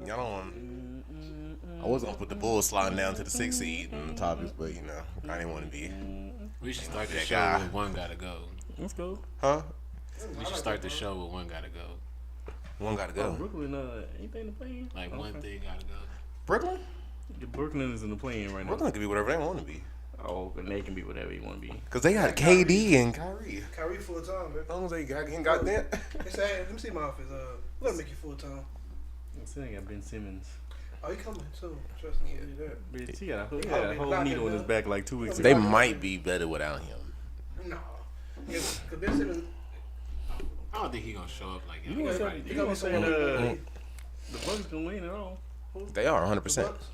Y'all don't want. I was gonna put the Bulls sliding down to the 6th seed in the topics, but you know, I didn't want to be. We should start the that show guy. with one gotta go. Let's go. Huh? We should start the show with one gotta go. One gotta go. Brooklyn, anything to play in? Like one thing gotta go. Brooklyn? Brooklyn is in the play-in right now. Brooklyn can be whatever they want to be. Oh, and they can be whatever you want to be. Cause they got KD and Kyrie. Kyrie full time, man. As long as they got that. They say, hey, let me see my office. We're gonna make you full time. So they got Ben Simmons. Oh, he coming too. Trust me, he'll do that. Bitch, he got a whole needle in his back like 2 weeks ago. They might be better without him. No, cause Ben Simmons. I don't think he gonna show up like You gonna say He gonna be saying the Bucks gonna win at all? They are 100%. Bucks?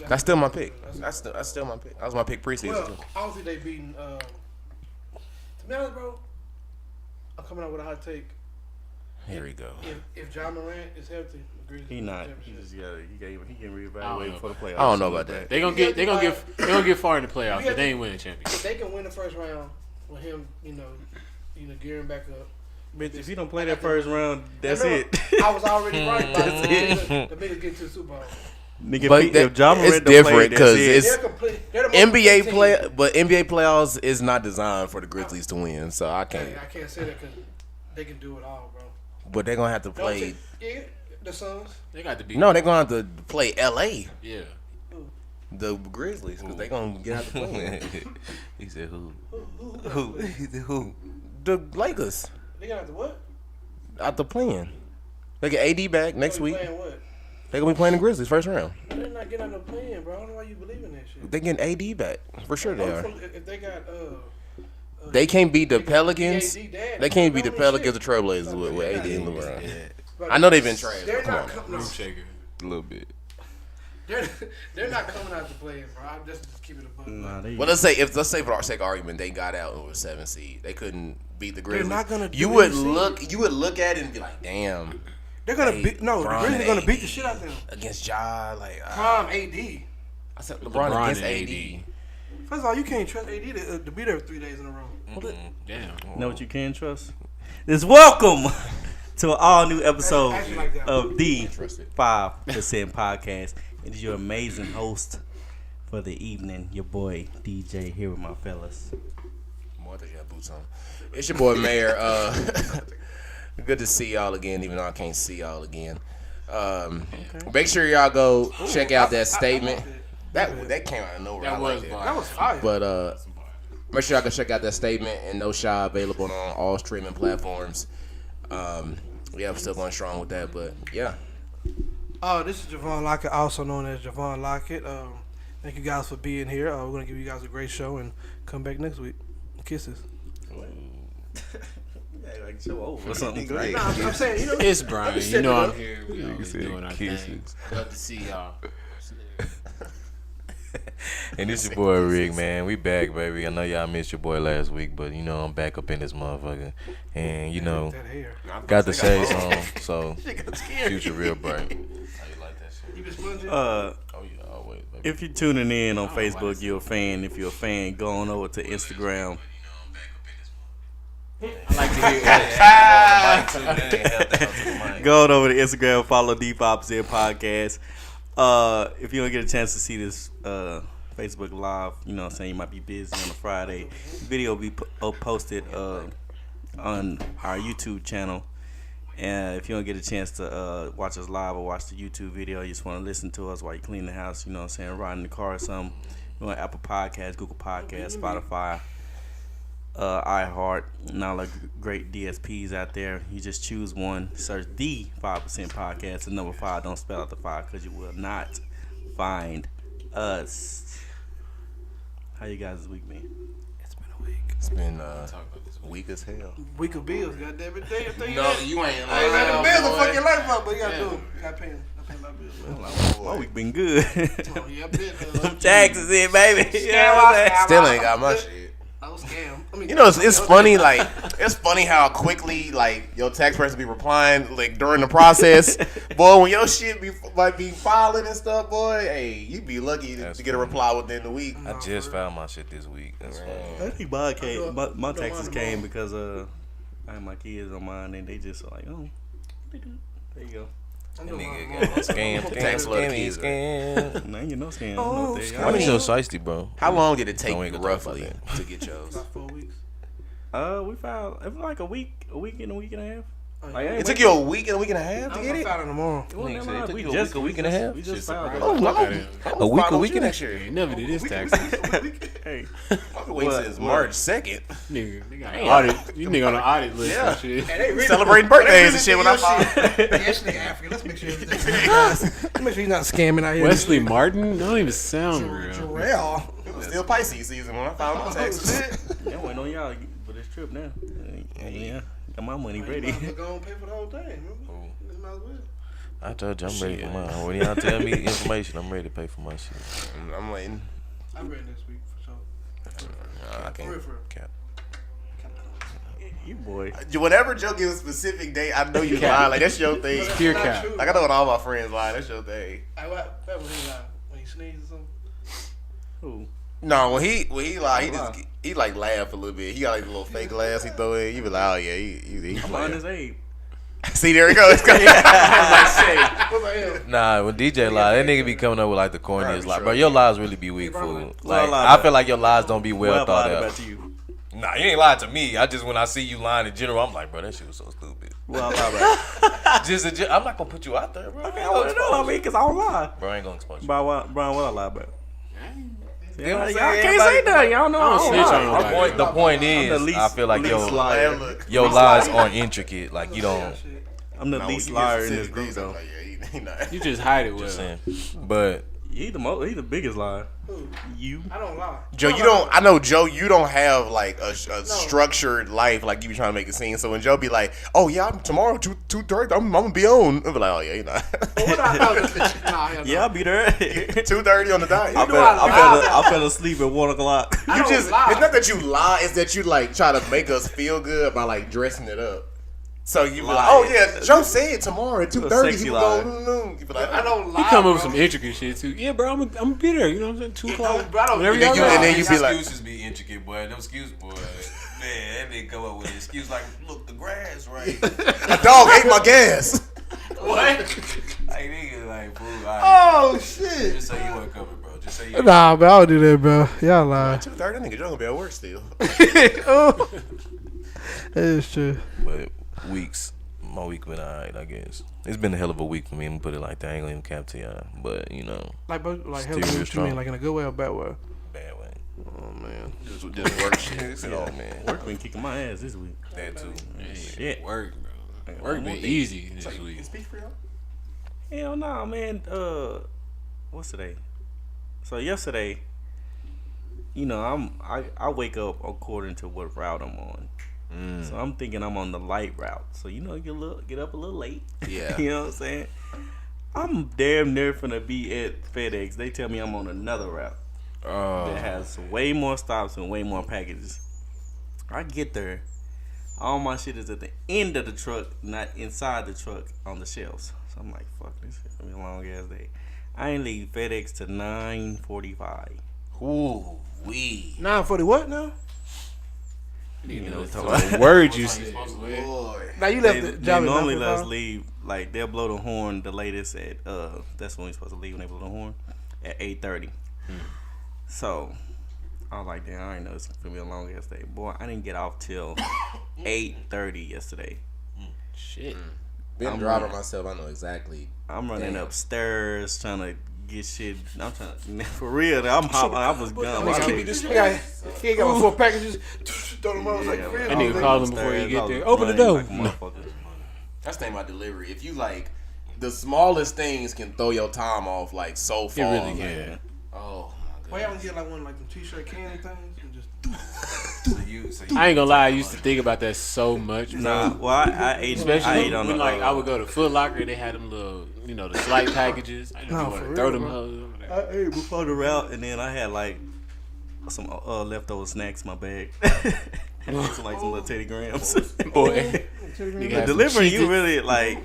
That's still my pick. That's still my pick. That was my pick preseason. Well, too. I don't think they beating. To be honest, bro, I'm coming out with a hot take. Here we go. If John Morant is healthy, the Grizzlies He not. win the He championship. just he can reevaluate for the playoffs. I don't know about that. They gonna get far in the playoffs, but they ain't winning championship. If they can win the first round with him, gearing back up. Bitch, if you don't play that first round, that's Remember, it. I was already right. That's it. The niggas get to the Super Bowl. Nigga, But if John it's Morant don't different play, because that's it. it's They're the most NBA complete play, team. but NBA playoffs is not designed for the Grizzlies to win, so I can't. I can't say that because they can do it all, bro. But they're gonna have to Don't play. you- the Suns. They got to be. No, they're gonna have to play LA, Yeah. the Grizzlies, because they're gonna get out the play. He said who? Who? He said who? The Lakers They gonna have to what? out the playing. They get AD back next They week. Playing what? They're gonna be playing the Grizzlies first round. They're not getting out of the plan, bro. I don't know why you believe in that shit. They getting AD back for sure. They are. If they got They can't beat the they got Pelicans. PhD dad, They can't beat the don't Pelicans or shit. Trailblazers with AD and Yeah. LeBron. But I know they've been trash. They're But come not on. now. coming. Room shaker. A little bit. They're not coming out to play, bro. I'm just keep it a buck. Nah, they, Well, let's say for our sake of argument, they got out and was 7 seed. They couldn't beat the Grizzlies. not gonna You do would anything. look at it and be like, damn. They're gonna Hey, beat. No, the LeBron Grizzlies and are gonna AD beat the shit out of them. Against Ja, like Prime AD. I said LeBron against and AD. First of all, you can't trust AD to be there 3 days in a row. Damn. know what you can trust? Is welcome to an all new episode Actually like that. of the Trust it. 5% Podcast. It is your amazing host for the evening, your boy DeeJay, here with my fellas. More than you have boots on. It's your boy Mayor. Good to see y'all again, even though I can't see y'all again. Make sure y'all go check out that statement. That came out of nowhere. That I was liked it. fire. That was fire. But make sure y'all go check out that statement and No Shy available on all streaming platforms. Yeah, I'm still going strong with that, but yeah. This is Johvan Lockett, also known as Johvan Lockett. Thank you guys for being here. We're gonna give you guys a great show and come back next week. Kisses. Like show over or something. Great. Nah, I'm saying, you know, It's Brian. just You setting know it I'm up. here. We always said doing our kisses. thing. Love to see y'all. And this your boy Rick, man. We back, baby. I know y'all missed your boy last week, but you know I'm back up in this motherfucker. And you know, that hair. got the shades on, so Shit got scary. future real bright. How you like that shit? You been sponging? Oh yeah, always. Baby. If you're tuning in on Facebook, you're a fan. If you're a fan, go on over to Instagram. I like to hear. Go on over to Instagram, follow Deep Opposite Podcast. If you don't get a chance to see this Facebook Live, you know what I'm saying, you might be busy on a Friday. Video will be posted on our YouTube channel. And if you don't get a chance to watch us live or watch the YouTube video, you just want to listen to us while you clean the house, you know what I'm saying, riding in the car or something. You want Apple Podcasts, Google Podcasts, Spotify, iHeart, and all the great DSPs out there. You just choose one, search the 5% Podcast, the number 5. Don't spell out the 5 because you will not find us. How you guys this week been? It's been a week. It's been weak as hell. Week of bills, goddamn it. No, you ain't I ain't ready to bills boy. to fuck your life up, but you gotta do it. Gotta pay them. I pay my bills. My week been good. Oh, yeah, I been. Them taxes in, baby. You know what I'm saying? Still ain't got my shit. I was scammed. I mean, You know, it's funny, like, it's funny how quickly, like, your tax person be replying, like, during the process. Boy, when your shit be filing and stuff, boy, hey, you be lucky to get a reply within the week. I just found my shit this week. That's I fine. think my taxes came because I had my kids on mine and they just like, oh, they do. There you go. Tax load kids, Scam. Man, you know scam. Oh, There you Why go. you so shiesty, bro? How long did it take Don't you even talk about roughly to get yours? About 4 weeks. We filed it was like a week and a week and a half. Oh, Like, yeah. It took you a week and a half to I'm get gonna it? file it tomorrow. It wasn't Nigga that said it long. took We you a just week and a half? We just filed Oh, it. no. A week you and a next year. They never did this taxes. Hey, I've been waiting What? since What? March 2nd. Nigga, they got an audit. You nigga on the audit list Yeah. and shit. Celebrating birthdays and shit when I filed. Yeah, this nigga African. Let's make sure everything. Let's make sure he's not scamming out here. Wesley Martin? That don't even sound real. Jarrell. It was still Pisces season when I filed my taxes. yeah, waiting on y'all for this trip now. Yeah, got my money You ready. might as well go and pay for the whole thing. Remember? You might as well. I told you I'm ready for mine. When y'all tell me information, I'm ready to pay for my shit. I'm waiting. I'm ready next week for sure. I can't. For real. Cap. You boy. Whenever Joe gives a specific date, I know you lie. Like, that's your thing. Pure Not cap. true. Like, I know when all my friends lie. That's your thing. Hey, what when he lie? When he sneezes or something? Who? No, when he lie, he like laugh a little bit. He got like a little fake laughs he throw in. You be like, oh yeah, he I'm on his age. See, there he goes. What about him? Nah, when DJ lie, that nigga be coming up with like the corniest lie. Bro, your lies really be weak, fool. Like, Well, I lie I about- feel like your lies don't be well Well, thought lied out. about you. Nah, you ain't lied to me. I just, when I see you lying in general, I'm like, bro, that shit was so stupid. Well, I lie about. I'm not gonna put you out there, bro. I want to know. I mean, cause I don't lie. Bro, I ain't gonna expose you. Brian, what I lie about? You know what I'm Y'all saying? can't say that. Y'all know. I don't snitch on lie. nobody. The point the is, least- I feel like least liar. your lies aren't intricate. Like, you don't. I'm the least liar in this group, I'm though. like, yeah, he not. You just hide it well. Just saying. But He the biggest liar. Who? You. I don't lie. Joe, you don't. I know, Joe. You don't have like a structured life like you be trying to make it seem. So when Joe be like, "Oh yeah, tomorrow 2:30, I'm gonna be on," I'm be like, "Oh yeah, you know, What I nah, hell no. Yeah, I'll be there. 2:30 on the dot." I fell asleep at 1 o'clock. I You don't just, lie. it's not that you lie, it's that you like try to make us feel good by like dressing it up. So you be like, oh yeah, Joe said tomorrow at 2:30 sexy he lie. go. You be like, I don't lie. He come up bro. with some intricate shit too. Yeah, bro, I'm gonna be there. You know what I'm saying? 2 o'clock. Bro, I don't- Whenever And then y'all you- and then lie. you be like, excuses be intricate, boy. Them excuses, boy. Man, that nigga come up with an excuse like, look, the grass, right? a dog ate my gas. What? Like, nigga, like, fool, all right. Oh shit. Just say you weren't covered, bro. Just say you. Nah, bro, I don't do that, bro. Y'all lie. 2:30, that nigga Joe gonna be at work still. Oh. That is true. But weeks, my week been alright, I guess. It's been a hell of a week for me. I'm gonna put it like that. I ain't gonna even cap to y'all. But, you know, Like, bro, like, hell, Still what real you strong. mean? Like in a good way or bad way? bad way. Oh man. Just work shit. Oh, man. Work been kicking my ass this week. That too. Shit. Work, bro. I got Work one been more thing. easy this week. Speak for y'all. Hell no, man. What's today? So yesterday, you know, I wake up according to what route I'm on. So I'm thinking I'm on the light route. So you know, get up a little late. Yeah. You know what I'm saying? I'm damn near finna be at FedEx. They tell me I'm on another route that has way more stops and way more packages. I get there, all my shit is at the end of the truck, not inside the truck on the shelves. So I'm like, fuck, this is gonna be a long ass day. I ain't leave FedEx to 9:45. Ooh, wee. 940 what now? You know, The word you said. Boy. Now you left they the job at normally let us 9:45? leave, like they'll blow the horn the latest at that's when we're supposed to leave, when they blow the horn at 8:30. So I was like, damn, I ain't know it's gonna be a long ass day. Boy, I didn't get off till 8:30 yesterday. Shit. Being a driver myself, I know exactly. I'm running Damn. upstairs trying to get shit. I'm trying to, for real. I'm hopping. I was gone. My day. He ain't got 4 packages. Throw them on like Yeah, friends. That nigga call him before you Upstairs, get I there. was Open the running door. like a motherfucker. That's the thing about delivery. If you like, the smallest things can throw your time off like so It far. really man. can. Oh Why my y'all god. don't get like one like them t-shirt candy things and just I ain't gonna lie, I used to think about that so much, bro. Nah, well, I ate. Especially I ate on when the. like I would go to Foot Locker, they had them little, you know, the slight packages. I just No, want for to throw real, them bro. hoes over there. I ate before the route, and then I had like some leftover snacks in my bag. Some, like some little Teddy Grahams. Boy, But got some delivering, you Cheez-Its. really like.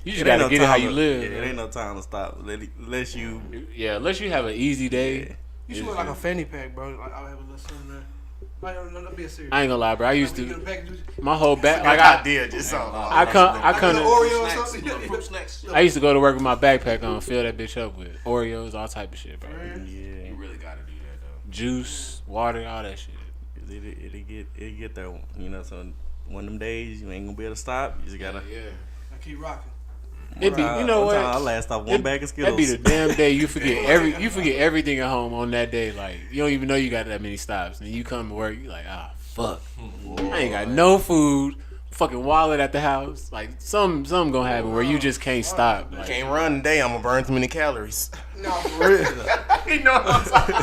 you just it ain't gotta no get it how time you to- live. Yeah, bro. it ain't no time to stop unless you. Yeah, unless you have an easy day. you should look like a fanny pack, bro. Like I have a little something there. Don't be serious. I ain't gonna lie, bro. I used Get a to pack of juice. my whole back like idea just something. I come to Oreo or something. I used to go to work with my backpack on, fill that bitch up with Oreos, all type of shit, bro. Yeah. You really gotta do that though. Juice, water, all that shit. It'll get there. You know, so one of them days you ain't gonna be able to stop. You just gotta. Yeah. I keep rocking. It be, you know what? I last off one bag of Skittles. That be the damn day you forget everything at home on that day. Like you don't even know you got that many stops, and you come to work, you like, fuck, I ain't got no food, fucking wallet at the house. Like something gonna happen where you just can't stop. Like, Can't run today. I'm gonna burn too many calories. No, for real. You know what I'm talking.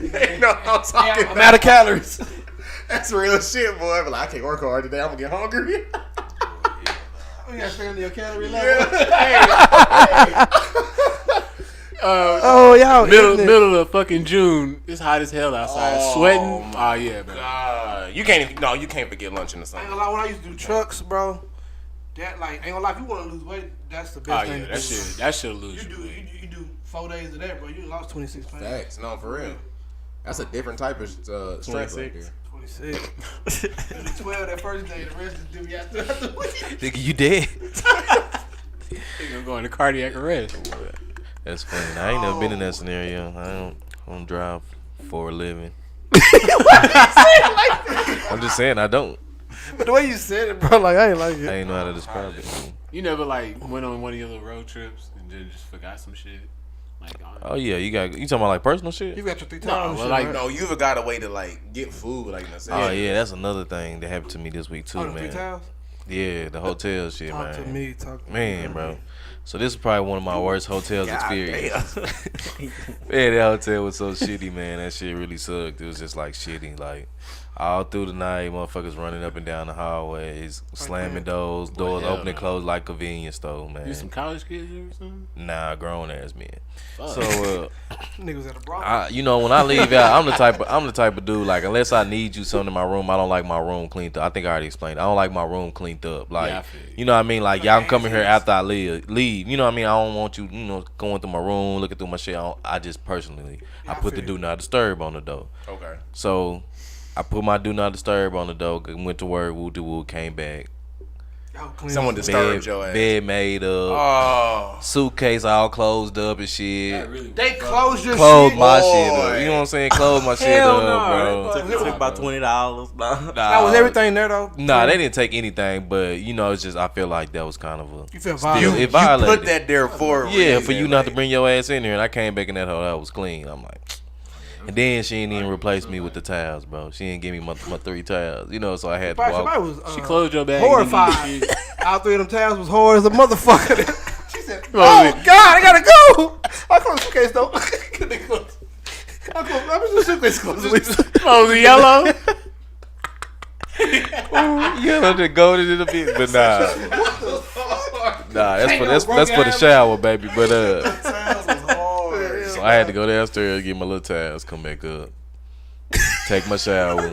You know what I'm talking. I'm out of calories. That's real shit, boy. But like, I can't work hard today. I'm gonna get hungry. You gotta stay under your calorie level. Y'all middle of fucking June, it's hot as hell outside, sweating. Oh yeah, bro. You can't forget lunch in the I summer. ain't gonna lie, when I used to do trucks, bro, that like ain't gonna lie, if you wanna lose weight, that's the best thing. Yeah, that shit'll lose you. You do 4 days of that, bro. You lost 26 pounds. Facts, no, for real. That's a different type of strength right there. 26. 12 that first day, the rest is due after the week. Nigga, you dead. You gonna go into cardiac arrest. That's funny. I ain't never been in that scenario. I don't drive for a living. I'm just saying I don't. But the way you said it, bro, like I ain't like it. I ain't know how to describe it. You never like went on one of your little road trips and then just forgot some shit. Like, Oh yeah, you talking about like personal shit? You got your 3 times. well, shit, like, right? No, you've got a way to like get food, like you know. Oh yeah, that's another thing that happened to me this week too, Oh, the 3 man. times? Yeah, the hotel shit, Talk man. to me. Talk to Man, me. bro. So this is probably one of my worst hotels experiences. Damn. Man, that hotel was so shitty, man. That shit really sucked. It was just like shitty, like all through the night, motherfuckers running up and down the hallways, slamming doors hell open and no. close like convenience store, man. you some college kids or something? Nah, grown ass men. Fuck. So Niggas at the brothel. you know, when I leave out, I'm the type of dude, like, unless I need you something in my room, I don't like my room cleaned up. I think I already explained. I don't like my room cleaned up. Like, Yeah, I feel you. you know what I mean? Like, y'all can come in here after I leave. You know what I mean? I don't want you, going through my room, looking through my shit. I just personally, I put the do not disturb on the door. Okay. So I put my do not disturb on the door, went to work, woo-de-woo, came back. Y'all clean Someone up. disturbed your ass. Bed made up, Oh. suitcase all closed up and shit. They closed your Closed shit. my Boy. shit up. You know what I'm saying? Closed my shit Hell up, no. bro. Took about $20. That was everything there though. Nah, they didn't take anything, but it's just I feel like that was kind of a You feel still, violated. it You violated. put that there for a yeah, reason, for you not to like- bring your ass in here, and I came back in that hole that was clean. I'm like, and then she didn't even replace me with the towels, bro. She didn't give me my 3 towels, so I had to Somebody walk. was She closed your bag. horrified. All 3 of them towels was hard as a motherfucker. She said, Oh, "Oh man. God, I gotta go." I closed the suitcase though. I was just suitcase closed. Oh, the yellow. The golden in the bit, but nah, that's for the shower, baby. But so I had to go downstairs, get my little towels, come back up, take my shower.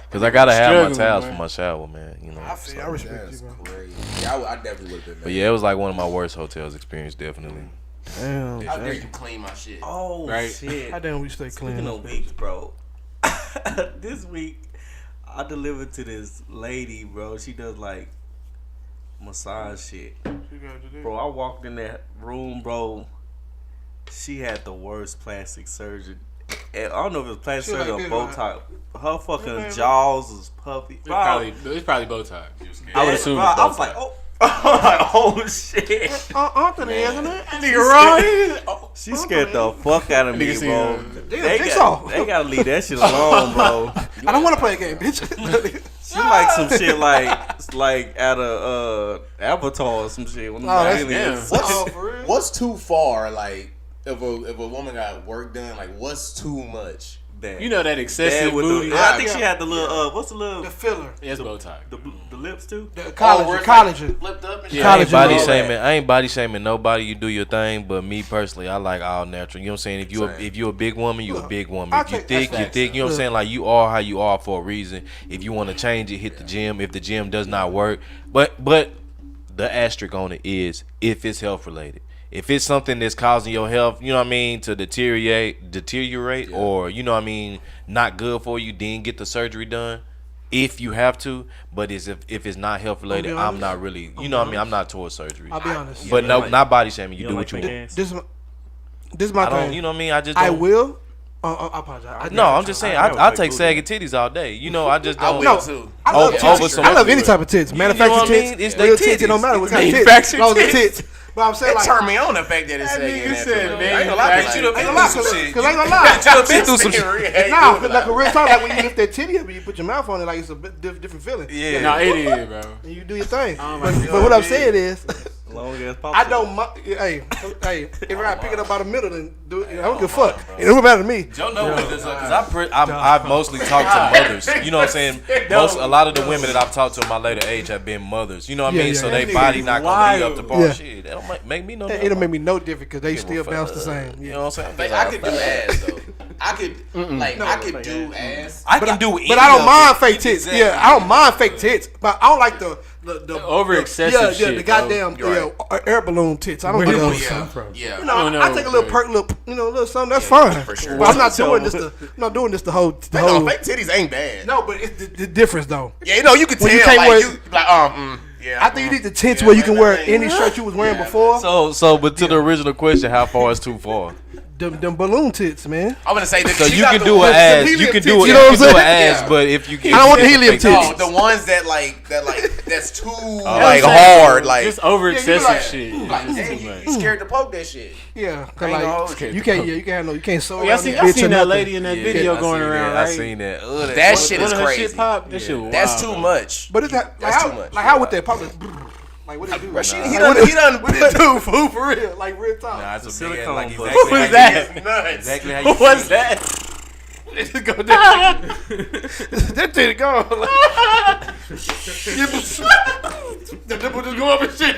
Cause I gotta have my Struggling, towels man. for my shower, man. I respect That's you, bro. crazy. Yeah, I definitely would have been. But yeah, it was like one of my worst hotels experience, definitely. Damn. How dare you clean my shit? Oh Right. shit! How damn we stay clean? Speaking of weeks, bro. This week, I delivered to this lady, bro. She does like massage shit. Bro, I walked in that room, bro. She had the worst plastic surgeon. And I don't know if it was plastic She surgery like or this, Botox. Her fucking jaws was puffy. It's Bro, probably Botox. I would assume bro, it's I was like, Botox. oh shit. Anthony, isn't it? Nigga, wrong. She scared the fuck out of me, Nigga bro. seen They Jigsaw. they gotta leave that shit alone, bro. I don't want to play a game, bitch. She like some shit like out of Avatar or some shit. When the that's- aliens- Oh, for real? What's too far? Like, if a woman got work done, like, what's too much? Bad. You know that excessive Bad with booty. I think she had the little what's the little The filler. It's Botox. the lips too. The collagen. Flipped up and Yeah. I ain't Collagen body and all shaming. I ain't body shaming nobody. You do your thing, but me personally, I like all natural. You know what I'm saying? If you a big woman, you a big woman. I'll If you take- thick, that's you facts. thick. You know what I'm saying? Like you are how you are for a reason. If you want to change it, hit the gym. If the gym does not work, but the asterisk on it is if it's health related. if it's something that's causing your health, you know what I mean, to deteriorate, or you know what I mean, not good for you, then get the surgery done. If you have to, but if it's not health related, I'm not really, you know what I mean, I'm not towards surgery. I'll be honest. But no, not body shaming. You do what you do. This is my thing. You know what I mean? I just I don't. will. I apologize. No, I'm just saying. I take sagging titties all day. You know, I just don't. will too. I love Over tits. some I love other any way. type of tits. You know Manufactured what I mean? tits. It's Real they tits. It don't titties. matter what kind of tits. Manufactured As long as the tits. tits. But I'm saying It like. turned me on the fact that it's That saying nigga that. said, too. man, I ain't gonna lie, you like, should've I ain't been gonna lie, through some shit. cause I ain't gonna lie. I've been through some shit. Nah, cause like a real talk, like when you lift that titty up and you put your mouth on it, like it's a bit different feeling. Yeah. No, it is, bro. And you do your thing. Oh But my what I'm saying is, Long as possible. I don't. Hey, if I pick it up by the middle, then do it. I don't give a fuck. It don't matter to me. Don't know what this is because I've mostly talked to mothers. You know what I'm saying? A lot of the women that I've talked to in my later age have been mothers. You know what I mean? So they body not gonna be up to par. Yeah. Shit, that don't make me no. It don't make me no different because they Give a still fuck. bounce the same. You Yeah. know what I'm saying? Like, I could do ass though. I could do ass. I can do it. But I don't mind fake tits. Yeah, I don't mind fake tits. But I don't like the over excessive shit. the goddamn air balloon tits. I don't Where do did those. we come from? Yeah. You know, don't know, I take a little but- perk, little something. That's fine. for sure. But I'm not doing this. I'm not doing this the whole. No, fake titties ain't bad. No, but it's the difference though. Yeah, you know you can tell. When you can't Like wear- you, like yeah. I think you need the tits where you can wear any shirt you was wearing before. But to the original question, how far is too far? Them balloon tits, man. I'm gonna say that. So she you got can the do an ones- ass. helium You can tits, do it. you know what I'm You can do an saying? ass, Yeah. but if you get, I don't want the helium fake tits. No, the ones that that's too That's like what I'm saying. hard, like just over Yeah, excessive you like- shit. like It's damn, too you much. scared to poke that shit. Yeah, I ain't gonna hold you can't. You can't sew. Oh, y'all around I this bitch seen or that nothing. lady in that video I going seen around, that. right? I seen that. That shit One is of her crazy. shit pop. That shit was That's wild. too much. But it's not like That's how, too much. like how would that pop? Like what it do? Bro, he Like, done what it do for real? Like real talk. Nah, it's a big Silicone like butt. exactly Who was how that? you- Nuts. Exactly how Who you was feel. that? Just go down. That thing gone. Like, the nipple just go up and shit.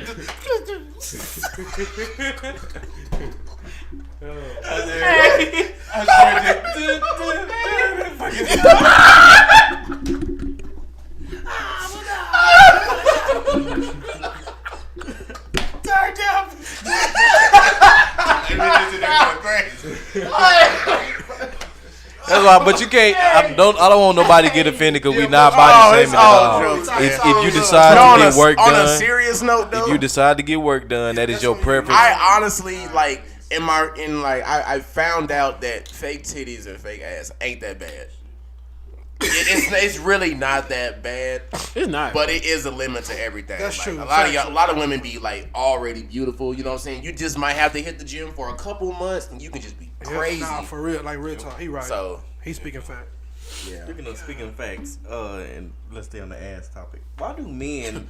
That's why, but you can't. I don't want nobody to get offended because we not body it's shaming at all all. jokes, man. If you decide But to get work on a done, serious note, though, if you decide to get work done, that is your preference. I honestly like I found out that fake titties and fake ass ain't that bad. It's really not that bad, It's not. but it is a limit to everything. That's Like, true. A lot of women be like already beautiful. You know what I'm saying? You just might have to hit the gym for a couple months, and you can just be crazy. Nah, for real, like real talk. He right. So He's speaking fact. yeah. Speaking of facts, and let's stay on the ass topic. Why do men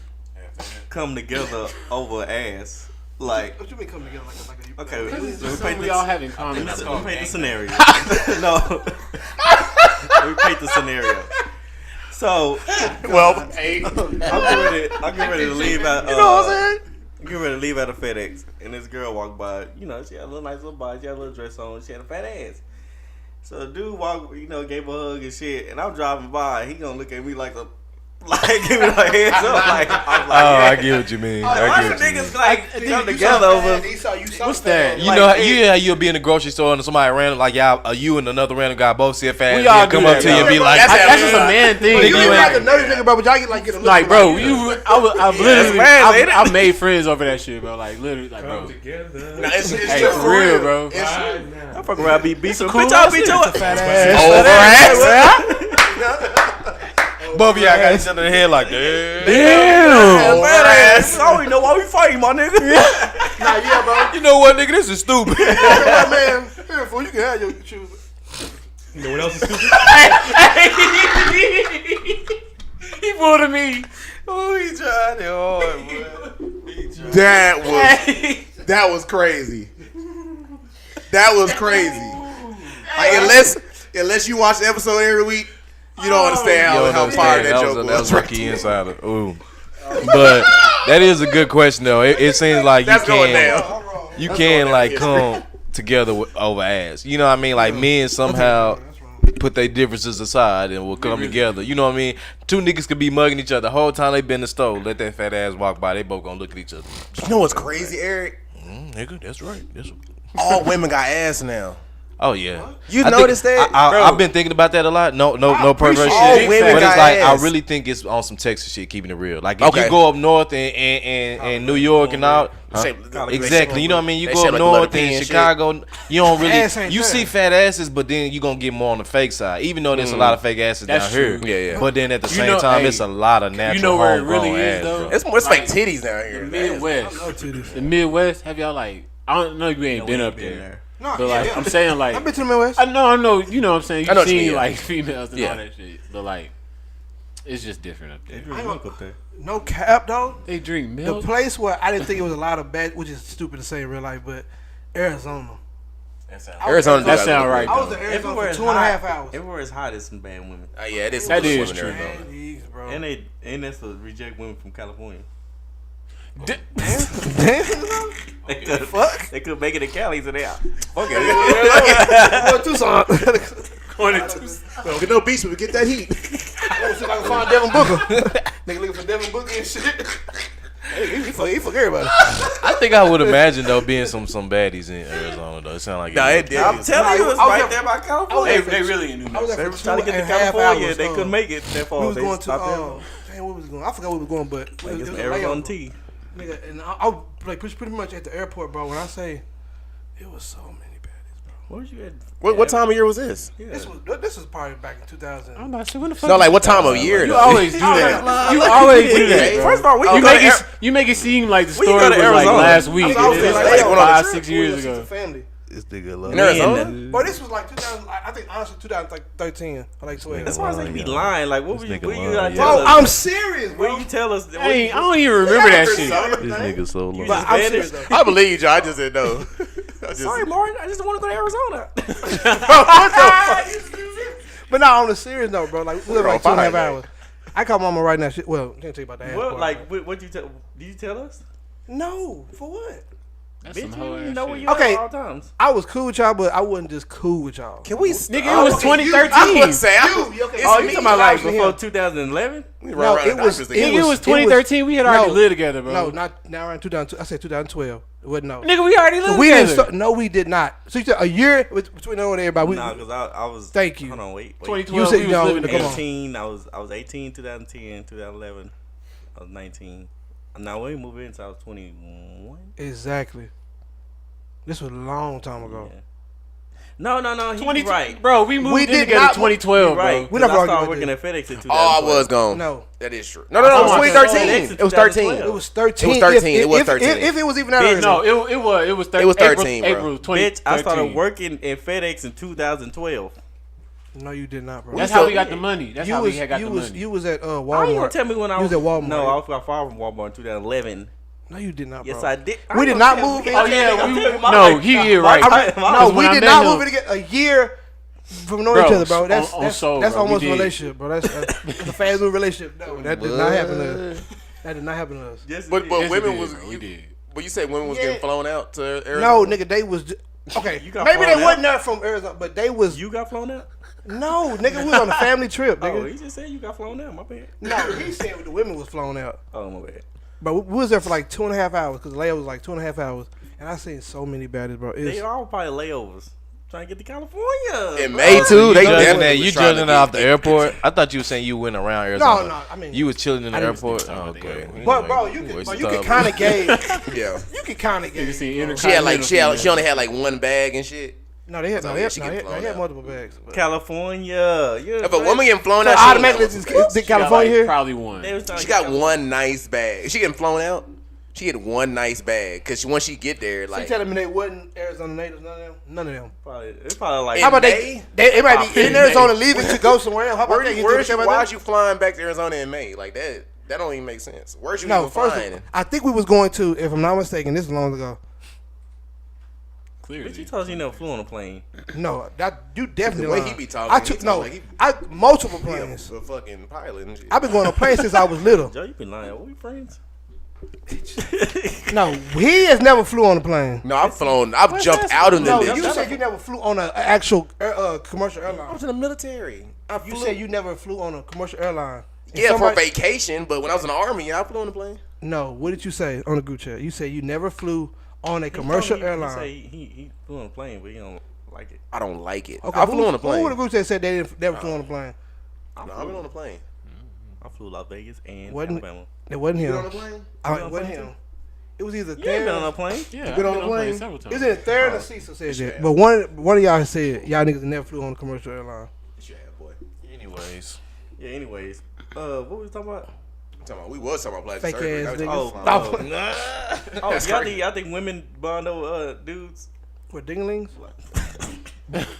come together over ass? Like, What you mean come together like a okay, let me Something paint we all this. have in common. Let me paint the scenario. No, let me paint the scenario. So, Well, hey, I'm getting ready to leave out. You know what I'm saying? I'm getting ready to leave out of FedEx, and this girl walked by. You know, she had a little nice little body, she had a little dress on, she had a fat ass. So the dude walked, gave her a hug and shit, and I'm driving by. He gonna look at me like give me a heads up. Like, I'm like, I get what you mean. why I do get what you mean. niggas like come together over? What's that? You Like, know, it- you'll be in the grocery store and somebody random like you and another random guy both see a fat We ass all nigga do come up that, to you and bro. be like, That's just a man thing. Nigga, You you ain't ain't- like a nutty nigga, bro, but y'all get a look Like, bro, like, I've literally, I've made friends over that shit, bro. Like, literally, like, bro. Together. no, it's Hey, just for real, bro. It's Right now. I fuck around, be beefing. cool Bitch, I'll ass beat nigga. your It's a ass. over ass. both of y'all got each other in the head like, damn. Damn. Fat ass. I don't even know why we fighting, my nigga. nah, yeah, bro. You know what, nigga? This is stupid. Yeah, man, here, fool, you can have your shoes. You know what else is stupid? He pulled at me. Oh, he tried it hard, boy. That was crazy. That was crazy. Like, unless you watch the episode every week, you don't understand how fire that joke That was. was a key insider. Ooh. But that is a good question though. It seems like That's going down. you can like come together over ass. You know what I mean? Like men somehow put their differences aside and will come together. You know what I mean? Two niggas could be mugging each other the whole time they been in the store. Let that fat ass walk by, they both gonna look at each other. You know what's crazy, Eric? Nigga, that's right. All women got ass now. Oh yeah, You I noticed think, that? I've been thinking about that a lot. No perverse all shit. women But it's got like ass. I really think it's on some Texas shit, keeping it real. Like if Okay. you go up north and New York and all, exactly. You know what I mean? You They go shape up like the letter north P and and shit. Chicago, you don't Ass really ain't you fair. see fat asses, but then you gonna get more on the fake side. Even though there's a lot of fake asses That's down here, true. Yeah. But then at the You same know, time, hey, it's a lot of natural. you know where it homegrown really is, ass, though? bro. It's fake titties down here. The Midwest. I love titties. The Midwest. Have y'all like? I don't know if you ain't been up there. No, But like, I'm saying like, I've been to the Midwest. I know, you know what I'm saying. I know You've what you seen mean, like females and Yeah. all that shit, but like, it's just different up there. No cap, though. They drink The milk. place where I didn't think it was a lot of bad, which is stupid to say in real life, but Arizona. Arizona. That sound right. I was in Arizona for 2.5 hours. Everywhere is hot. It's some bad women, Yeah, it is. That some is women true. in Arizona. Jeez, bro. and that's to reject women from California. Damn. They could make it in Cali, so they out. Okay. Well, Tucson. Don't get no beats, but we get that heat. See if I can find Devin Booker. Nigga looking for Devin Booker and shit. He fuck everybody. I think I would imagine though being some baddies in Arizona though. It sound like Nah, it did. I'm telling you, it's I was right there- there by California. They really in New I was Mexico. They there were for trying to get to 2.5 California. hours, They couldn't make it that far. We was They going to, stopped there. dang, where was we going? I forgot where we was going, but it Like was it's a Arizona layover. tea. Nigga, and I was like pretty much at the airport, bro. When I say it was so many baddies, bro. Where was you at? What time of year was this? This was probably back in 2000. I'm about to say, when the fuck? No, like what time of year? You though? always do that. You always do that. Bro. First of all, You make it seem like the When you story go was to like Arizona? last week. I was It is like, like going on a 5-6 years ago. Family. this nigga love In Arizona? But this was like 2000. I think honestly 2013 or like 12. That's why I say you be lying. Like, what were you? nigga What you lying, gotta yeah. tell Bro, us? I'm serious, bro. What you tell us? I don't even remember that shit. This nigga so low. But I'm serious though. I believe you. I just didn't know. Sorry, Lauren. I just want to go to Arizona. But no, on the serious note, bro. Like we live like 2.5 fine, hours. I call mama right now. Well, can't tell you about that. What? Like, what you tell? Did you tell us? No, for what? That's Bitch, some you hoe didn't ass know where shit. you Okay. at at all times. I was cool with y'all, but I wasn't just cool with y'all. Can we? Nigga, it was 2013. I was saying. You, okay. Oh, you talking about like Obviously before him. 2011? No, it was. Nigga, it was 2013. We had already lived together, bro. No, not now around 2000. I said 2012. It wasn't no. Nigga, we already lived We together. didn't start. No, we did not. So you said a year between her and everybody. Nah, because I was. Thank you. Hold on, wait. 2012. You said we you was know, living come together. on. 18. I was 18, 2010, 2011. I was 19. Now we moved in until I was 21. Exactly. This was a long time ago. Yeah. No. He 20, right. bro. We moved We in did together not- 2012, He right. bro. We never I argued started about working that. at FedEx in 2012. Oh, I was gone. No, That is true. No, it was Oh, 2013. It was 13. it was 13. It was 13. It was If 13. If it was even that Bitch, early. No, it was 13. It was 13, bro. April 2013. Bitch, I started working at FedEx in 2012. No, you did not, bro. That's how we got the money. That's you how was, we had got you the was, money. You was at How you Walmart. gonna tell me when I You was was at Walmart. No, I was got fired from Walmart in 2011. No, you did not, bro. Yes, I did. We did not move in. Oh yeah, right. No, we when I did met not him- move in together a year from knowing Bro, each other, bro. That's on soul, that's bro, we almost a did. relationship, bro. That's a fast moving relationship. No, that did not happen to us. That did not happen to us. Yes, But Yes, women we was. did, bro. We did. But you said women was Yeah. getting flown out to Arizona. No, nigga, they was okay. You got Maybe they flown wasn't there from Arizona, but they was. you got flown out. No, nigga, we was on a family trip, Oh, nigga. he just said you got flown out. My bad. No, he said the women was flown out, Oh, my bad. but we was there for like 2.5 hours because the layover was like 2.5 hours, and I seen so many baddies, bro. They It's, all probably layovers. Trying to get to California. In May too. They Judging definitely that, was you trying to judging get- off the airport. I thought you were saying you went around Arizona. no, I mean, You was chilling in the I didn't airport. speak Oh, about the okay. airport. but bro, you can kind of gauge. Yeah. You can kind of You gauge. see bro. She had like she intercontinental only had like one bag and shit. No, they had So, no, yeah, they she had, no, get they had, flown they had out. multiple bags. But California. Yeah, If a woman getting flown so out, she automatically, was- is California here? Probably one. They was trying she to got get one nice bag. She getting flown out. She get one nice bag because once she get there, So you like telling me they wasn't Arizona natives? None of them. None of them. It's probably like. How about May? they might be in in Arizona May. leaving to go somewhere else. How about that? where's you? about Why that? is you flying back to Arizona in May? Like that? That don't even make sense. Where's you No, even first flying? of all, I think we was going to, if I'm not mistaken, this is long ago. Clearly. Bitch, you told us you never flew on a plane. No, that you definitely. The way lying. he be talking, I he took talk no, like he- multiple planes. A fucking pilot and shit. I've been going on planes since I was little. Joe, you been lying. Are we friends? No, he has never flew on a plane. No, I've flown. I've jumped out of No, them. you said you never flew on an actual commercial I airline. was in the military. You said you never flew on a commercial airline. And Yeah, somebody- for vacation, but when I was in the army, yeah, I flew on the plane. No, what did you say on the group chat? You said you never flew on a commercial He airline. say he flew on a plane, but he don't like it. I don't like it. Okay, I flew on a plane. Who would the group that said they never flew on a plane? No, I've been on a plane. I flew Las Vegas and Wasn't- Alabama. It wasn't You him. been on a plane? It wasn't him. It was either You ain't been on there. a plane? Yeah, I've been on a plane? several It times. was either there or Cecil said that. But one of y'all said y'all niggas never flew on a commercial airline. Yes, you have, boy. Anyways, Yeah. Anyways, what was we talking about? We was talking about plastic Fake surgery. ass That was- niggas. Oh, That's y'all think women bond over dudes? For dinglings?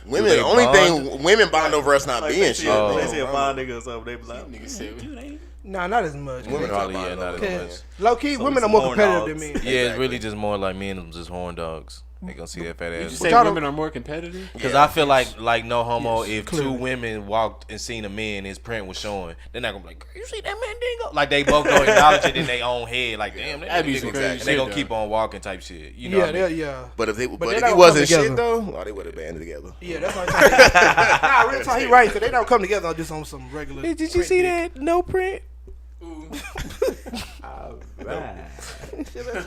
Women, they the only bond? thing women bond over us not being shit. They say a bond nigga or something. They be like, Nigga said, Nah, not as much. Women are probably bonding not over as us. much. Low key, So women we are more some competitive horn than dogs. men. yeah, it's really just more like men just horn dogs. They gonna see that fat you ass. say y'all women are more competitive? Because I feel like no homo. Yes, If clearly. two women walked and seen a man, his print was showing, they're not gonna be like, "Girl, you see that man dingo?" Like they both gonna acknowledge it in their own head. Like, damn, That'd be some nigga- crazy and shit, they gonna though. keep on walking type shit. You know Yeah, what I mean? yeah. But if they he don't wasn't come shit together. though, they would have banded together. Yeah, that's what I'm saying. Nah, real talk, he right, because they don't come together just on some regular. Hey, did you print see dick. that? No print.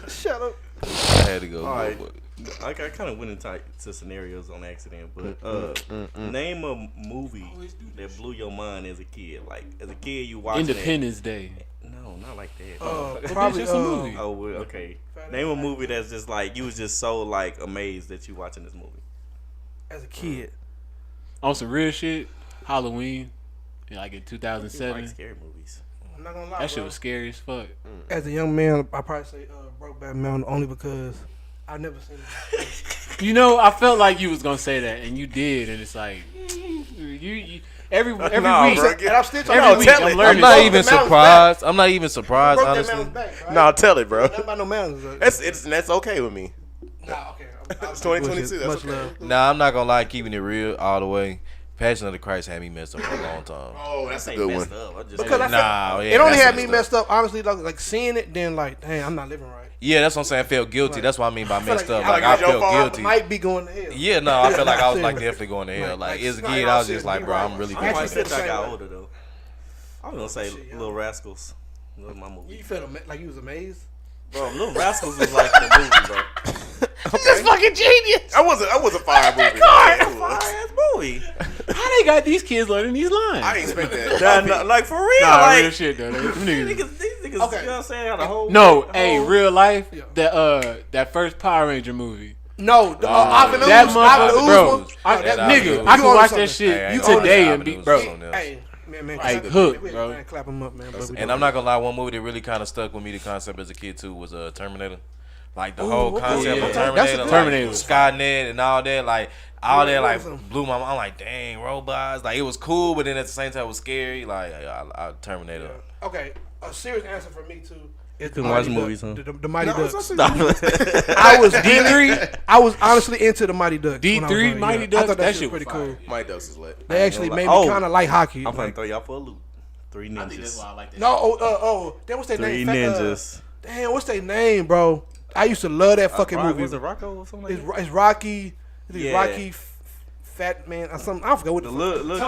Shut up. I had to go. all right. I kind of went into scenarios on accident, but name a movie that blew your mind as a kid. Like as a kid, you watched Independence Day. No, not like that. Probably just a movie. Oh, well, okay. Name a movie that's just like you was just so like amazed that you watching this movie. As a kid. On some real shit, Halloween, like in You 2007. like scary movies. I'm not gonna lie, That shit bro. was scary as fuck. As a young man, I probably say Brokeback Mountain only because I never seen it. You know, I felt like you was gonna say that, and you did, and it's like you every Nah, week. bro, And I'm still talking Every about week, tell I'm it. I'm learning. not Broke even the mountains surprised. I'm not even surprised, Broke that honestly. mountains back, right? No, tell it, bro. Nothing about no mountains. That's okay with me. Nah, okay. It's 2022. That's Much okay. love. Nah, I'm not gonna lie, keeping it real all the way. Passion of the Christ had me messed up for a long time. Oh, that's a Ain't good one. messed up. I just Because I Nah, felt, yeah, it only that's had messed me messed up, honestly, like seeing it, then like, dang, I'm not living right. Yeah, that's what I'm saying. I felt guilty. Like, That's what I mean by messed up. I Like feel I like your felt fault. guilty. Might be going to hell. Yeah, no, I feel like I was like Seriously. definitely going to hell. Like as a Nah, kid, nah, I was just like, seriously, bro, right. I'm really I I actually thinking. since I got way. older though. I was gonna say Shit, Little Rascals. That was my movie. You felt like you was amazed? Bro, Little Rascals was like the movie, bro. That's fucking genius. I was a fire movie. Fire ass movie. How they got these kids learning these lines? I didn't expect that. Nah, like for real, Nah, like real shit though. Them niggas. these niggas, Okay. you know what I'm saying? Had a whole No, the hey, whole- real life. Yeah. That first Power Ranger movie. No, That that motherfucker, bro. That Nigga, Avenues. I You can on watch something. that shit Hey, I You ain't today on and be Avenues, bro. something else. Hey, man, Like, clap hook, him up, bro. Man, clap him up, man. And I'm not gonna lie, one movie that really kind of stuck with me, the concept as a kid too, was Terminator. Like the whole okay. concept Yeah. of That's Terminator, a good like, Terminator. Skynet and all that, like all that, like awesome. blew my mind. I'm like, dang, robots. Like it was cool, but then at the same time it was scary. Like I Terminator. Okay, a serious answer for me too. Is couldn't the watch Mighty movies, Ducks. huh? The Mighty Ducks. Stop. I was D3? I was honestly into the Mighty Ducks. when I was D3 young, Mighty I Ducks? thought That shit shit was was pretty fire. cool. My dose is lit. They actually made me Oh. kind of like hockey. I'm finna Like, throw y'all for a loop. Three Ninjas. I like that. no, then what's their Three name? Ninjas. Damn, what's their name, bro? I used to love that fucking movie. Was it Rocco or something like that? It's Rocky. It's Yeah. Rocky, Fat Man or something. I forgot what The the look,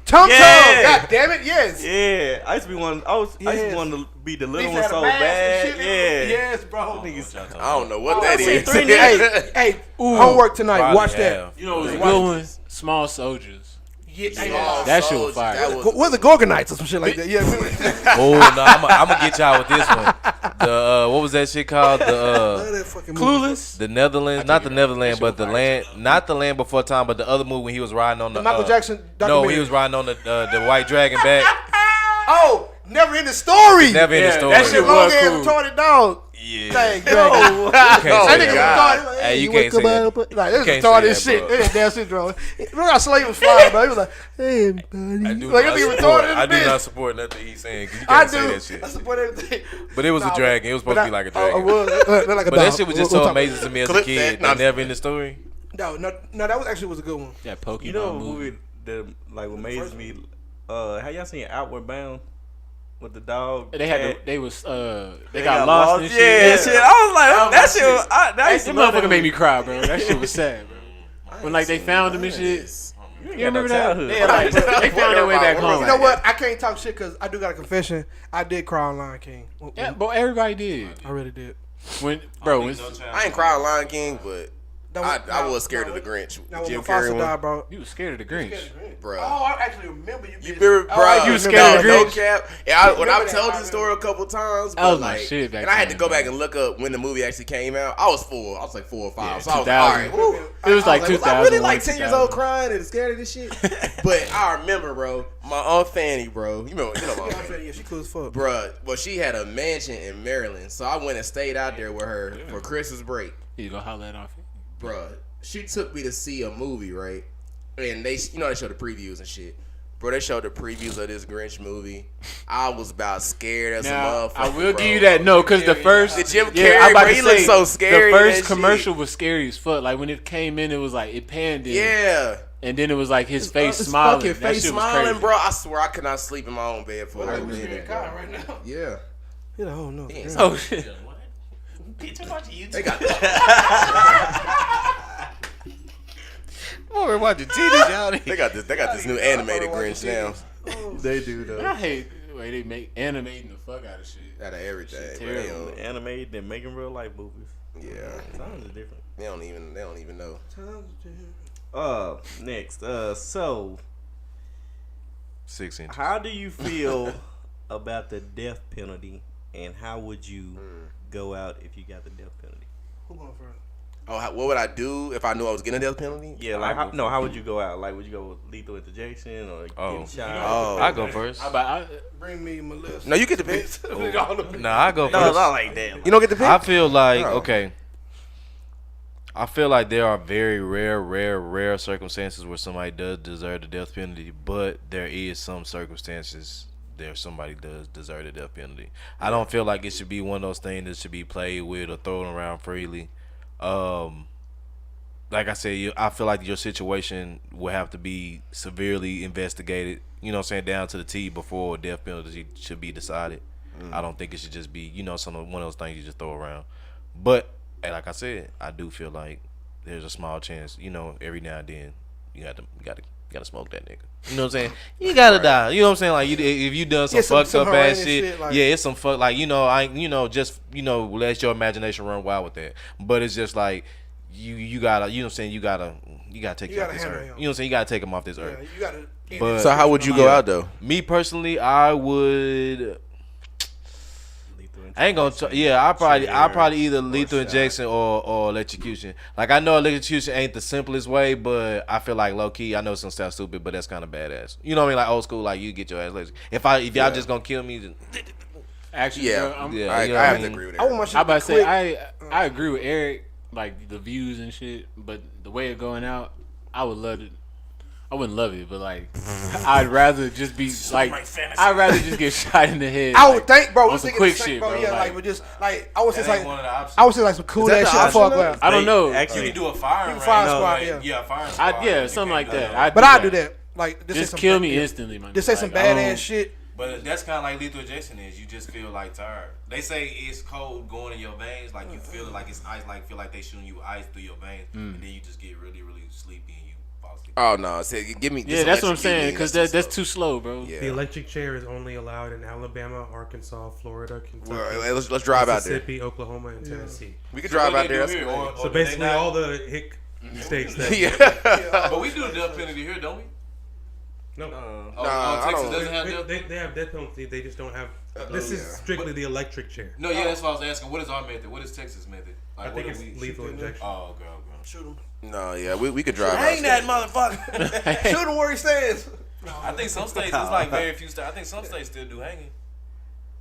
Tum Yeah. God damn it, yes. yeah, I used to be one. I used Yes. to want to be the They little used one to have so the mask bad. and shit. Yeah. Yes, bro. I don't know what that I see is. Three hey, homework tonight. Probably Watch that. have. You know, it was a Watch good one. Small Soldiers. Yeah, That shit was fire. Where's the Gorgonites or some shit like that? Yeah. Oh no, I'm gonna get y'all with this one. The what was that shit called? Love that fucking movie. Clueless. The Netherlands, not the Netherlands, but the land, not the land before time, but the other movie when he was riding on the Michael Jackson No, documentary. he was riding on the white dragon back. Oh, never in the story. Never in the Yeah, story. that shit was Long ass cool. retarded dog. Yeah. Dang, bro. You can't That say nigga that. retarded. Hey, you wake can't say up, that. Like, this You is can't say retarded that, shit. bro. This is damn syndrome. Remember how Slave was flying, bro? He was like, hey, buddy. I do Like, not this nigga support. retarded as I a do bitch. not support nothing he's saying because you I can't do. say that shit. I support everything. But it was a dragon. It was supposed to be like a dragon. It was like a But that dog. shit was just We'll so talk about amazing to me as a Clip kid. that. Nah. Never in the story. No, that was actually was a good one. That Pokemon You know a movie. movie that like amazed me? Have y'all seen Outward Bound with the dog? They had cat? they got lost and shit. Yeah, shit. I was like, That that was shit. my Was, I That used to shit love that motherfucker made me movie. cry, bro. That shit was sad, bro. When like they found him and shit. You remember that? childhood. Yeah, like they found their way back home. You know what? I can't talk shit because I do got a confession. I did cry on Lion King. Yeah, but everybody did. I really did. when I ain't cried Lion King, but I was scared of the Grinch. Now when Jim my father Carrey died, one. bro. you was scared of the Grinch. Bro. Oh, I actually remember you. You remember, bro? you was scared of the No Grinch? cap. Yeah, when I've Remember told that, this story a couple times, That but was my like, shit back and I had to then, go bro. back and look up when the movie actually came out. I was 4. I was like 4 or 5. Yeah, so I was 2000. all right. Woo. It was like I was 2000. I really like 10 years old crying and scared of this shit. But I remember, bro, my Aunt Fanny, bro. You know my Aunt Fanny. Yeah, she cool as fuck. Bruh, well, she had a mansion in Maryland, so I went and stayed out there with her for Christmas break. You go holler that off. Bruh, she took me to see a movie, right? And they show the previews and shit. Bro, they showed the previews of this Grinch movie. I was about scared as a Now, motherfucker. I will bro. give you that. No, because the first The Jim I'm Carrey, about bro, to he looked so scary. The in first that commercial was scary as fuck. Like when it came in, it was like it panned in. Yeah. And then it was like his face His smiling. fucking That face shit was smiling, crazy. bro. I swear I could not sleep in my own bed for a minute. Bro. Right now. Yeah. You know, no. Damn. Oh shit. They got We're watching TV, y'all. they got this new animated Grinch now. They do though. I hate the way they make animating the fuck out of shit. Out of everything. Shit Bro. They terrible. don't- Animated and making real life movies. Yeah. Sounds different. They don't even know. Next. So 6 inches. how do you feel about the death penalty, and how would you go out if you got the death penalty? Who going first? Oh, what would I do if I knew I was getting a death penalty? Yeah, like how would you go out? Like, would you go with lethal interjection or getting shot? Oh. I go first. Bring me my list. No, you get the pick. Nah, I go No, first. not like that. You don't get the pick? I feel like Oh. okay. I feel like there are very rare circumstances where somebody does deserve the death penalty, but there is some circumstances there somebody does deserve the death penalty. I don't feel like it should be one of those things that should be played with or thrown around freely. Like I said, I feel like your situation will have to be severely investigated. You know what I'm saying, down to the T before a death penalty should be decided. I don't think it should just be one of those things you just throw around. But like I said, I do feel like there's a small chance. Every now and then you gotta smoke that nigga. You know what I'm saying? You gotta die. You know what I'm saying? Like if you done some fucked up ass shit, it's some fuck. Like just let your imagination run wild with that. But it's just like you gotta. You know what I'm saying? You gotta take him off this earth. You know what I'm saying? You gotta take him off this earth. You gotta. But So how would you go out though? me personally, I would. I ain't gonna. I probably either lethal injection or electrocution. Like I know electrocution ain't the simplest way, but I feel like low key. I know it's gonna sound stupid, but that's kind of badass. You know what I mean? Like old school. Like you get your ass electrocuted. If y'all just gonna kill me, then Actually, Yeah. bro, yeah, I you know what have I to mean? agree with I want that. my shit I about to say quick. I agree with Eric, like the views and shit, but the way it going out, I would love it. I wouldn't love it, but like I'd rather just be like I'd rather just get shot in the head. I would think, bro. on we some thinking quick the same, shit, bro. bro. Yeah, like, like, but just like I would say that like ain't one of the options. I would say like some cool Is that ass the shit. I option, fuck though? with. I don't know. Actually, you do a firing fire range. squad, like, yeah. a firing squad. Yeah, something like that. I'd But do I do that. that. Like Just say kill some, me instantly, man. Just say some Like, I badass don't- shit. But that's kind of like lethal injection is. You just feel like tired. They say it's cold going in your veins, like you feel it like it's ice, like feel like they shooting you ice through your veins, and then you just get really sleepy and you fall asleep. Oh no! Give me. Yeah, that's what I'm saying. Because that's too slow, bro. Yeah. The electric chair is only allowed in Alabama, Arkansas, Florida, Kentucky, Well, let's drive out there. Mississippi, Oklahoma, and Tennessee. We could drive out there. That's So basically, all the hick states that yeah. But we do death penalty here, don't we? no, I Texas don't- doesn't have death. they have death penalty. They just don't have. This is strictly the electric chair. No, yeah, that's what I was asking. What is our method? What is Texas method? Like, I think what it's do we lethal injection. Oh, okay. Shoot him. No, yeah, we could drive Hang out that motherfucker. Shoot him where he stands. I think some states, it's like very few states. I think some states still do hanging.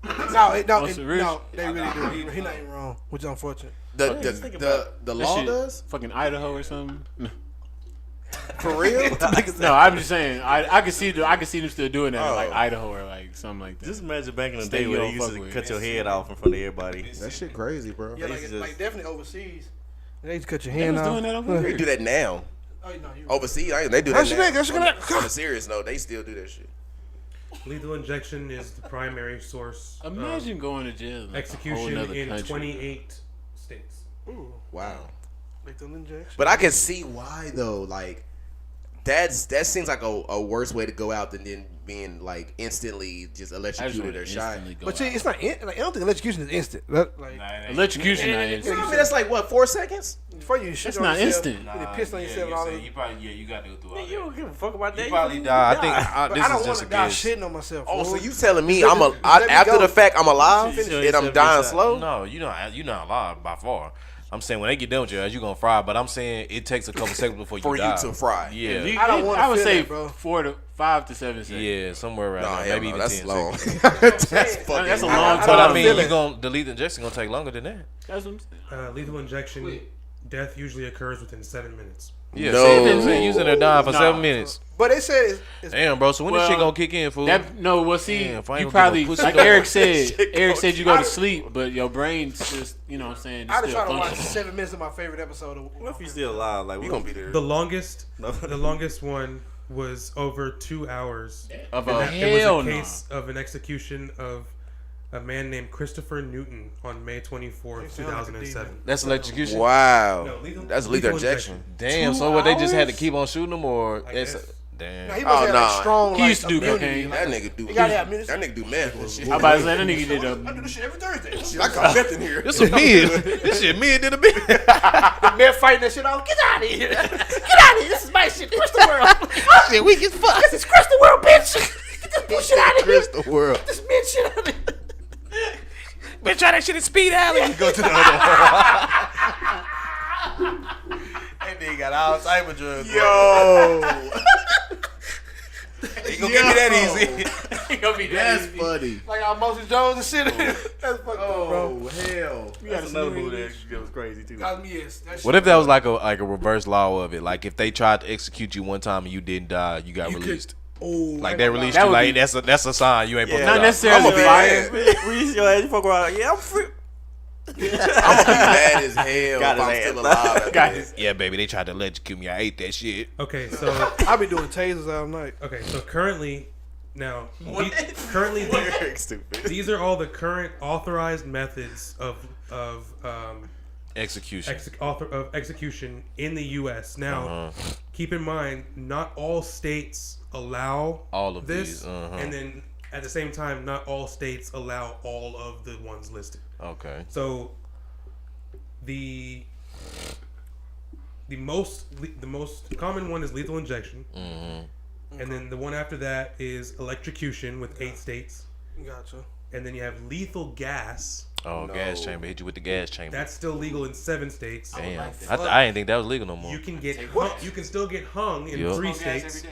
What's the risk? No, they really do. He not even wrong, which is unfortunate. The law shit. does Fucking Idaho or something. for real. No, I'm just saying. I can see them still doing that in like Oh. Idaho or like something like that. just imagine back in the Stay day where they young, used fuck to with cut it. your head off in front of everybody. That shit crazy, bro. Yeah, They like, just- like definitely overseas. They just cut your They hand was off. doing that over They here. do that now. Oh, no, you Overseas, they do that That's now. your nigga, that's your nigga. On a serious note, they still do that shit. Lethal injection is the primary source. of Imagine going to jail. In like a whole execution nother in country. 28 states. Ooh, Wow. lethal injection. But I can see why though. Like, that seems like a worse way to go out than being like instantly just electrocuted or shot. But see, it's not. Like, I don't think electrocution is instant. Electrocution not I mean, instant. that's like what 4 seconds? Before you shit That's on not yourself, instant. you piss on yourself and all that. You probably you got to go through all that. You don't give a fuck about that. You probably die. I think But this I don't is want just to a die guess. shitting on myself. Oh, fool. so you telling me Let me after go. the fact I'm alive Finish and I'm yourself, dying bitch. slow? No, you're not alive by far. I'm saying when they get done with you, you're gonna fry. But I'm saying it takes a couple seconds before For you you die. to fry. Yeah, You- I don't wanna I would feel say that, bro. 5 to 7 seconds. yeah, somewhere around No, there. hell Maybe no, even that's 10 long. seconds. That's fucking That's a long. long But time. I mean, feel you it. gonna the lethal injection gonna take longer than that. That's what I'm saying. Lethal injection, death usually occurs within 7 minutes. Yeah, No. you sitting there dying for Nah. 7 minutes. But they said it's Damn, bro. So when this Well, shit gonna kick in, fool? See, Damn, if I ain't you gonna probably, get no pussy, like though. Eric said, Shit Eric goes- said you go to sleep, but your brain's just, you know what I'm saying, it's I just still try to watch functioning. 7 minutes of my favorite episode. What if you still alive? Like, You gonna be there? The longest, No. the longest one was over 2 hours. Of And a that- it hell was a no. case of an execution of a man named Christopher Newton on May 24th, He sound like a 2007. That's electrocution. Wow, No, lethal- that's lethal lethal injection. Damn. 2 So what? They just had to hours? keep on shooting them, or I it's guess. damn. Now, he must Oh, have nah. like strong. He like, used to do immunity. cocaine. That nigga do. You gotta have That nigga do meth and shit. I'm about to say, that nigga did I do this shit every Thursday. Shit, I got meth in here. This a mid. This shit mid than a mid. Man fighting that shit off. Get out of here. Get out of here. This is my shit. Crystal World. Shit weak as fuck. This is Crystal World, bitch. Get this bullshit out of here. Crystal world. Get this bitch shit out of here. Bitch, try that shit in Speed Alley. Go to the other That nigga got all type of drugs. Yo, He gonna give me that easy. He gonna be that That's easy. funny. Like our Moses Jones and shit. That's fucked up, bro. Oh hell. That's another movie that was crazy too. Cosme is. That shit. What if that was like a reverse law of it? Like if they tried to execute you one time and you didn't die, you got released. Oh, Like they released That you. would Like be- that's a sign you ain't supposed Not to die. necessarily I'ma be fire. mad. Reese your ass, you fuck around. Yeah, I'm free. I'm gonna be mad as hell Got if I'm his still ass. alive. after Got this. Yeah, baby, they tried to electrocute me. I ate that shit. Okay, so I be doing tasers all night. currently, now currently Stupid. these are all the current authorized methods of Execution. execution in the U.S. Now, keep in mind, not all states allow All of this, these, and then at the same time, not all states allow all of the ones listed. Okay. So, the most common one is lethal injection, and then the one after that is electrocution with 8 states, Gotcha. and then you have lethal gas. Oh, gas chamber. Hit you with the gas chamber. That's still legal in 7 states. Damn. I didn't think that was legal no more. You can get you can still get hung in Yup. 3 states: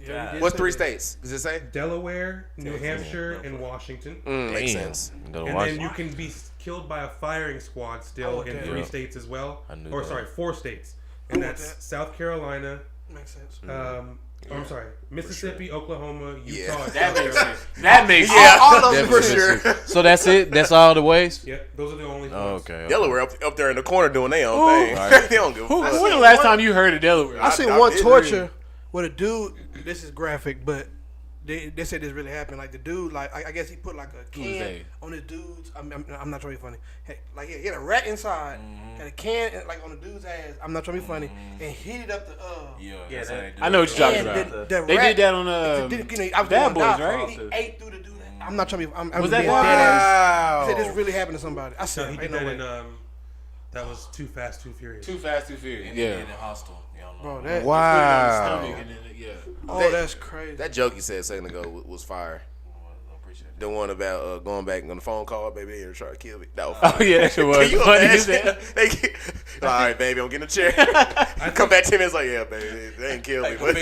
Yeah, What's 3 states? Does it say? Delaware, New Hampshire, and Washington. Makes Damn. sense. Go to And Washington. then you can be killed by a firing squad still Oh, in damn. 3 Yeah. states as well. I knew Or that. sorry, 4 states, and I want that's that. South Carolina. Makes sense. I'm sorry, Mississippi, Oklahoma, Utah. and That South makes Carolina. sense. That makes sense. Yeah, all of them for Definitely. sure. So that's it. That's all the ways. Yep, those are the only Oh, ones. okay. Delaware up there in the corner doing their own thing. Right. They don't give a fuck. When the last time you heard of Delaware? I seen I one did torture with a dude. This is graphic, but they said this really happened. Like the dude, like I guess he put like a can they? on his dude's. I'm not trying to be funny. Hey, like he had a rat inside and a can like on the dude's ass. I'm not trying to be funny, and heated up the Yeah, that's how they do I know what you're talking and about. the They rat, did that on I was Bad the one Boys, die, right? He ate through the dude. I'm not trying to be. I'm Was being that dead ass. Wow. He said this really happened to somebody. I No, said, he ain't did no that way. in that was Too Fast, Too Furious. Too Fast, Too Furious. Yeah. hostile. Bro, that. Wow. Yeah. Oh, that's crazy. That joke you said a second ago was fire. The one about going back on the phone call, baby, they were trying to kill me. That was fire. Oh yeah, that shit was Can you funny as imagine? hell. All right, baby, I'm getting a chair. Come back to me, it's like, yeah, baby, they ain't kill me. But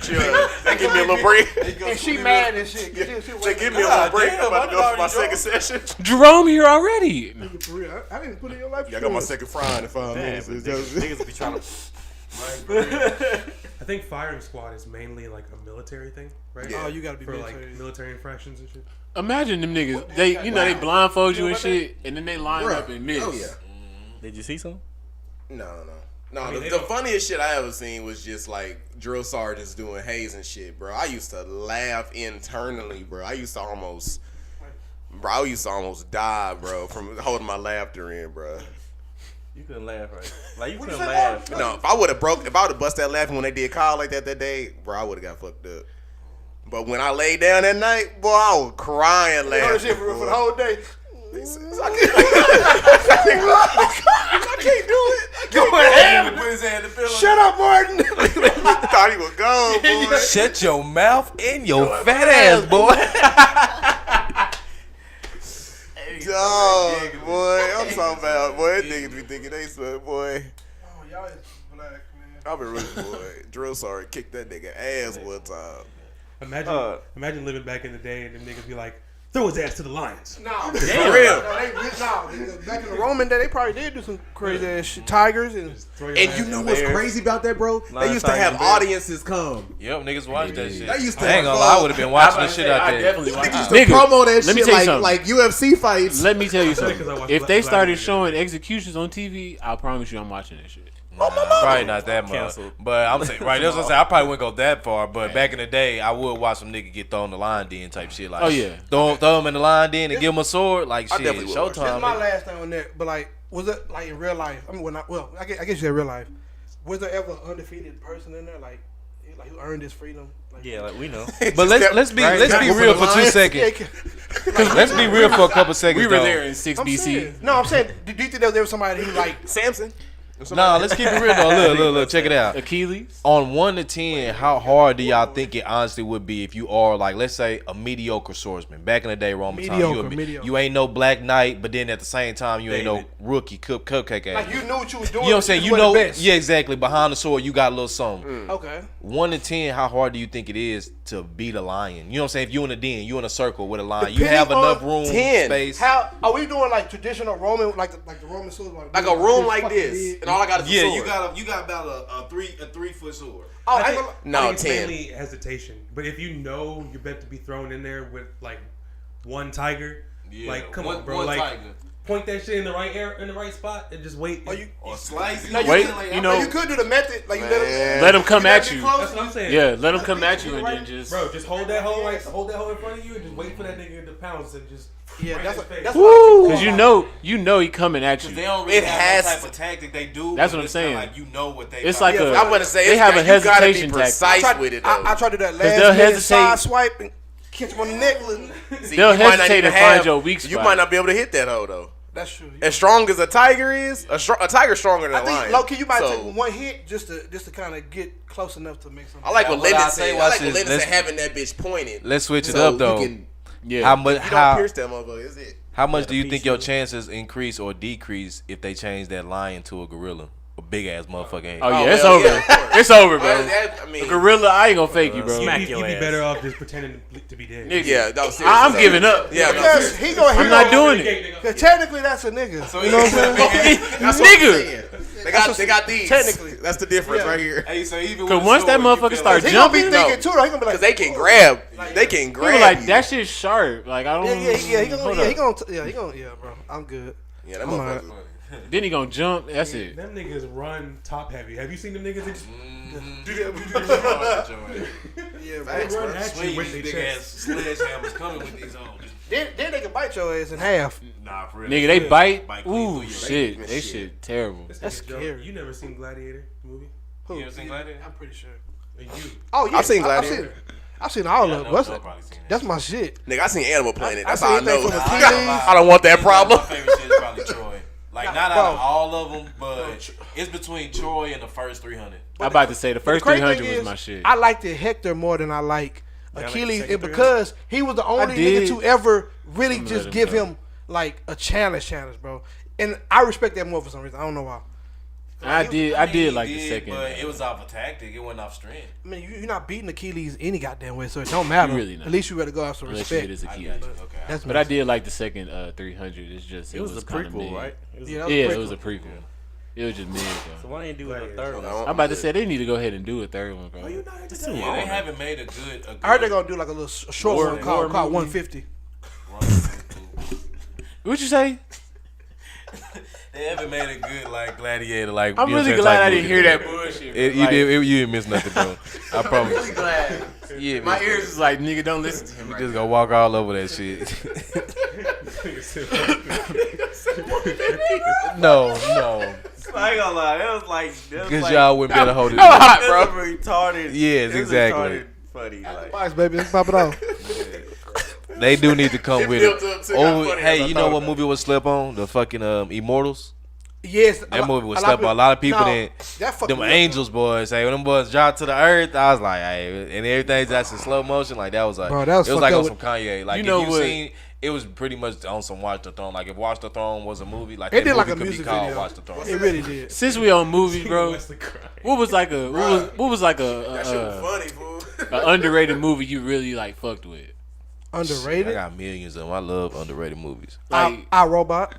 chill. They give me a little break. And she mad and shit. They give me a little break. I'm about to go for my second session. Jerome here already. For real, I didn't put it in your life. Yeah, I got my second frying in 5 minutes. It's just- Niggas be trying to. I think firing squad is mainly like a military thing, right? Yeah. Oh, you gotta be For military. like military infractions and shit. Imagine them niggas. They, they blindfold you and shit, and then they line Bruh. up and miss. Oh, yeah. Did you see some? No. No, mean, they the don't- funniest shit I ever seen was just like drill sergeants doing haze and shit, bro. I used to laugh internally, bro. I used to almost die, bro, from holding my laughter in, bro. You couldn't laugh, right? Like you couldn't say, laugh. No, if I would have bust that laughing when they did Kyle like that day, bro, I would have got fucked up. But when I laid down that night, boy, I was crying laughing. Shit for the whole day. I can't do it. Go ahead. Put his hand in the pillow. Shut up, Martin. Thought he was gone, boy. Shut your mouth and your fat ass, boy. Dog, boy. I'm talking about, boy. That niggas be thinking they son, boy. Oh, y'all is black, man. I've been really, boy. Drill sorry, kicked that nigga ass one time. Imagine living back in the day and them niggas be like, throw his ass to the lions. No, For real. Back in the Roman day, they probably did do some crazy ass shit. Tigers and And you know what's crazy about that, bro? They used to have audiences come. Yep, niggas watch that shit. They used to I ain't gonna lie, I would have been watching the shit out there. definitely watch Niggas used it. to promo that let me shit tell you something. like UFC fights. Let me tell you Because I something. watch If they Black started Gladiator. showing executions on TV, I promise you I'm watching that shit. Probably not that much. Canceled. But I'm saying, right, that's what I'm saying. I probably wouldn't go that far. But back in the day, I would watch some nigga get thrown in the line den type shit. Like, Oh, yeah. Throw him in the line den and give him a sword. Like, I shit, definitely would watch this is showtime. my nigga. last thing on that. But like, was it like in real life? I mean, I guess you said real life. Was there ever an undefeated person in there, like who earned his freedom? Like, Yeah, like we know. But let's be real for 2 seconds. Let's be real for a couple seconds. We were though. there in 6 I'm BC. saying, no, I'm saying, do you think there was somebody who like Samson. Nah, let's keep it real though. Look, check it out. Achilles. On 1 to 10, how hard do y'all think it honestly would be if you are like, let's say, a mediocre swordsman? Back in the day, Roman time, Mediocre. you ain't no Black Knight, but then at the same time, you ain't no David. rookie cupcake ass. like you knew what you was doing? You know what I'm saying? You You were know, the best. yeah, exactly. Behind the sword, you got a little something. Okay. 1 to 10, how hard do you think it is to beat a lion? You know what I'm saying? If you in a den, you in a circle with a lion, you Depending have enough on room, 10. space. How are we doing like traditional Roman, like the Roman sword, Like a room like this, and all I got is a Yeah, sword. you got about a 3-foot sword. Oh, I I think, No, I think it's 10. mainly hesitation. But if you know you're meant to be thrown in there with like one tiger, like come on, bro, like point that shit in the right spot and just wait. Or slice it. Wait, you know, you could do the method, like you let them come at you. That's what I'm saying. Yeah, let them come at you and then just. Bro, just hold that hoe in front of you and just wait for that nigga to pounce and just. Yeah, right that's in his face. that's Woo! Because you know he coming at you. They don't really It have has that type of tactic they do. That's but what I'm it's kinda saying. Like you know what they. It's about like to a- do. I'm gonna say They have a you gotta be hesitation precise tactic. with it. I tried to do that they'll last minute hesitate. side swipe and catch him on the neck. See, They'll you might not hesitate even to find your weak You spot. might not be able to hit that hoe though. That's true. As strong as a tiger is, a tiger's stronger than I a think lion. low key you might So, take one hit just to kind of get close enough to make something. I like what What I Lyndon say, said. I watch like what this. Lyndon Let's- said, having that bitch pointed. Let's switch it So up though. You can, Yeah. How much? you don't pierce that motherfucker. Is it? How much Yeah, do you the think piece your of- chances increase or decrease if they change that lion to a gorilla? A big ass motherfucker. Ain't Oh it? yeah, it's well, over. yeah, of course. It's over, bro. I mean, A gorilla, I ain't gonna fake you, bro. Smack You'd your be ass. better off just pretending to be dead. Nigga, yeah, no, seriously. I'm giving up. Yeah, no, Because seriously. he gonna I'm not doing it. Because technically that's a nigga. So You know what I'm saying? That's what I'm Nigga. saying. They got these. Technically. That's the difference Yeah. right here. Hey, so even Cause once that motherfucker start He gonna be jumping, thinking too though. He gonna be like, Because they can grab. They can he grab. was like you. that shit's sharp. Like I don't. He gonna. Yeah, bro. I'm good. Yeah, that I'm alright. motherfucker. Then he gonna jump. That's it. Them niggas run top heavy. Have you seen them niggas that just Yeah, Facts, they run bro. at you with their chest? sledgehammers coming with these on. Then they can bite your ass in half. Nah, for real. Nigga, they bite. Bite clean Ooh, through your shit. leg. They shit terrible. This That's nigga Joe, scary. You never seen Gladiator the movie? Who? You ever seen Gladiator? I'm pretty sure. And you? Oh yeah, I've seen Gladiator. I've seen all Yeah, I of know them. Joe probably seen that. That's my shit. Nigga, I seen Animal Planet. That's I how I seen know. anything from Achilles. I don't want that problem. My favorite shit is probably Troy. Like, not out of Bro. all of them, but it's between Troy and the first 300. I'm about to say the first crazy 300 thing was is, my shit. I liked Hector more than I like Achilles, second and because he was the only did. nigga to ever really Let just him give go. him like a challenge, bro. And I respect that more for some reason. I don't know why. I did like the He did, second. but it was off a tactic. It wasn't off strength. I mean, you're not beating Achilles any goddamn way, so it don't matter. You really not. At least you better go out some Unless you respect. get his I Achilles. got you. Okay. That's But I did like the second 300. It's just It was a kinda prequel, mid. right? It was Yeah, a- that was Yeah, a it was a prequel. It was just mid So though. why ain't do it a Gladiator. third one? I'm about to say they need to go ahead and do a third one, bro. Yeah, they haven't made a good. I heard they're gonna do like a little short War- one called war movie. 150. What you say? They haven't made a good like gladiator. Like I'm you know really what I'm glad saying, I type didn't hear movie. that bullshit. You Like, you didn't miss nothing, bro. I promise. glad. Yeah, My ears is like, nigga, don't listen to him. You Right just now. gonna walk all over that shit. No. I ain't gonna lie. It was like Because y'all wouldn't be able to hold it. That was hot, It bro. was retarded. Yes, it was exactly. retarded funny. Like, Nice, baby. Let's pop it off. They do need to come with built it. up to how Oh, funny hey, as I you know thought what about movie was slept on? The fucking Immortals. Yes. That movie was slept on. A lot of people didn't. That fucked Them me up, angels boys, hey, when them boys dropped to the earth, I was like, hey, and everything's just in slow motion. Like that was like, Bro, that was it was fucked like up on with- some Kanye. Like You know if you what? seen, it was pretty much on some Watch the Throne. Like if Watch the Throne was a movie, like It that did like movie a could be music called video. Watch the Throne. It really did. Since we on movies, bro, Wesley crying. what was like a what was like That shit was a funny, fool. underrated movie you really like fucked with? I Underrated. got millions of them. I love underrated movies. Like I Robot.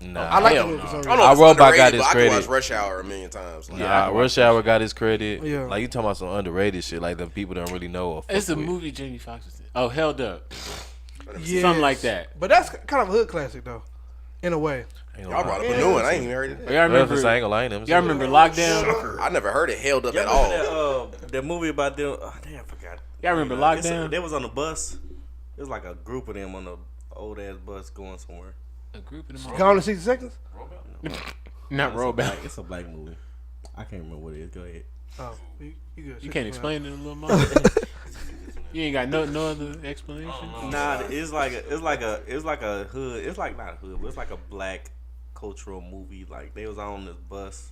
Nah, I like hell that movie. no. for some I reason. don't know Our if it's Robot got underrated, his but I credit. could watch Rush Hour a million times. Like, yeah, Rush Hour got his credit. Yeah. Like you talking about some underrated shit, like the people don't really know. Or fuck it's a with. movie Jamie Foxx was in. Oh, Held Up, Yes. something like that. But that's kind of a hood classic though, in a way. Ain't Y'all gonna brought lie. up a new one. I ain't even heard it. Y'all Well, remember? if it's ain't gonna lie, them. Y'all remember Lockdown? I never heard it held up y'all at all. remember that movie about them? Oh, damn, I forgot. Y'all remember Lockdown? They was on the bus. It was like a group of them on the old ass bus going somewhere. A group of them. Gone in 60 seconds. Not roll back. It's a black movie. I can't remember what it is. Go ahead. Oh, you good. You can't explain it in a little more. You ain't got no other explanation. Nah, it's like a hood. It's like not a hood, but it's like a black cultural movie. Like they was on this bus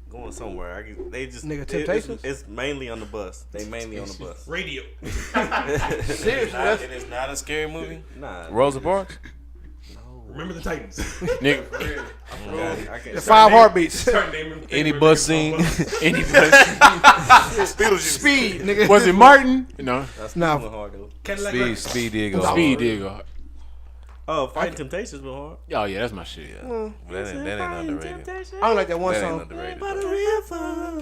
going somewhere. They just Nigga, Temptations? It's mainly on the bus. They mainly on the bus. Radio. Seriously, that's It is not a scary movie. Nah, Rosa Parks. Remember the Titans. Nigga, I can't. the 5 heartbeats. Start naming Any things bus where they scene. anybody? Speed, nigga. Was it Martin? No. That's Nah. hard though. Cadillac Speed, Records. speed did go. Speed did go hard. Oh, Fighting Temptations was hard. Oh yeah, that's my shit. That ain't underrated. I don't like that one That song. ain't underrated.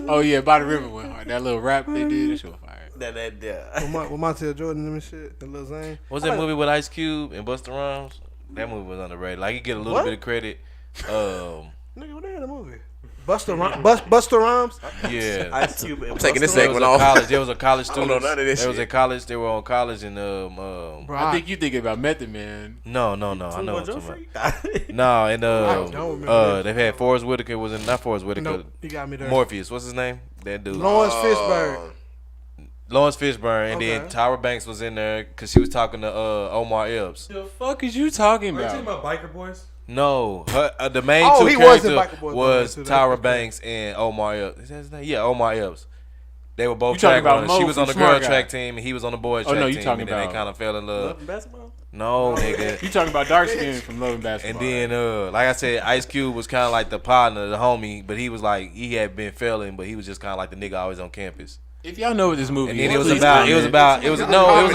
Oh yeah, By the River went hard. That little rap they did, that shit was fire. With Montel Jordan and shit, and Lil Zane. What's that movie with Ice Cube and Busta Rhymes? That movie was underrated. Like you get a little What? bit of credit. Nigga, what they in the movie? Busta Rhymes. Yeah. Ice Cube. I'm taking this There was segment a off. college. There was a college I don't student. know none of this There was shit. a college. They were on college and Bro, I think you thinking about Method Man. no. I know what I'm talking about. about. No, and don't remember they've had Forrest Whitaker was in not Forrest Whitaker. Nope, you got me there. Morpheus. What's his name? That dude. Lawrence Fishburne. Lawrence Fishburne, and then Okay. Tyra Banks was in there because she was talking to Omar Epps. The fuck is you talking Are you talking about? about Biker Boys? No, the main Oh, two he was in characters Biker Boys, was too. Tyra That's Banks and Omar Epps. Is that his name? Yeah, Omar Epps. They were both You talking track about runners. Mo She was on the from girl Smart Guy. track team, and he was on the boys Oh, track no, you team. talking And then they about- kind of fell in love. Love and basketball. No, nigga. You talking about dark skin from Love and Basketball? And then, like I said, Ice Cube was kind of like the partner, the homie, but he was like he had been failing, but he was just kind of like the nigga always on campus. if y'all know what this movie And is, then it was please about comment. it was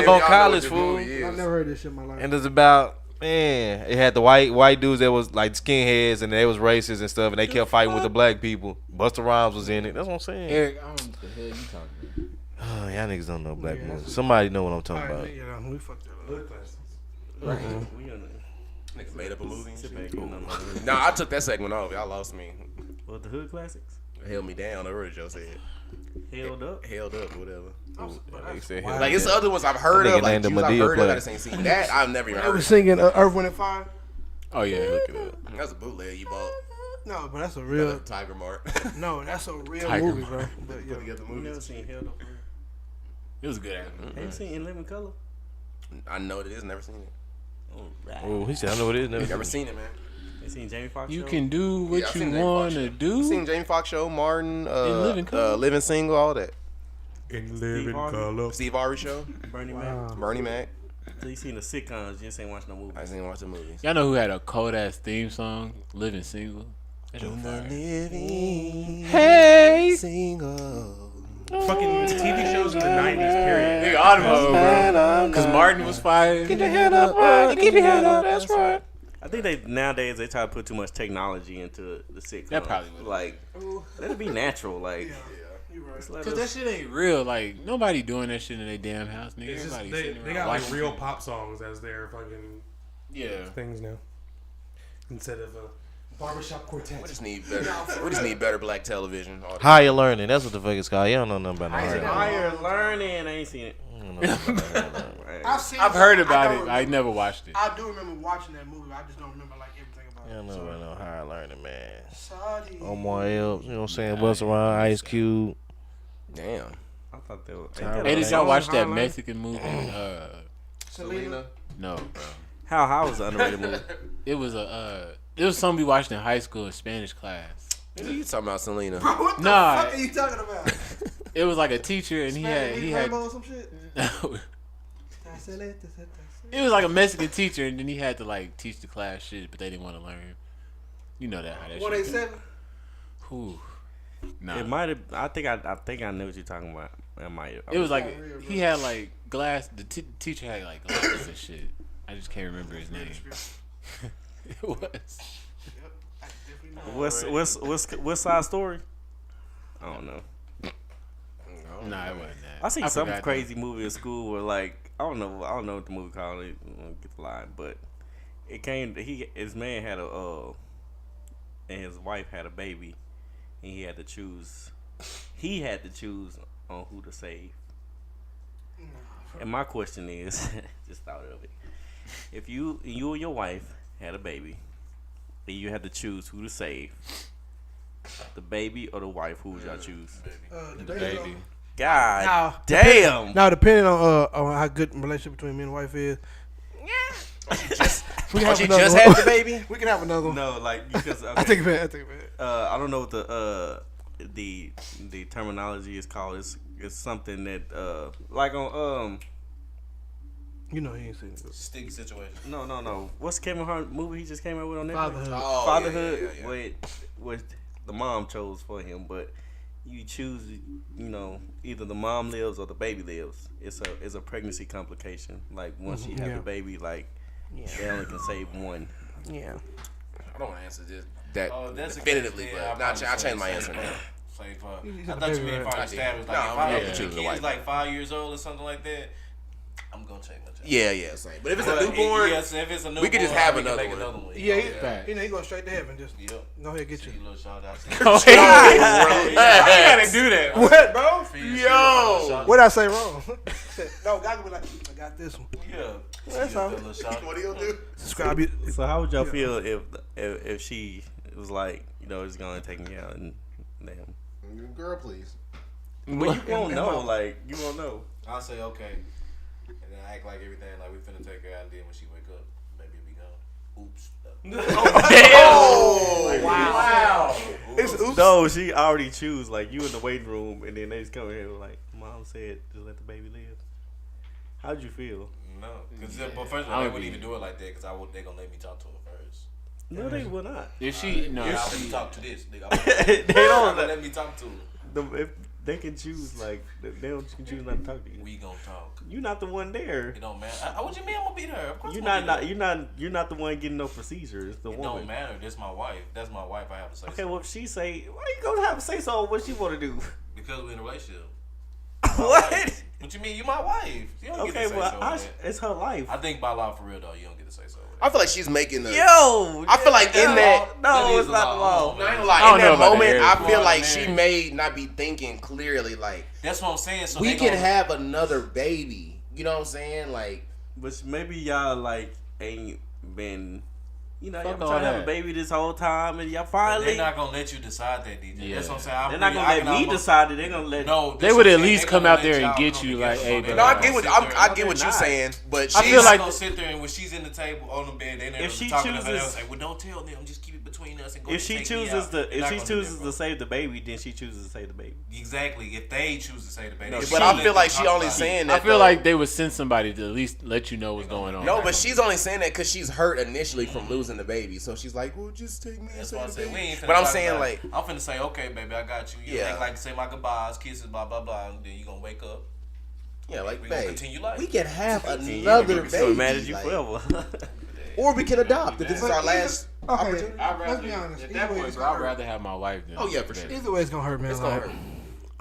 about college food. I've never heard this shit in my life. And it's about it had the white dudes that was like skinheads and they was racist and stuff, and they kept fighting with the black people. Busta Rhymes was in it. That's what I'm saying. Eric, I don't know what the hell you talking Oh, y'all niggas don't know black movies. Somebody know what I'm talking All about. right, yeah, we fucked that up. Hood classics. We on Niggas made up a movie. and sit shit. back and on the- Nah, I took that segment off. Y'all lost me. What the hood classics? Held me down. I heard Joe said. Held up. Held up, whatever. They said, Wow. Like it's the other ones I've heard That nigga of. Like named him Q's I've Madea heard of. I player. just ain't seen that. I've never even They heard. was Of. singing Earth, Wind and Fire. Oh yeah, look it up. That's a bootleg you bought. No, but that's a real. Tiger Mark. No, that's a real Tiger movie, bro. But yeah, Put together You never movies. seen Held Up? For Real? It was a good. Have you seen In Living Color? I know what it is. Never seen it. Oh, he said, I know what it is. Never seen it, man. You seen Jamie Foxx? You show? can do Yeah, I've what seen you Jamie Foxx want to show. do. Seen Jamie Foxx show, Martin, Living Color? Living Single, all that. In Living Color. Steve Harvey show, Bernie Mac. Bernie Mac. So you seen the sitcoms? You just ain't watching no movies. I seen watch the movies. Y'all know who had a cold ass theme song? Living Single. That shit was fire. Living Hey, single. Fucking TV shows in the 90s, period. nigga, Autumn, bro. Because Martin was fired. Get your head up, right. Keep your head up. That's right. I think they nowadays they try to put too much technology into the sitcom. That probably would. like let it be natural. Like just let Cause that us- shit ain't real. Like nobody doing that shit in their damn house, nigga. It's just, Everybody they sitting got around like watching real TV. pop songs as their fucking Yeah. things now. Instead of a barbershop quartet. We just need better. We just need better black television. All that. Higher learning. That's what the fuck it's called. You don't know nothing about no higher learning. Higher learning. I ain't seen it. I don't know nothing about higher learning. Right. I've seen. I've heard I about don't it. I remember. never watched it. I do remember watching that movie. I just don't remember like everything about don't know how I learned it, man. Saudi. Omar Epps, you know what I'm saying? What's around Ice Cube? Damn. I thought they were. Hey, did y'all watch that Mexican movie? Selena. No, bro. How was the underrated movie? It was something we watched in high school in Spanish class. What are you talking about, Selena? Bro, what the Nah. fuck are you talking about? It was like a teacher, and he had Rainbow or some shit? no. It was like a Mexican teacher, and then he had to like teach the class shit, but they didn't want to learn. You know that how that shit. 187. Who? Nah. It might have. I think I know what you're talking about. It was like he had like glass. The teacher had like glasses and shit. I just can't remember his name. It was. What's Side Story? I don't know. Nah, it wasn't that. I seen some forgot crazy movie in school where like I don't know what the movie called. I don't get the line, but it came. His man had and his wife had a baby, and he had to choose. He had to choose on who to save. And my question is, just thought of it. If you and your wife had a baby, and you had to choose who to save, the baby or the wife, who would y'all choose? The baby. God damn. Now, depending on how good relationship between me and wife is, we can have She another just one. had the baby? We can have another one. No, like because okay, I take it back. I don't know what the terminology is called. It's something that like on You know he ain't seen it. Sticky situation. no. What's Kevin Hart movie he just came out with on Netflix? Fatherhood. Oh, Fatherhood. yeah. What the mom chose for him, but you choose, either the mom lives or the baby lives. It's a pregnancy complication. Like once she has the baby, like they only can save one. Yeah. I don't want to answer this that that's definitively, yeah, but I changed my answer now. Save her. He's I a thought you baby meant right? if I established like No, if I'm I gonna if the choose the kid's wife. like 5 years old or something like that, I'm gonna change my choice. Yeah, same. But if it's a But newborn, yes, if it's a newborn, we could just have we can another make one. Yeah, Fact. he go straight to heaven. Just Yep. go ahead, get you. See, little shout out. You gotta do that. What, bro? Yo! What I say wrong? No, God will be like, I got this one. Yeah. That's all. What do you do? Subscribe. You. So how would y'all feel if she was like, it's gonna take me out and damn? Girl, please. But you won't know. Like you won't know. I'll say okay, and then I act like everything like we finna take her out, and then when she wake up, baby be gone. Oops. Oh, wow. It's oops. No, she already choose. Like you in the waiting room, and then they just come in here like, Mom said, just let the baby live. How'd you feel? No, because but first of all, they wouldn't even do it like that because they gonna let me talk to her first. No, they will not. If she no, Yeah, I'll let me talk to this nigga. They don't. Let me talk to her. If they can choose, like they don't can choose not to talk to you. We gonna talk. You're not the one there. It don't matter. What you mean I'm gonna beat her? Of course You're I'm gonna beat her. you're not the one getting no procedure. It's the It woman. don't matter. That's my wife. That's my wife. I have to say. Okay, so. well if she say, why you gonna have to say so? What she want to do? Because we're in a relationship. What? What you mean? You my wife. You don't get Okay, to say well so. it's her life. I think by law for real though, you don't get to say so. I feel like she's making the. Yo, I feel like in that. no, That it's is not the law. I ain't gonna I lie, don't in know that about the moment, Airrick I feel law. like she may not be thinking clearly. Like That's what I'm saying. So we they can gonna- have another baby. You know what I'm saying? Like But maybe y'all like ain't been, y'all Fuck trying all to have a that. baby this whole time, and y'all But finally. they're not gonna let you decide that, DJ. Yeah. That's what I'm saying. They're not gonna let me decide it. They're gonna let. No, They this would what at I'm least saying. come They out gonna there let and y'all get come you, together, like, so hey, they bro. no, I not get gonna what sit there I and- get what they're you're not. saying, but I she's feel like- gonna sit there and when she's in the table on the bed, they're If she talking to her. They'll chooses- say, "Well, don't tell them. Just keep it between us." And go If she take me chooses out." to, They're if not she gonna do chooses that, to bro. save the baby, then she chooses to save the baby. Exactly. If they choose to say the baby, No, If but she I let feel them like she talk only about it. saying I that. feel though. like they would send somebody to at least let you know what's going on. No, but she's only saying that because she's hurt initially from losing the baby. So she's like, "Well, just take me and That's say why I the said we baby." ain't finna But I'm talk saying about like, it. I'm finna say, okay, baby, I got you. You Yeah. act like say my goodbyes, kisses, blah blah blah, and then you gonna wake up. yeah, like, We gonna babe, continue life. we can have You're another gonna be so baby, mad at you like, forever. or we can adopt. If this is our last Okay, opportunity. let's be honest. At that Either way, point, it's bro, gonna I'd hurt. rather have my wife than. Oh yeah, for sure. Either way, it's gonna hurt, man. It's gonna Like, hurt.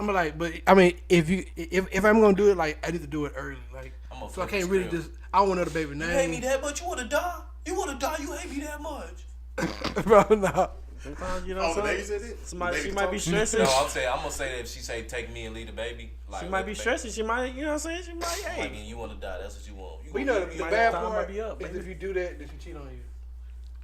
I'm like, but I mean, if I'm gonna do it, like I need to do it early, like I'm gonna so I flip can't the really script. just. I don't want another baby You hate me name, that much? You wanna die? You wanna die? You hate me that much? bro. No, Sometimes you know Oh, what I'm baby saying. said it? Somebody, Baby she might be talk? stressing. No, I'm gonna say that if she say take me and leave the baby, like She let might the be baby- stressing. She might, you know what I'm saying. She might, Like, hey. you wanna die? That's what you want. but you know the might bad time part might be up, is baby. if you do that, then she cheat on you.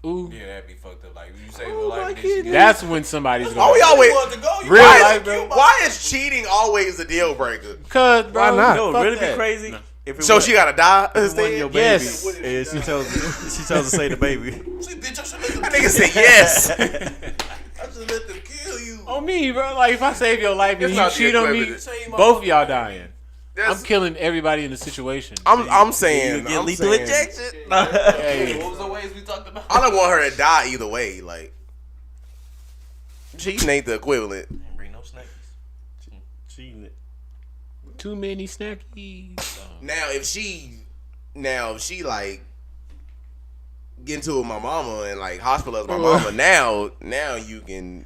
Ooh. Yeah, that'd be fucked up. Like you say, like That's when somebody's Oh, going. we always Real life, why is cheating always a deal breaker? Cause bro, Why not? No, fuck really that. be crazy. If it So was- she gotta die if it wasn't instead? your baby, Yes. and she chose to say the baby. That nigga said yes. I just let them kill you. On me, bro. Like if I save your life and It's you not the cheat on me, equivalent. both of y'all dying. That's- I'm killing everybody in the situation. I'm saying, You get I'm lethal saying, injection. Hey, What was the ways we talked about? I don't want her to die either way. Like, cheating ain't the equivalent. Bring no snackies. Cheating it. too many snackies. Now, if she like get into it with my mama and like hospitalize my mama, now you can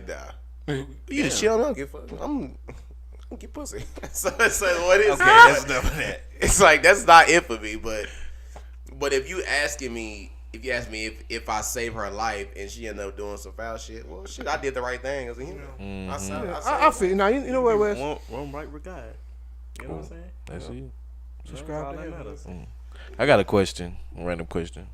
die. You just chill, I don't give a fuck. I'm get pussy. so what is Okay, that's enough of that. It's like that's not it for me, but if you ask me if I save her life and she end up doing some foul shit, well, shit, I did the right thing. As a human, I feel now. You know what, Wes? One right regard. You know what I'm saying? That's it. Subscribe All to that him. matters. I got a question, a random question.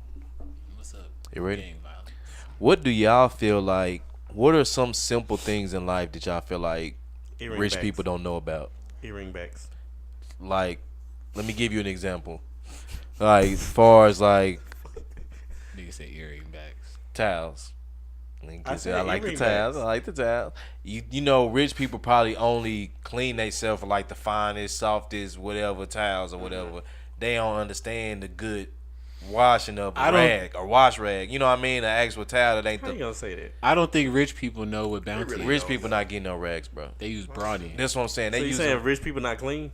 What's up? You ready? Gang violence. What do y'all feel like? What are some simple things in life that y'all feel like Earring rich backs. people don't know about? Earring backs. Like, let me give you an example. Like, as far as like Nigga say earring backs. towels. Nigga I say, said I like the earring towels. backs. I like the towels. You know, rich people probably only clean themselves for like the finest, softest, whatever towels or whatever. They don't understand the good washing of a I don't- rag or wash rag. You know what I mean? An actual towel that ain't How you the gonna say that? I don't think rich people know what bounty is. rich people not getting no rags, bro. They use brawny. That's what I'm saying. They So you use saying them. rich people not clean?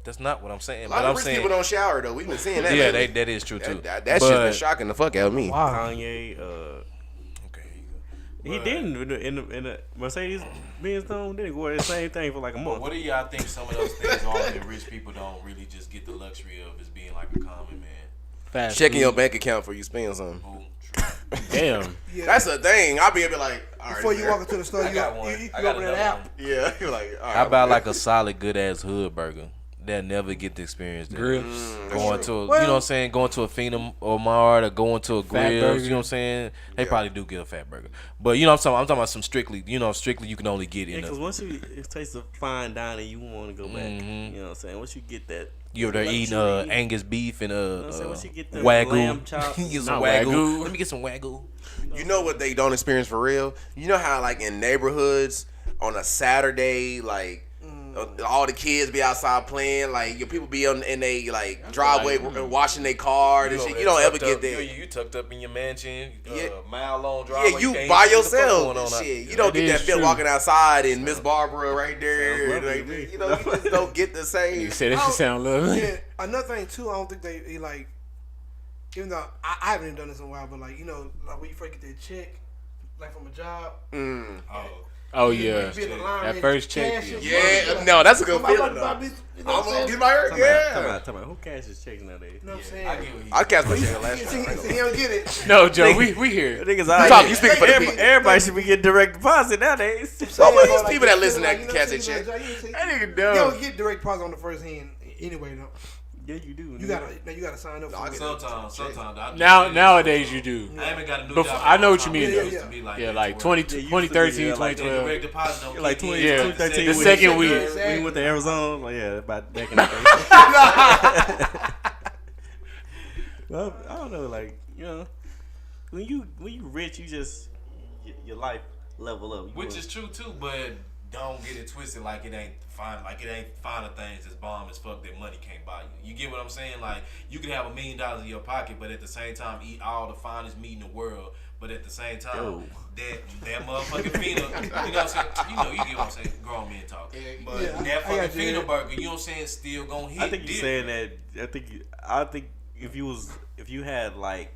That's not what I'm saying. a But lot I'm of rich saying, people don't shower though. We've been seeing that. yeah, lately. that is true too. That shit's But- been shocking the fuck out of me. Wow. Kanye, Okay. he didn't in the Mercedes Benz Stone. They wear the same thing for like a month. What do y'all think some of those things are that rich people don't really just get the luxury of as being like a common man? Fast Checking food. your bank account before you spend something. Boom. True. Damn. That's the thing. I'll be able to like, all right, Before you there. walk into the store, I you got one. you I got open that another app. one. Yeah, you're like, all right. How about like a solid, good ass hood burger? They'll never get the experience. That. Grips. Going to, Well- you know what I'm saying? Going to a Phenom or Mart or going to a Fat Grills, burger. you know what I'm saying? They probably do get a fat burger. But you know what I'm talking about some strictly you can only get Yeah, in because the, once it tastes of fine dining, you want to go back. Mhm. You know what I'm saying? Once you get that, you over there eating luxury, Angus beef and you know what I'm saying? Once you get the Wagyu. lamb chops, You get some Not Wagyu. Wagyu. Let me get some Wagyu. You know what they don't experience for real? You know how like in neighborhoods on a Saturday, like all the kids be outside playing, like your people be in they like driveway washing their car and shit. You don't ever get there. You tucked up in your mansion, Yeah. mile long driveway. Yeah, you can't by see what the fuck yourself going and on out shit. there. You don't That get that is feel true. walking outside and Miss Barbara right there. Sounds lovely Like, to me. you know, you just don't get the same. You say that shit sound lovely. Yeah, another thing too, I don't think they like. Even though I haven't even done this in a while, but like like when you first get that check, like from a job. Oh yeah. you be in the line, That man, first check. cash Yeah. Yeah, no, that's a good Somebody feeling about though. to buy this, you know what I'm I'm gonna saying? get my hair. Time Yeah. out. Who cashes checks nowadays? You know what I'm saying? I get what you I catch my check last See, night. he don't get it. No, Joe, we here. Niggas, You speaking for the people. everybody should be getting direct deposit nowadays. So what Yeah, these like, people that you listen feel that like, can catch you their know, check? That nigga You dumb. don't get direct deposit on the first hand anyway though. Yeah, you do. You gotta sign up for it. Sometimes. I Nowadays you do. I haven't got a new Before- job. I know what you mean, It though. used to be Yeah, like that, 20, where 2013, yeah, like 2012. direct deposit don't Like kick in. 20, Yeah. 2013. The when second we- week. when we went to Arizona. Like, yeah, back in the day. Well, I don't know, like, you know, when you rich, you just your life level up. Which is true too, but don't get it twisted like it ain't fine. Like it ain't finer things as bomb as fuck that money can't buy you. You get what I'm saying? Like you can have $1 million in your pocket, but at the same time eat all the finest meat in the world. But at the same time, that motherfucking Phenom, you know what I'm saying? You get what I'm saying? Grown men talk. But Yeah, that I got fucking you. Phenom burger, you know what I'm saying? Still gonna hit. I think you're different. saying that. I think if you had like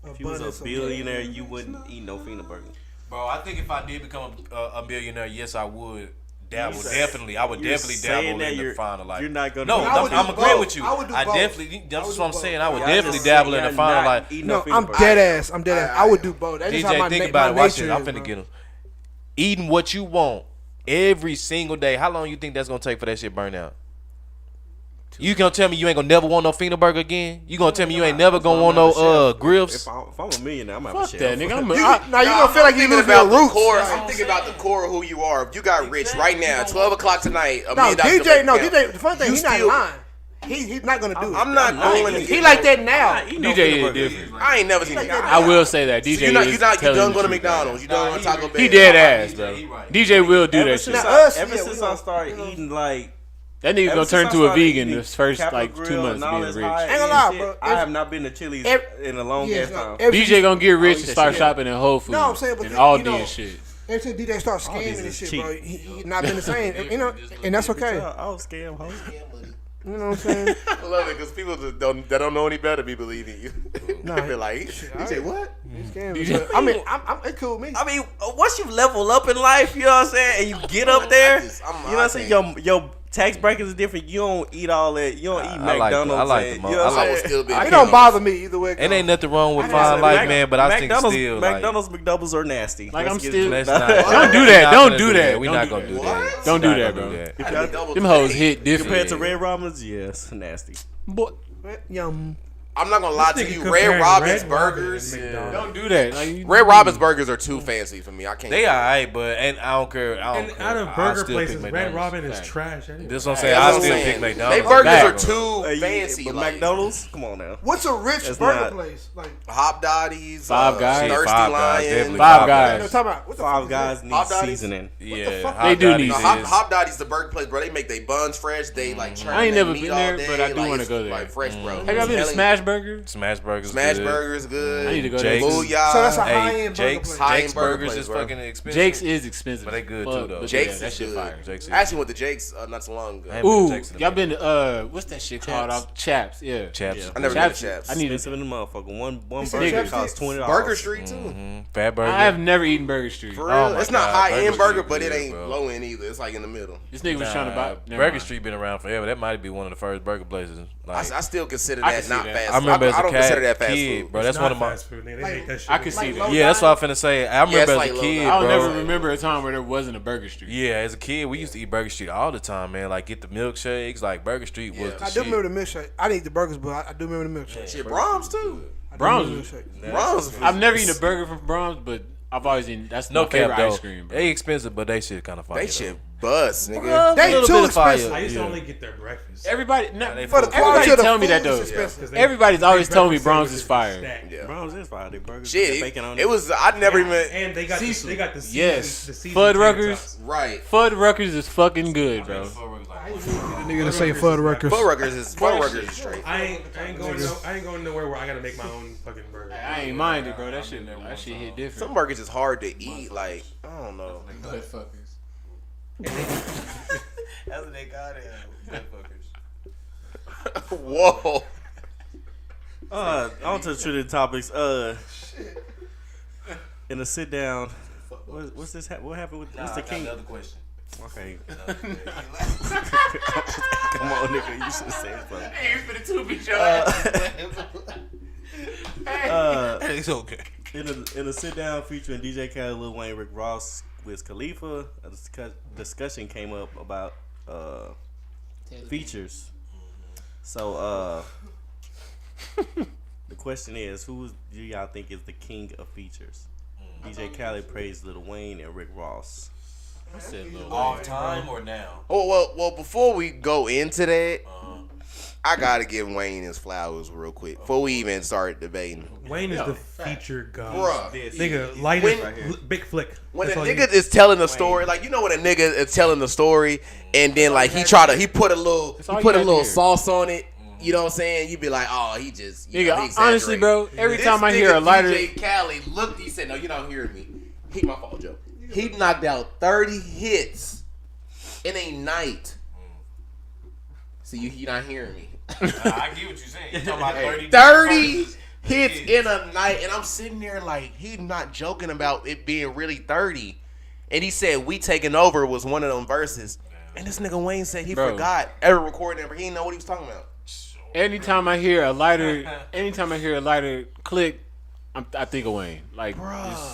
if you was Abundance a of billionaire, you wouldn't eat no Phenom burger. Bro, I think if I did become a millionaire, yes, I would dabble. say- Definitely, I would you're definitely saying dabble that in the you're- finer life. you're not gonna- No, I would I'm do agreeing both. with you. I would do I both. definitely. I That's would what I'm do saying. both. I would Y'all definitely just dabble say in the y'all finer not life. eating No, Phenom I'm burger. dead ass. I'm dead ass. I would do both. That's just how DJ, my, think my about it. Watch nature this. I'm is, finna bro. get him. Eating what you want every single day. How long you think that's gonna take for that shit burn out? You gonna tell me you ain't gonna never want no Phoenix burger again? You gonna tell me you ain't never gonna want no Griffs? If I'm a millionaire, I'm gonna Fuck have a that, chef. nigga. Now you gonna feel like you lose your roots. I'm thinking about the core of who you are. If you got rich right now, 12 o'clock tonight, No, DJ. The funny thing, he's not lying. He's not gonna do it. I'm not going to. He like that now. DJ is different. I ain't never seen it. I will say that DJ You done is go telling to the truth. McDonald's. You done go to Taco Bell. He dead ass, bro. DJ will do that Ever shit. since I started eating like. That nigga gonna turn to a vegan this first like 2 months being rich. Ain't gonna lie, bro. I have not been to Chili's in a long ass time. DJ gonna get rich and start shopping at Whole Foods No, I'm saying, but and you Aldi know, and shit. Ever since DJ start scamming and shit, bro, he not been the same. And that's okay. Oh, scam, ho. You know what I'm saying? I love it because people that don't know any better be believing you. They be like, DJ, what? I mean, I'm it cool with me. I mean, once you level up in life, you know what I'm saying, and you get up there, you know what I'm saying, your tax brackets is different. You don't eat all that. You don't eat McDonald's. I like and, the you know what I'm I saying? will still be. It don't bother me either way. It ain't nothing wrong with fine life, man, but I think still McDonald's McDoubles are nasty. Like, I'm Let's get still- it. let's not. Don't do that. Don't do that. We're not gonna do that. Don't do Not that, gonna bro. do that. Them hoes hit different. Compared to Red Robin's, yes, nasty. Boy, Yum. I'm not gonna lie to This nigga you. comparing Red Robin's Red Robin burgers. and McDonald's. don't do that. Like, Red Robin's burgers are too fancy for me. I can't. They alright, but and I don't care. I don't And care. out of I burger still places, pick Red McDonald's. Robin is Fact. trash. Anyway. This what I'm saying. That's I what I'm still saying. pick McDonald's. They burgers Fact. are too fancy. But Like McDonald's, come on now. What's a rich That's burger not- place? Like, Hop Dotties, Five Guys. Thirsty Five Guys, Lion. definitely Five no, Guys. talking about what the Five fuck Guys is need Hot Dotties? seasoning. Yeah, fuck? Hot They do Dotties need No, is- Hop Dotties, the burger place, bro. They make their buns fresh. They like churn I ain't their never meat been all there, day. but I do Like, wanna it's, go there. Like fresh, bro. Have y'all been to Smash Burger? Smash Burgers. Smash good. Burgers good. I need to go there. Jake's. Booyah. So that's a Hey, high-end burger Jake's place. High-end Jake's burger burgers place, is bro. fucking expensive. Jake's is expensive. But they good Fuck, too, though. but Jake's that is shit good. fire. Jake's is- I actually went to Jake's not so long ago. I ain't been Ooh, to Jake's in a y'all minute. been to what's that shit called? Off Chaps, yeah. Chaps. Yeah. I never Chaps. been to Chaps. I need Expensive to. in the motherfucker. One said burger Chaps costs $20. Burger Street too. Fat Burger. I have never eaten Burger Street. For real, Oh my it's not God, high Burger end Street burger, but it good, ain't bro. low end either. It's like in the middle. This nigga was trying to buy. never Burger mind. Street been around forever. That might be one of the first burger places. Like, I still consider I that can see not that. fast. I remember as I a don't consider cat, that fast kid, food. bro. It's That's one not of my. fast food, nigga. They make that shit. I can see that. Yeah, that's what I'm finna say. I remember it's as like a low kid, down. I'll bro. never remember a time where there wasn't a Burger Street. Yeah, as a kid, we used to eat Burger Street all the time, man. Like get the milkshakes. Like Burger Street was the I do shit. remember the milkshake. I didn't eat the burgers, but I do remember the milkshake. Shit, Brahms too. I do Brahms. remember the milkshake. Brahms. I've never eaten a burger from Brahms, but I've always eaten. That's No my favorite cap though. ice cream, bro. They expensive, but they shit kind of fire. They shit bust, nigga. They little too bit of fire. expensive. I used to Yeah. only get their breakfast. Everybody, they For the fuck- quality everybody of the tell me food that though. is expensive. Everybody's always telling me breakfast Brahms sandwiches is fire. stacked. Yeah. Brahms is fire. They burgers. Shit, bacon on it was. I never even. And they got the season, Yes. the season Fuddruckers. Right. Fuddruckers is fucking good, bro. Nigga to say Fuddruckers. Fuddruckers is straight. I ain't going nowhere where I gotta make my own fucking burger. I ain't minded, bro. That shit hit different. Some burgers is hard to eat. Like I don't know. That's what they got it. Whoa. On to the trending topics. In a sit down. What's this? What happened with Mr. King? Another question. Okay. Come on, nigga. You should say something. It's okay. In a sit down featuring DJ Khaled, Lil Wayne, Rick Ross, Wiz Khalifa, a discussion came up about features. So the question is, who do y'all think is the king of features? DJ Khaled praised Lil Wayne and Rick Ross. I said Lil All Wayne. time or now? Well. Before we go into that, I gotta give Wayne his flowers real quick before we even start debating. Wayne is the feature god. Bruh. Nigga, light When- big flick. When a That's all nigga is telling a story, like you know when a nigga is telling the story and then like he put a little all you had to hear. sauce on it. You know what I'm saying? You be like, oh, he just you know, he Nigga, honestly, exaggerated. bro, every This time I hear nigga a lighter, DJ Khaled looked, he said, no, you don't hear me. He my fault, Joe. He knocked out 30 hits in a night. See, you not hearing me. I get what you're saying. You talking about 30 hits in a night, and I'm sitting there like he's not joking about it being really 30. And he said "We Taking Over" was one of them verses, and this nigga Wayne said he forgot every recording ever. He didn't know what he was talking about. anytime I hear a lighter click, I think of Wayne. Like,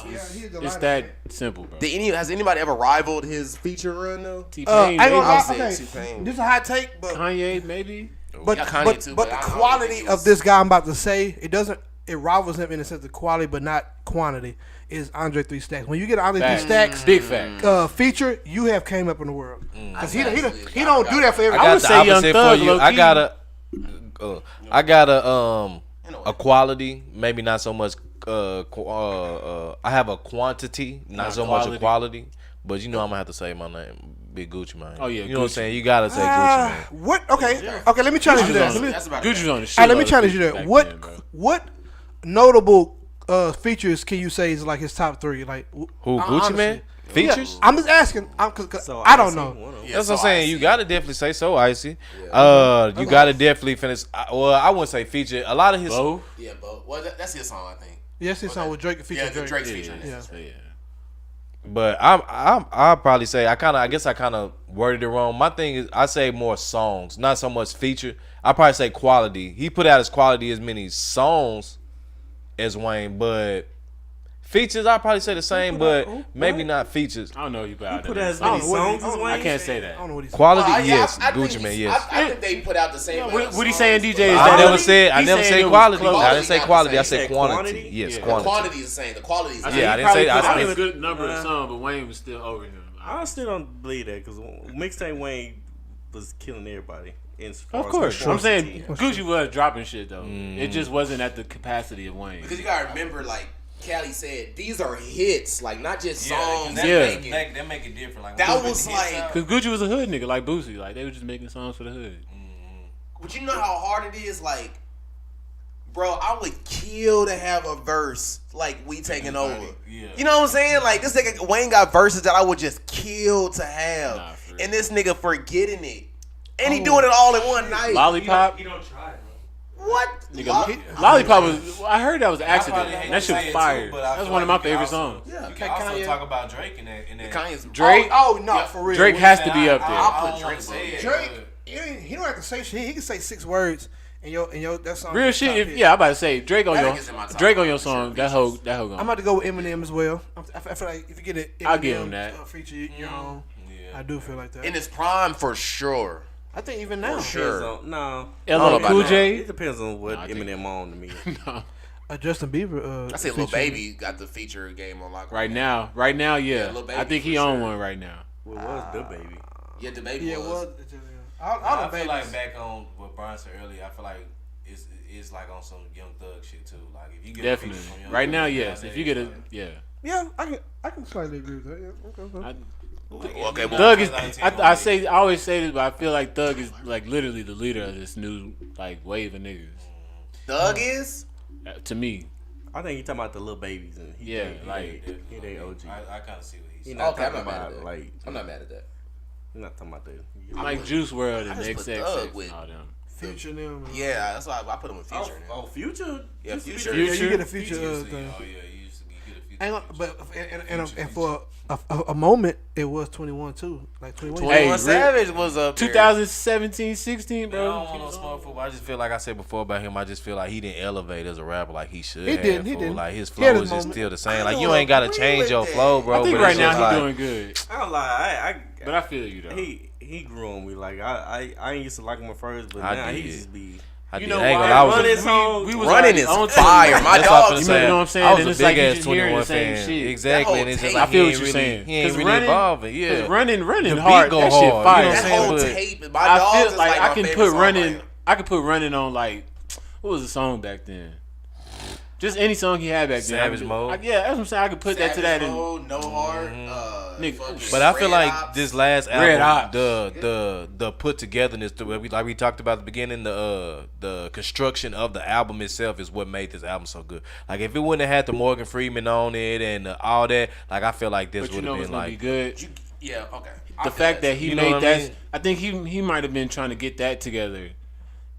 it's that simple, bro. Has anybody ever rivaled his feature run though? T-Pain, I ain't maybe. gonna lie. say Okay, T-Pain. this is a hot take, but Kanye, maybe. But Yeah, Kanye too, but but the I don't quality think it was- of this guy I'm about to say, it rivals him in the sense of quality, but not quantity. Is Andre 3 Stacks? When you get an Andre 3 Stacks Big fact. feature, you have came up in the world because he don't do that for I everybody. got would the say Young opposite Thug, for you. low-key. I got a quality, maybe not so much. I have a quantity, not so much a quality. But you know I'm gonna have to say my name, Big Gucci Mane. Oh, yeah, you know what I'm Gucci. saying? You gotta say Gucci Mane. What? Okay. Let me challenge you there. Gucci's on the shit. Hey, let me challenge you there. What notable features can you say is like his top 3? Like Who Gucci honestly. Mane? Features? I'm just asking. Cause So I don't see know. one of them. That's what I'm saying. You gotta definitely say so icy. You gotta definitely finish. Well, I wouldn't say feature. A lot of his. Bo? Yeah, but well, that's his song, I think. Yes, his song with Drake featuring Yeah, the Drake. Drake's featuring. Yeah. But I'll probably say I guess I kind of worded it wrong. My thing is I say more songs, not so much feature. I probably say quality. He put out as quality as many songs as Wayne, but features I probably say the same, but maybe not features. I don't know you about Put that. as many songs as I Wayne. can't say that. I don't know what he's Quality, Well, yes. I think Gucci Mane, he's- yes. I think they put out the same. What he saying, DJ? Is I that never quality? said He saying say it was quality. close. I didn't say Not quality. I the said same. quantity. Quantity? Yes, Yeah. The quantity. quantity is the same. The quality is the I same. Yeah, I he didn't probably say- I put out still- a good number of songs, but Wayne was still over him. I still don't believe that because mixtape Wayne was killing everybody. Of course, I'm saying quantity. Gucci was dropping shit though. It just wasn't at the capacity of Wayne. Because you gotta remember, like Callie said, these are hits, like not just Yeah, songs. that Yeah. That make it different. Like That when was the hits like- out- Cause Gucci was a hood nigga like Boosie, like they were just making songs for the hood. But you know how hard it is, like, bro, I would kill to have a verse like We Taking Over. Yeah. You know what I'm saying? Like this nigga Wayne got verses that I would just kill to have, Nah, for real. and this nigga forgetting it, and he doing it all in one night. Lollipop, You don't try, bro. What? nigga, Lollipop was. I heard that was I probably accident. hate That to shit say was it fire. too, but I That's feel one of my like you can favorite also- songs. Yeah. You can also Kanye- talk about Drake in that. Kanye's Drake. Oh no, for real. Drake has to be up there. I'll put I Drake don't say it. Drake, he don't have to say shit. He can say 6 words, and your that song. Real is top shit. hit. Yeah, I'm about to say Drake on I your think it's in my top Drake on five your for song. sure. That hoe I'm gone. about to go with Eminem as well. I feel like if you get it, I'll give him that. Feature your own. Yeah. I do feel like that. in his prime for sure. I think even now, Sure. No, LL about Cool that. J. it depends on what I think- Eminem on to me. Justin Bieber. I say Lil featuring- Baby got the feature game on lock. Right now, yeah. Lil Baby I think he for on sure. one right now. What was the baby? Yeah, the baby Yeah, was. well, I all the feel like babies. back on what Brian said earlier. I feel like it's like on some Young Thug shit too. Like if you get a feature Definitely. from Young Right Thug now, yes. nowadays, If you get a like, yeah. Yeah, I can slightly agree with that. Yeah, okay. I- Okay, well, Thug is. 19, I always say this, but I feel like Thug is like literally the leader of this new like wave of niggas. Thug is. To me, I think you talking about the little babies and Yeah, like- he they OG. I kind of see what he's He saying. not Okay, I'm talking not mad about at that. like I'm not mad at that. he not talking about the. like Juice WRLD and I just put XX Thug with- and all them. Future them. Yeah, that's why I put him with Future. Oh, Future. Yeah, Used to be Future. the- Yeah, you Future? get a future Oh thing. yeah, you used to get a feature. Ain't gonna- but and for a moment it was 21 too, like 21. Hey, 21 Savage was up there. 2017, 16, I bro. don't want no smart football. I just feel like I said before about him. I just feel like he didn't elevate as a rapper like he should. He have, didn't, he fool. didn't. Like his He had flow his is just moment. still the same. I Like you don't ain't gotta agree change with your that. flow, bro. I think but right it's now just he's like, doing good, I don't lie. but I feel you though. He grew on me. Like I ain't used to like him at first, but I now he did. just be. I You did. know I ain't why? gonna lie, I was Run a- his song. we was Running already is on to fire. him. My That's what I'm dog. finna You say. know what I'm saying? I was And a it's like big you ass just hearing 21 the same fan. shit. Exactly, That and it's whole just tape. like I feel he what ain't you're really, saying. he ain't 'Cause really running- evolving. Yeah, Cause running The hard. beat go That shit hard. fire. You know what I'm That saying? whole But- tape. My I dog feel is like my I can favorite put song running. right I could put running on like what was the song back then? Just any song he had back then. Savage Mode? Yeah, that's what I'm saying. I could put that to that. Savage And Mode, No Heart, Nigga. fucking But I feel Red like Ops. this last Red album, Ops. the put togetherness, like we talked about at the beginning, the construction of the album itself is what made this album so good. Like if it wouldn't have had the Morgan Freeman on it and all that, like I feel like this but you would know have it's been gonna be like. good. Yeah, okay. The fact that he You know made what I that, mean? I think he might have been trying to get that together.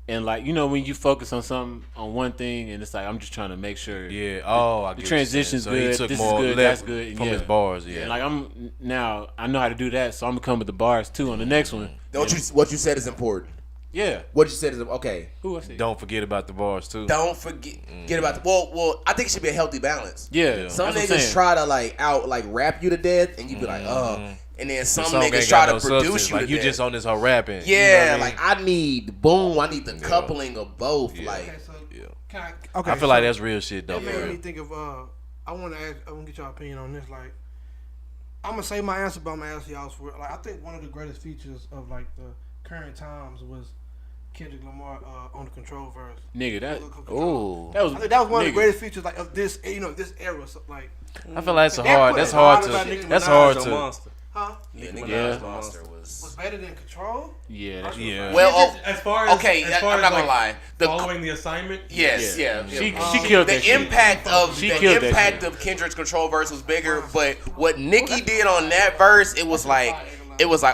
And like, you know, when you focus on something, on one thing, and it's like, I'm just trying to make sure. Yeah. Oh, I The get transition's what you're saying. good. So he took This more is good. left That's good. and from yeah. his bars. Yeah. And like now I know how to do that, so I'm gonna come with the bars too on the next one. What you said is important. Yeah. What you said is okay. Who I said? Don't forget about the bars too. Don't forget about the well. I think it should be a healthy balance. Yeah. Some that's what I'm niggas saying. try to like rap you to death, and you be like, oh, and then some song niggas ain't try got to no produce substance. you Like to you death. just on this whole rapping. Yeah, you know what like I need boom. I need the coupling of both. Yeah. Like Okay, so Yeah. okay, I feel like that's real shit though. That For made me real. think of. I want to get your opinion on this. Like, I'm gonna say my answer, but I'm gonna ask y'all for it. Like, I think one of the greatest features of like the current times was Kendrick Lamar on the Control verse. Nigga, that Ooh. that was I think that was one of the nigga. greatest features like of this, this era. So, like, I feel like it's That hard. put That's a hard lot about to. Nicki That's Minaj hard on to. Monster. huh? yeah, Nicki nigga, Minaj Monster was. Was better than Control? Yeah, that Yeah. Well, oh, As far as okay, as far I'm as, not gonna like, lie. The following the assignment. yes, yeah. She yeah. killed The that shit. impact of She the killed that impact shit. of Kendrick's Control verse was bigger, but what Nicki did on that verse, it was like,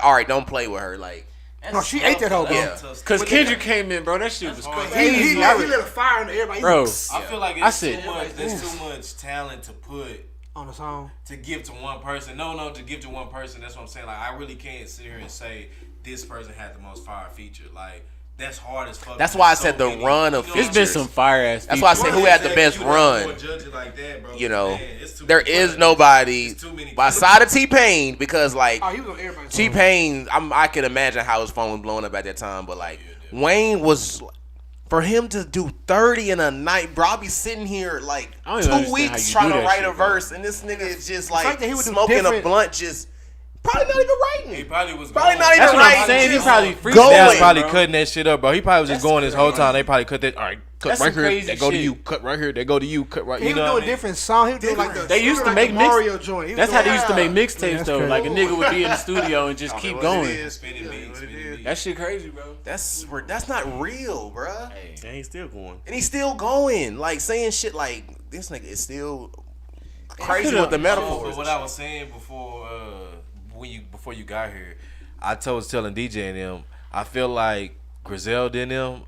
all right, don't play with her, like. No, she ate that hoe, bro. Yeah. Cause Kendrick came in, bro. That shit was hard. crazy. He lit a fire in everybody. Bro, I feel like I it's said- too much. There's too much talent to put On the song. to give to one person. No, to give to one person. That's what I'm saying. Like I really can't sit here and say this person had the most fire feature. Like that's hard as fuck. That's why I So said the many- run of you know what it's I'm been features. some fire ass. That's why I said who had the best You don't have to run. judge it like that, bro. You know, Man, it's too there many is fire. nobody It's too many. by side of T-Pain because like Oh, he was on everybody's T Pain, I can imagine how his phone was blowing up at that time, but like Wayne was, for him to do 30 in a night, bro, I'll be sitting here like I don't even 2 understand how weeks you trying do to that write shit, a bro. verse, and this nigga is just fact like that he would do smoking a different- blunt, just probably not even He writing. probably was. Probably going. not even That's what I'm right. saying. He Just probably going. freestyle. That's probably bro. cutting that shit up, bro. He probably was just going this whole time. They probably cut that. All right, cut That's right some here. crazy They go to shit. you. Cut right here. They go to you. Cut right. He You was know doing what I mean? different songs. He was doing like the They used to like make the mix- Mario joint. He was That's how they doing- used to make Yeah, mixtapes that's though. crazy. Like a nigga would be in the studio and just keep going. Spinning beats. That shit crazy, bro. That's not real, bruh. And he's still going. And he's still going, like saying shit like this nigga is still crazy could've- with the But metaphors. what I was saying before, before you got here, I was telling DJ and them. I feel like Griselda and them,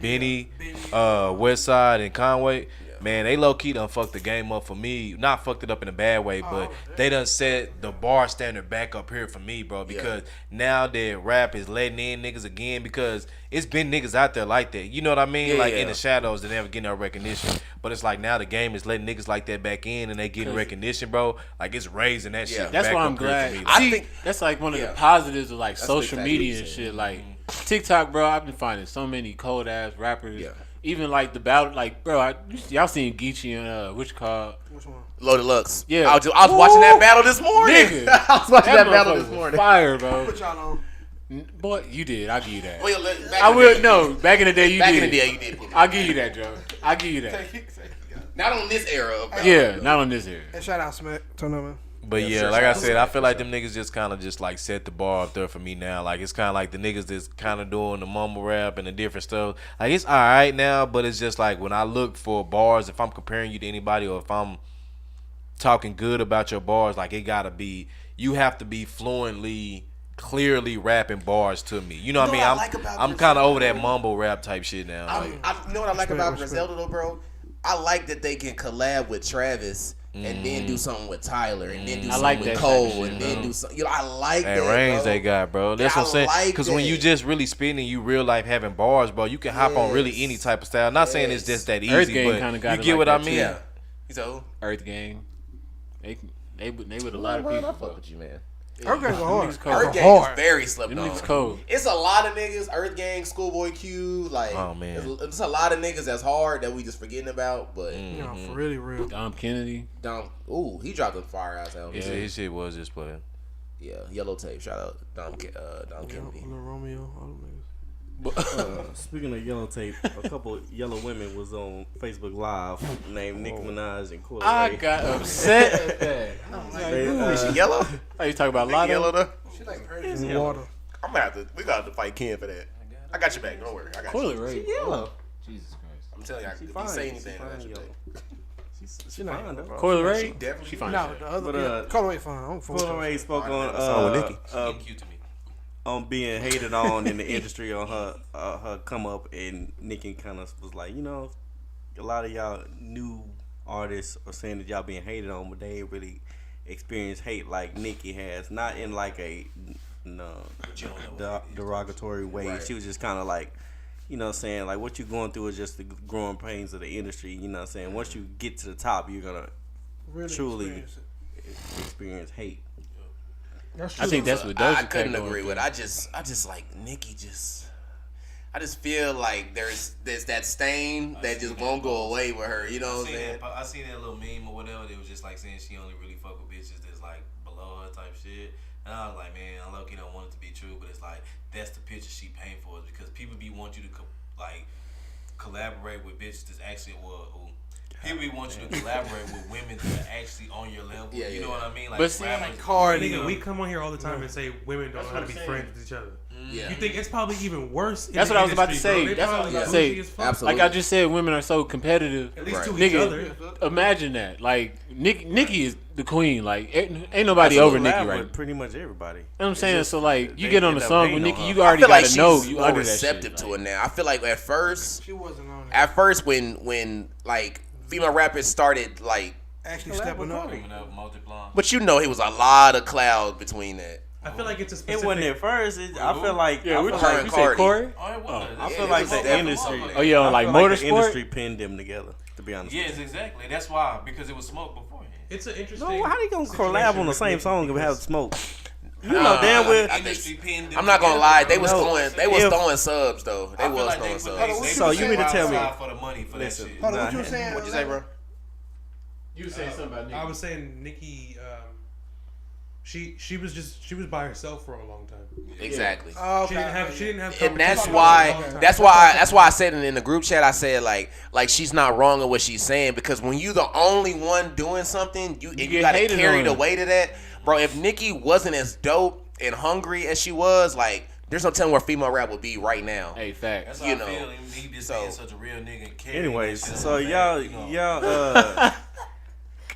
Benny, Westside and Conway. Man, they low key done fucked the game up for me. Not fucked it up in a bad way, but they done set the bar standard back up here for me, bro. Because now that rap is letting in niggas again, because it's been niggas out there like that. You know what I mean? Yeah, like yeah. in the shadows, they never get no recognition. But it's like now the game is letting niggas like that back in, and they getting recognition, bro. Like it's raising that Yeah. shit. That's back why up I'm here glad. for me. I See, think- that's like one of yeah. the positives of like That's social what exactly media and what shit. you're Like TikTok, bro. I've been finding so many cold ass rappers. Yeah. Even like the battle, like bro, y'all seen Geechee and which called Which one? Loaded Lux. Yeah. I was watching that battle this morning. Nigga. I was watching that battle motherfucker this was morning. fire, bro. Put y'all on. Boy, you did. I'll give you that. Well, back I in the will. day- No, back in the day, you Back did. in the day, you did. I'll give you that, Joe. I'll give you that. Not on this era. Of battle, Yeah, though. not on this here. And shout out Smack. Turn over. But yeah, sure, like I sure. said, I feel like them niggas just kind of just like set the bar up there for me now. Like it's kind of like the niggas that's kind of doing the mumble rap and the different stuff. Like it's all right now, but it's just like when I look for bars, if I'm comparing you to anybody or if I'm talking good about your bars, like it gotta be, you have to be fluently, clearly rapping bars to me. You know what I mean? what I I'm like about I'm kind Griselda, of over that bro? mumble rap type shit now. Like, You know what I like about respect. Griselda though, bro? I like that they can collab with Travis and then do something with Tyler and then do I something like with that Cole type of shit, and then bro. do something. You know, I like that that, range bro. they got, bro. That's Yeah, what I'm saying. I like Because when you that. just really spinning, you real life having bars, bro. You can hop on really Yes. any type of style. Not saying it's Yes. just that Earth easy, Gang but kinda got you it get like what I that, mean. too. Yeah. He's old. Earth Gang. They with a lot of I people. fuck with you, man. Her gang go hard. Niggas cold. Earth Gang is Hard. very slept Them on. niggas cold. It's a lot of niggas. Earth Gang, Schoolboy Q, like Oh, man. it's a lot of niggas that's hard that we just forgetting about. But You know, for really real. Dom Kennedy. he dropped a fire ass album. Yeah, too. his shit was just playing. Yeah, Yellow Tape. Shout out Dom Kennedy. Lil Romeo, all them niggas. Speaking of yellow tape, a couple yellow women was on Facebook Live named Nicki Minaj and Coyle I Ray. got upset at that. I was like, They, ooh. Is she yellow? Are you talking about She Lotto? yellow though. She like her in water. I'm gonna have to. We got to fight Ken for that. I got your back. Don't worry. I got Coyle you. Ray. Yellow. Jesus Christ. I'm telling you, She if fine. you say She anything, I fine got your yellow. back. She fine though. Coyle Ray. She definitely. She fine. No, the other. But, Colorway fine. I don't fuck with Coyle her. Ray spoke song with Nicki. on cute to me. on being hated on in the industry on her come up, and Nicki kind of was like, you know, a lot of y'all new artists are saying that y'all being hated on, but they ain't really experience hate like Nicki has, not in like a derogatory way. Right. She was just kind of like, you know, saying like what you're going through is just the growing pains of the industry. You know what I'm saying? Once you get to the top, you're gonna Really truly experience it. experience hate. That's true. I think that's what Doja I Cat couldn't going agree through. with. I just like Nicki. I just feel like there's that stain that just won't go away with her. You know what I'm saying? I seen that little meme or whatever. It was just like saying she only really fuck with bitches that's like below her type shit. And I was like, man, I low-key don't want it to be true, but it's like that's the picture she paint for us because people be want you to collaborate with bitches that's actually people be want you to collaborate with women that are actually on your level. Yeah, you know what I mean? Like But see, rappers, Nigga, we come on here all the time and say women don't know how to be friends with each other. Yeah. You think it's probably even worse? In That's the what I was about to industry, say. bro. They That's what I probably was about to bougie say. as fuck. Absolutely. Like I just said, women are so competitive. At least to Nigga, each other. imagine that. Like Nicki is the queen. Like ain't nobody That's over a Nicki collab right with now. pretty much everybody. You know what I'm saying? just- So like you they get on the end up song with hating Nicki, on you her. already I feel like gotta she's know you more under that receptive shit. to it now. I feel like at first She wasn't on it. At first, when like female rappers started like, Actually stepping up. coming up, multiplying. but you know, it was a lot of cloud between that. I feel like it's a It specific. wasn't at first. I feel like Yeah, I we feel her like and you said Cardi. Corey? Oh, it was. I Yeah, feel it like was the definitely industry. like Oh yeah, I like feel like the motorsport. industry pinned them together. To be honest. Yes, exactly. That's why because it was smoke beforehand. It's an interesting. No, how they gonna situation collab on the with same Nicki song if we have because- smoke? You know damn well. Industry pinned them I'm not gonna together, lie, bro. they was No, throwing if- subs though. They I feel was like throwing they subs. put So you mean to tell me- for the money for Listen, that shit. Hold on, Nah, what you saying? What'd you say, bro? You were saying something about Nicki. I was saying Nicki. She was by herself for a long time. Exactly. Oh, She didn't have. And that's competition. why I said it in the group chat. I said like she's not wrong in what she's saying because when you the only one doing something, you get gotta hated carry on. the weight of that, bro. If Nicki wasn't as dope and hungry as she was, like there's no telling where female rap would be right now. Hey, fact. That's how You I know, feel. He just so- being such a real nigga. And carrying Anyways, that shit so on his y'all back, you know. y'all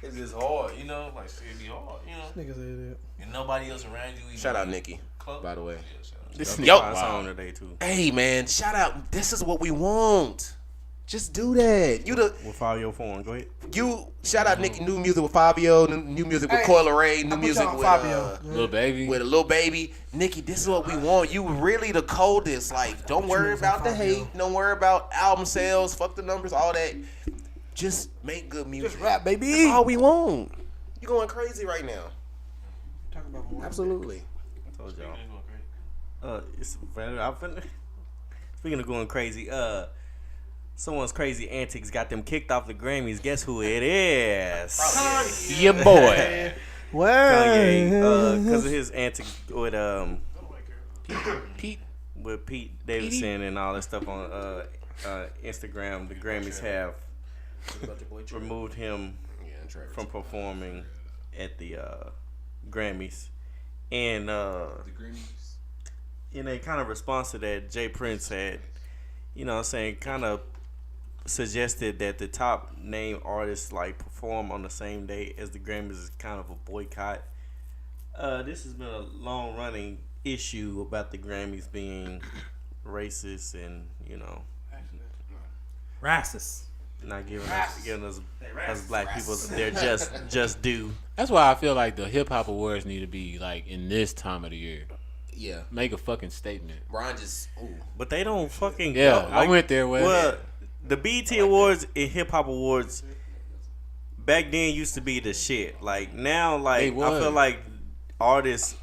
It's just hard, you know. Like shit be hard, you know. Niggas said that. And nobody else around you. Even Shout out Nicki, close. by the way. Yeah, shout out. this Yo. nigga song today too. Hey man, shout out. This is what we want. Just do that. With all your phone, go ahead. You shout out Nicki. New music with Fabio. New music with Hey, Coil Ray. I New put music y'all on with Fabio. Little baby. with a little baby. Nicki, this is what we want. You really the coldest. Like, don't worry about the hate. Don't worry about album sales. Fuck the numbers. All that. Just make good music. Just rap, baby. That's all we want. You going crazy right now. Talk about more. Absolutely. I told y'all. It's going crazy. It's I'm finna, speaking of going crazy, someone's crazy antics got them kicked off the Grammys. Guess who it is? Your boy. Kanye, because of his antics with Pete. with Pete Davidson and all that stuff on Instagram. The Grammys have removed him from performing at the Grammys, and in a kind of response to that, Jay Prince had, you know what I'm saying, kind of suggested that the top name artists like perform on the same day as the Grammys is kind of a boycott. This has been a long running issue about the Grammys being racist and, you know, Racist. not giving us black people their just due. That's why I feel like the hip hop awards need to be like in this time of the year. Yeah. Make a fucking statement. Brian just. Ooh. But they don't fucking Yeah, go. I went there with Well, the BET Awards and hip hop awards back then used to be the shit. Like now, like They I was. feel like artists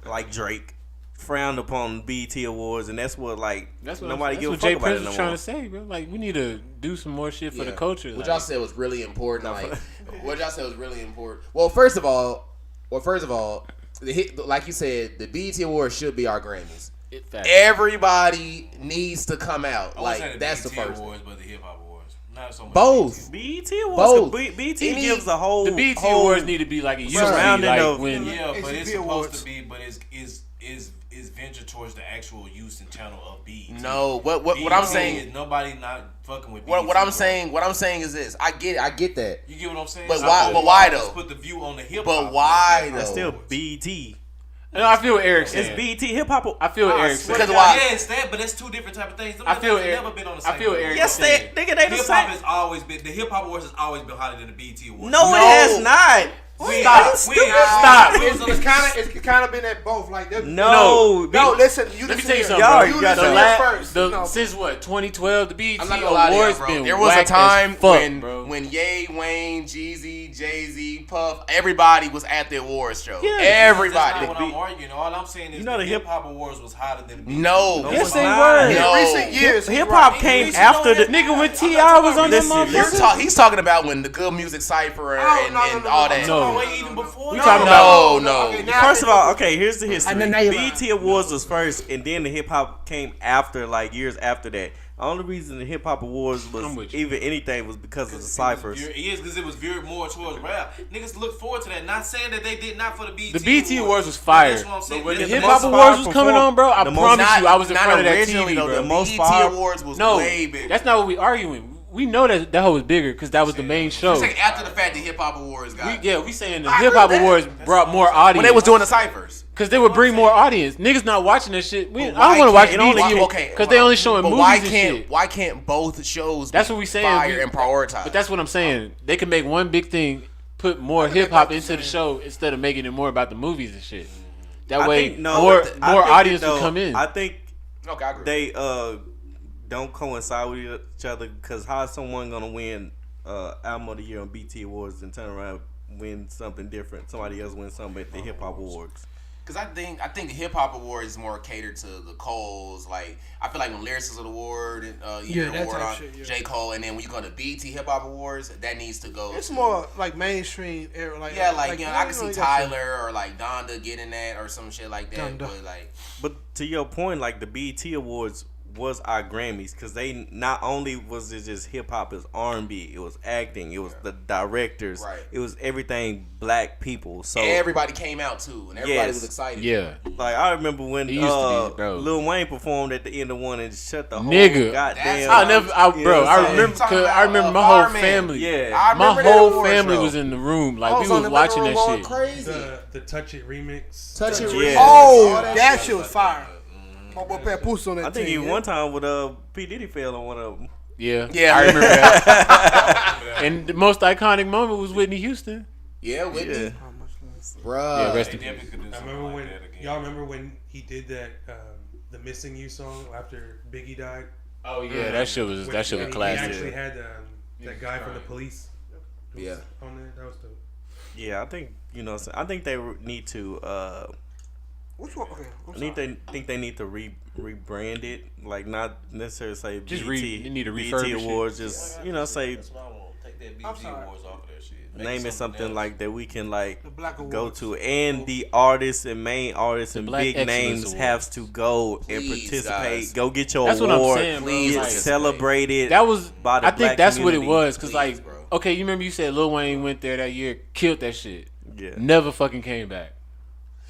like Drake frowned upon BET Awards, and that's what like nobody give a fuck Jay about Prince it no was more. trying to say, bro. Like we need to do some more shit for the culture. What like, y'all said was really important. Like, what y'all said was really important. Well, first of all, the hit, like you said, the BET Awards should be our Grammys. fact. Everybody needs to come out. I wouldn't say Like that's the BET first. awards, but the hip hop awards. Not so much. Both. BET Awards, Both. BET Any- gives a whole The BET whole Awards need to be like it used to be, surrounding like of- when Yeah, but it's ACP supposed awards. to be, but is venture towards the actual use and channel of BET. No, what BET I'm saying. is nobody not fucking with What BET, I'm bro. saying. What I'm saying is this. I get that. You get what I'm saying? But So why- I but why let's though? Put the view on the hip hop. But why That's though? still BET. No, I feel what Eric's It's saying. BET hip hop. I feel what Eric's Swear saying. to Because God, why? Yeah, it's that, but that's two different type of things. Them I feel things Eric. never been on the same. I feel Eric. Yes, they nigga they the Hip hop same. has always been the hip hop awards has always been hotter than the BET awards. No, it has not. Stop. Stop. It's kind of been at both. Like No. Listen. Let me tell you something, Y'all bro. got The since what 2012, the BET I'm not gonna lie to Awards y'all, bro. been There was a whack time as fuck, when Ye, Wayne, Jeezy, Jay-Z, Puff, everybody was at the awards show. Yeah. Everybody. That's not what I'm arguing. All I'm saying is the hip hop awards was hotter than the BET. No. Yes, they No. were. In recent years, Hip hop came after the Nigga, when T.I. was on that motherfucker. He's talking about when the Good Music Cypher and all that. No. Way even before We that. talking about No. Okay, now First of all, okay, here's the history. then now you're BET Awards was first, and then the hip hop came after, like years after that. The only reason the hip hop awards was even anything was because of the ciphers. Yes, because it was veered more towards rap. Niggas look forward to that. Not saying that they did not for the BET. The BET Awards was fire. That's what I'm saying. But when the It's hip the hop most awards fire was coming on, bro, I the most- promise you, I was in front of that originally, TV, though. bro. The most BET fire- Awards was No, way bigger. that's not what we arguing. We know that hoe was bigger because that was the main show. It's like after the fact, the Hip Hop Awards got. We saying the hip hop awards brought more audience. When they was doing the ciphers. Because they would bring more audience. Niggas not watching that shit. I don't Why want to watch can't- BET okay, because they only showing but movies why and can't shit. why can't both shows That's be what we saying. fire and prioritize? But that's what I'm saying. They can make one big thing, put more hip hop into the show instead of making it more about the movies and shit. That way, more audience will come in. I think okay, I agree. they don't coincide with each other because how is someone gonna win album of the year on BT Awards and turn around and win something different? Somebody else win something at the hip hop awards. Because I think the Hip Hop Award is more catered to the Coles. Like I feel like when Lyricist of the Award, Yeah, that award type on shit, yeah. J. Cole, and then when you go to BET Hip Hop Awards, that needs to go. It's to, more like mainstream era. Like I can see you got Tyler or like Donda getting that or some shit like that. Donda. But like, But to your point, like the BET Awards was our Grammys because they not only was it just hip hop, it was R&B, it was acting, it was the directors, Right. it was everything black people. So everybody came out too, and everybody was excited. Yeah. like I remember when It used to be, bro. Lil Wayne performed at the end of one and shut the whole Nigga. goddamn. I remember Talking about, I remember my whole Fireman. family. Yeah. I My remember that whole awards family show. was in the room. Like I we on was the watching living that room shit. going Crazy. The Touch It remix. Touch it, Yeah. Oh, that shit was fire. My boy Pat Puss on that. I think team, even yeah. one time with P Diddy fell on one of them. Yeah. Yeah. I remember that. And the most iconic moment was Whitney Houston. Yeah, Whitney. Yeah. Bruh. Yeah, rest They in peace. definitely could do I something remember like when that again. y'all remember when he did that the Missing You song after Biggie died. Oh yeah, that shit was When he classic. actually had that guy from the police. who was Yeah. on there. That was dope. Yeah, I think I think they need to. Which one? Okay. They need to rebrand it, like not necessarily say Just BET. they need to BET refurbish it. Awards. Just say That's why I want to take that BET sorry. Awards off of that shit. Make name it something else. like that we can like The Black go Awards. to, and the artists and main artists and Black big Excellence names Awards. have to go and Please, participate. guys. Go get your That's what I'm award. saying, bro. Please Get Like, celebrated. that was. by the I think black that's what it community. was. Cause Please, like, bro. okay, you remember you said Lil Wayne went there that year, killed that shit. Yeah. Never fucking came back.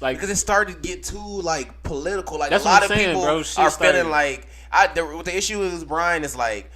Like Because it started to get too like political. Like That's a what lot I'm of saying, people bro. Shit are started- feeling like what the issue is, Brian, is like,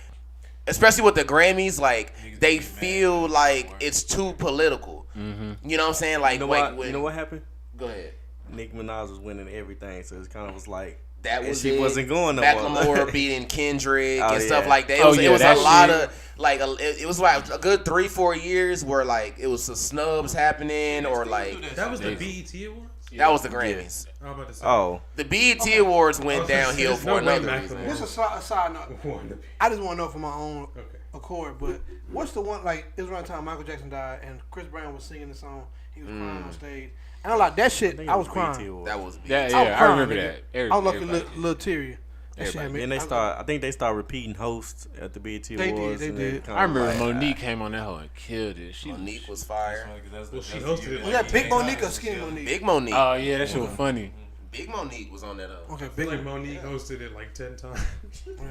especially with the Grammys, like they feel like it's too political. You know what I'm saying? Like, You know like what? You know what happened? Go ahead. Nicki Minaj was winning everything, so it kind of was like That and was she it. wasn't going nowhere. Macklemore beating Kendrick Oh, and stuff yeah. like that. It Oh, was, yeah, it was a that lot shit. of like it was like a good 3-4 years where like it was some snubs happening or like That was the BET Awards. that was the Grammys. I'm about to say. Oh, The BET Awards I went was gonna say, downhill there's for no way another Macklemore- reason. This is a side note. Wanted to be- I just want to know for my own Okay. accord, but what's the one like? It was around the time Michael Jackson died and Chris Brown was singing the song. He was crying on stage, and I'm like that shit. I was crying. That was yeah, I was I crying, remember nigga. that. I was lucky, Everybody. little teary. That shit had me. then they I think they start repeating hosts at the BET They Awards. did, and they it did. kinda I remember like, Monique came on that hoe and killed it. She Monique was fire. Well, she hosted it. Was that Big Monique or Skinny Monique? Big Monique. Oh yeah, that shit was funny. Big Monique was on that. Okay, I feel Big like Monique hosted it like 10 times.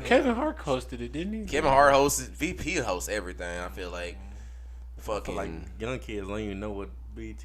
Kevin Hart hosted it, didn't he? Kevin Hart hosted. VP hosts everything. I feel like. Fucking. like young kids don't even know what BET.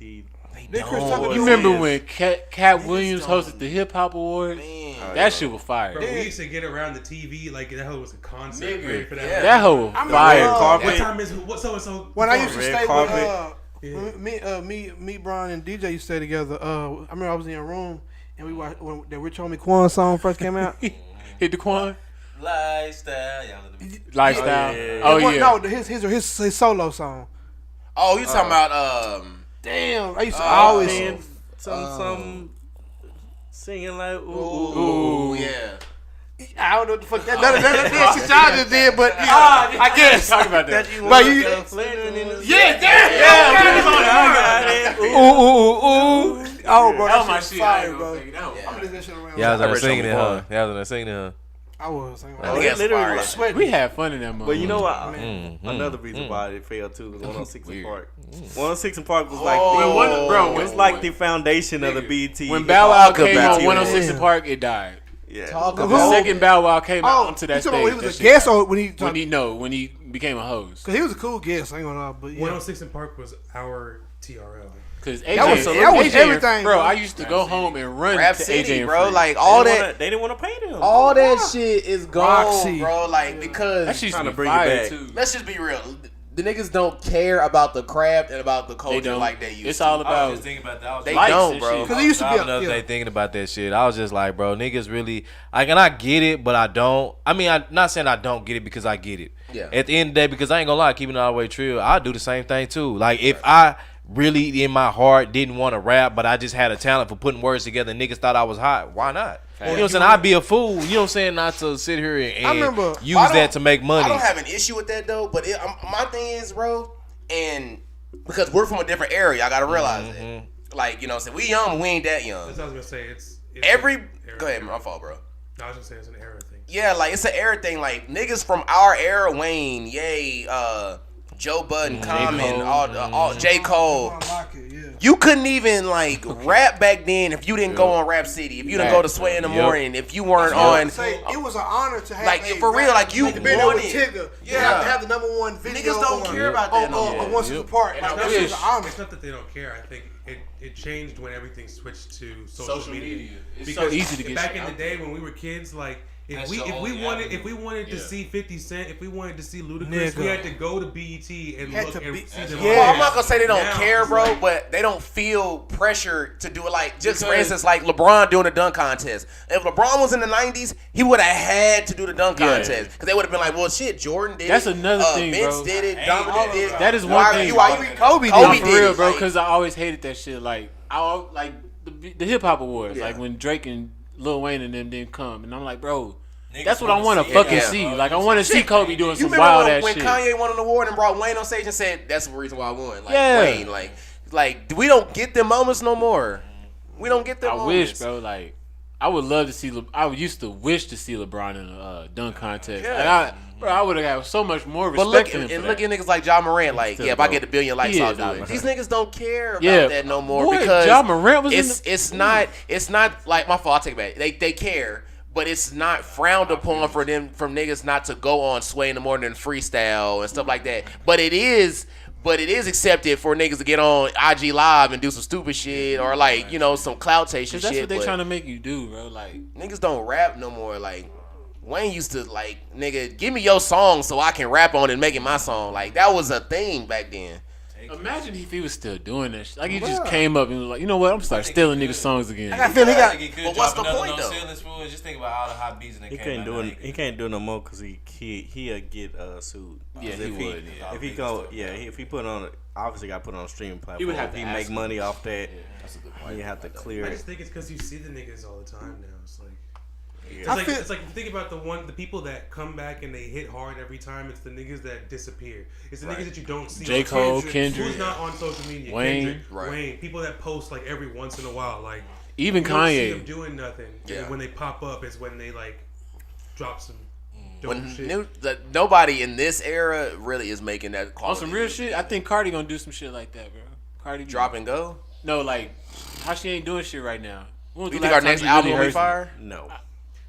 Then Chris Tucker You did- remember when Cat Williams hosted the Hip Hop Awards? Man. That shit was fire. Bro, we used to get around the TV like that hoe was a concert. Nigga, Ready for that. yeah. That hoe was I remember, fire. carpet. What time is what so and so? When I used to Red stay carpet. with me, Brian, and DeeJay used to stay together. I remember I was in a room and we watched when the Rich Homie Quan song first came out. Hit the Quan Lifestyle. Y'all know the lifestyle. yeah. Oh Well, yeah. no, his solo song. Oh, you talking about Damn, I used to always saying some singing like Ooh, yeah. I don't know what the fuck that shit y'all just did, but I guess Talk about that. But you, ooh. Oh, bro, That was that my shit shit. fire, bro. I'm I'm gonna that shit around. Yeah, I was I there read singing it, something huh? Yeah, I was there singing it, huh? I was singing. I think that's fire. Sweating. We had fun in that moment. But you know what? Another reason why it failed too was 106 in Park. 106 in Park was like Bro, it's like the foundation of the BT. when Bow Wow Talk came about on it. 106 in Park, it died. yeah. Talk The about second Bow Wow came out Oh, onto you that talking about stage. when he was that a guest shit or when he? when he became a host. Cause he was a cool guest. I ain't gonna lie, but yeah. 106 in Park was our TRL. Because That was AJ, everything, bro. bro. I used to go home and run Rap to City, AJ and bro. Free. Like all they that, didn't want to pay them. all that shit is gone, Roxy. bro. Like because that shit used trying to to be bring it fire back. too. let's just be real. The niggas don't care about the craft and about the They culture don't. like they used It's to. all I was about. just thinking about that. I was They like, don't, and bro. shit. Cause he used to be Another day yeah. thinking about that shit, I was just like, bro, niggas really, like, and I get it, but I don't. I mean, I'm not saying I don't get it because I get it. Yeah. At the end of the day, because I ain't gonna lie, keeping it all the way true, I do the same thing too. Like, if I really in my heart didn't want to rap, but I just had a talent for putting words together, and niggas thought I was hot, why not? You know what I'm saying? I'd be a fool. You know what I'm saying? Not to sit here and remember- use I don't- that to make money. I don't have an issue with that though, but my thing is, bro, and because we're from a different area, I gotta realize it. Like, you know what I'm saying? We young, we ain't that young. That's what I was gonna say. It's Every an era go ahead, thing. my fault, bro. No, I was gonna say it's an era thing. Yeah, like it's an era thing. Like niggas from our era, Wayne, Yay, Joe Budden, Common, all J. Cole. Unlock it, yeah. You couldn't even like rap back then if you didn't go on Rap City, if you didn't go to Sway in the morning, if you weren't on. Say, it was an honor to have Like, a for real, rap- like, you to be there with wanted- Tigger. Yeah. You have to have the #1 video. Niggas don't on- care about that no more. on Once in the Park. Like, that shit was an honor. It's not that they don't care. I think it changed when everything switched to social Social media. media. It's Because so easy to get back shit in the out day when we were kids, like if That's we the only wanted avenue. to see 50 Cent, if we wanted to see Ludacris, we Nigga. had to go to BET and Had look to and be- see them. Yeah. Well, I'm not gonna say they don't Now care, it's bro, like- but they don't feel pressure to do it. Like, just for Because- instance, like LeBron doing the dunk contest. If LeBron was in the '90s, he would have had to do the dunk Yeah. contest because they would have been like, "Well, shit, Jordan did That's it. another thing, Vince bro. did it. Dominic did it. That is one Why- thing. Why you Kobe did Nah, it. for real, bro. Like, Because I always hated that shit. Like the hip hop awards, like when Drake and Lil Wayne and them didn't come, and I'm like, bro, Niggas that's what I wanna want to see it. fucking Yeah. see. Like I want to see Kobe doing you some remember wild when, ass when shit. Kanye won an award and brought Wayne on stage and said, "That's the reason why I won." Like, Yeah. Wayne, like we don't get them moments no more. We don't get them I moments. wish, bro. Like I would love to see. I used to wish to see LeBron in a dunk contest. Yeah. And I would have had so much more But respect look, for him. and for look that. at niggas like John Morant. Like, Still, yeah, if I bro. get a billion likes, He I'll is do out it. of These here. niggas don't care about Yeah. that no more Boy, because Ja Morant was in it's not like my fault. I take it back. They care, but it's not frowned upon for them from niggas not to go on Sway in the morning and freestyle and stuff like that. But it is accepted for niggas to get on IG Live and do some stupid shit or like, you know, some clout chasing Cause that's shit. what they but trying to make you do, bro. Like niggas don't rap no more. Like Wayne used to like, nigga, give me your song so I can rap on it and make it my song. Like that was a thing back then. imagine if he was still doing that shit. Like he just came up and was like, you know what? I'm gonna start stealing niggas' songs again. I feel he got. But what's the point, though? Just think about all the hot beats that He came can't out do now. it. He can't do it no more because he'll get sued. Yeah, Because he if would, If he go, if he put on, obviously got put on a streaming platform. He would have if to he ask make him. money off that. You have to clear I it. just think it's because you see the niggas all the time now. It's like. It's I like, feel- it's like think about the people that come back and they hit hard every time. It's the niggas that disappear. It's the niggas that you don't see. J. Cole, Who's Kendrick, not on social media? Wayne. Kendrick, Right. Wayne. People that post like every once in a while. Like even you don't see Kanye. them doing nothing. Yeah. And when they pop up, is when they like drop some dope When shit. nobody in this era really is making that On quality. some real shit, I think Cardi gonna do some shit like that, bro. Cardi Drop and go. No, like how she ain't doing shit right now. When was You the think our last time next you album really will be heard fire? No.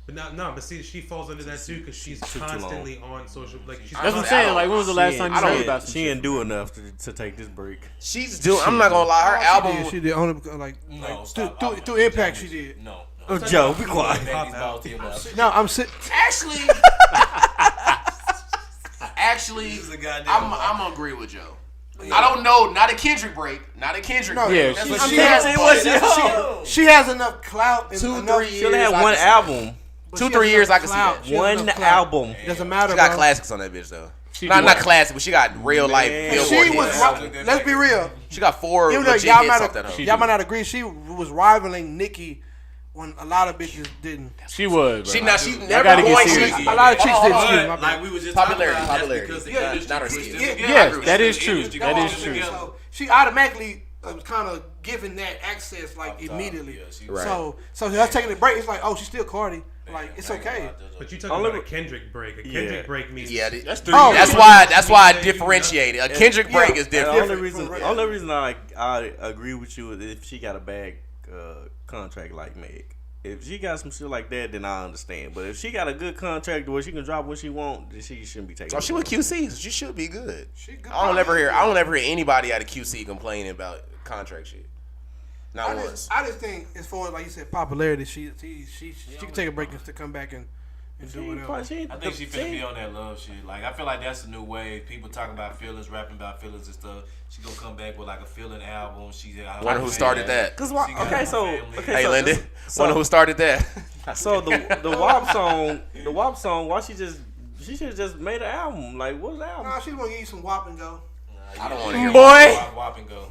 But see, she falls under that too because she's too constantly on social. Like she's That's what I'm I saying. don't- Like when was the last time you heard about some She shit? didn't do enough to take this break. She's doing. I'm not gonna lie. Her album. She did only like No, through Impact. She did. No. Oh, Joe, be quiet. No, I'm sitting. Actually, a goddamn I'm gonna agree with Joe. I don't know. Not a Kendrick break. Not a Kendrick No, break. Yeah, That's she- what I'm she saying has. she has enough clout. And 2-3 enough, years. She only had I one can see album. but 2-3 she has years, enough I can see clout. that. She has One enough clout. album. Doesn't matter. She got bro. classics on that bitch though. Not classic, but she got real life Billboard She was. hits. Let's be real. She got 4 Even though legit y'all hits off that hoe. might not agree. She was rivaling Nicki when a lot of bitches didn't. She was. She Bro. never gotta get going. serious. A lot of chicks didn't. Excuse me, my bad. Like we was just Popularity. not her skill. Yes, that is true. That is true. So she automatically was kind of given that access like immediately. Right. So us taking a break, it's like, oh, she's still Cardi. Like it's okay. But you talking about a Kendrick break. A Kendrick break means That's three. That's why I differentiate it. A Kendrick break is The different. only reason I agree with you is if she got a bad contract like Meg. If she got some shit like that, then I understand. But if she got a good contract where she can drop what she want, then she shouldn't be taking. Oh, she with QC, so she should be good. Good I don't ever hear anybody out of QC complaining about contract shit. Not once. I just think as far as like you said popularity, she can take a break and still come back and do whatever. I think she finna be on that love shit. Like I feel like that's the new wave. People talking about feelings, rapping about feelings and stuff. She gonna come back with like a feeling album. Wonder who started that. Hey, Linda. Wonder who started that. So the WAP song. Why she should have just made an album. Like what's the album? Nah, she's gonna give you some WAP and go. I don't want to hear WAP and go.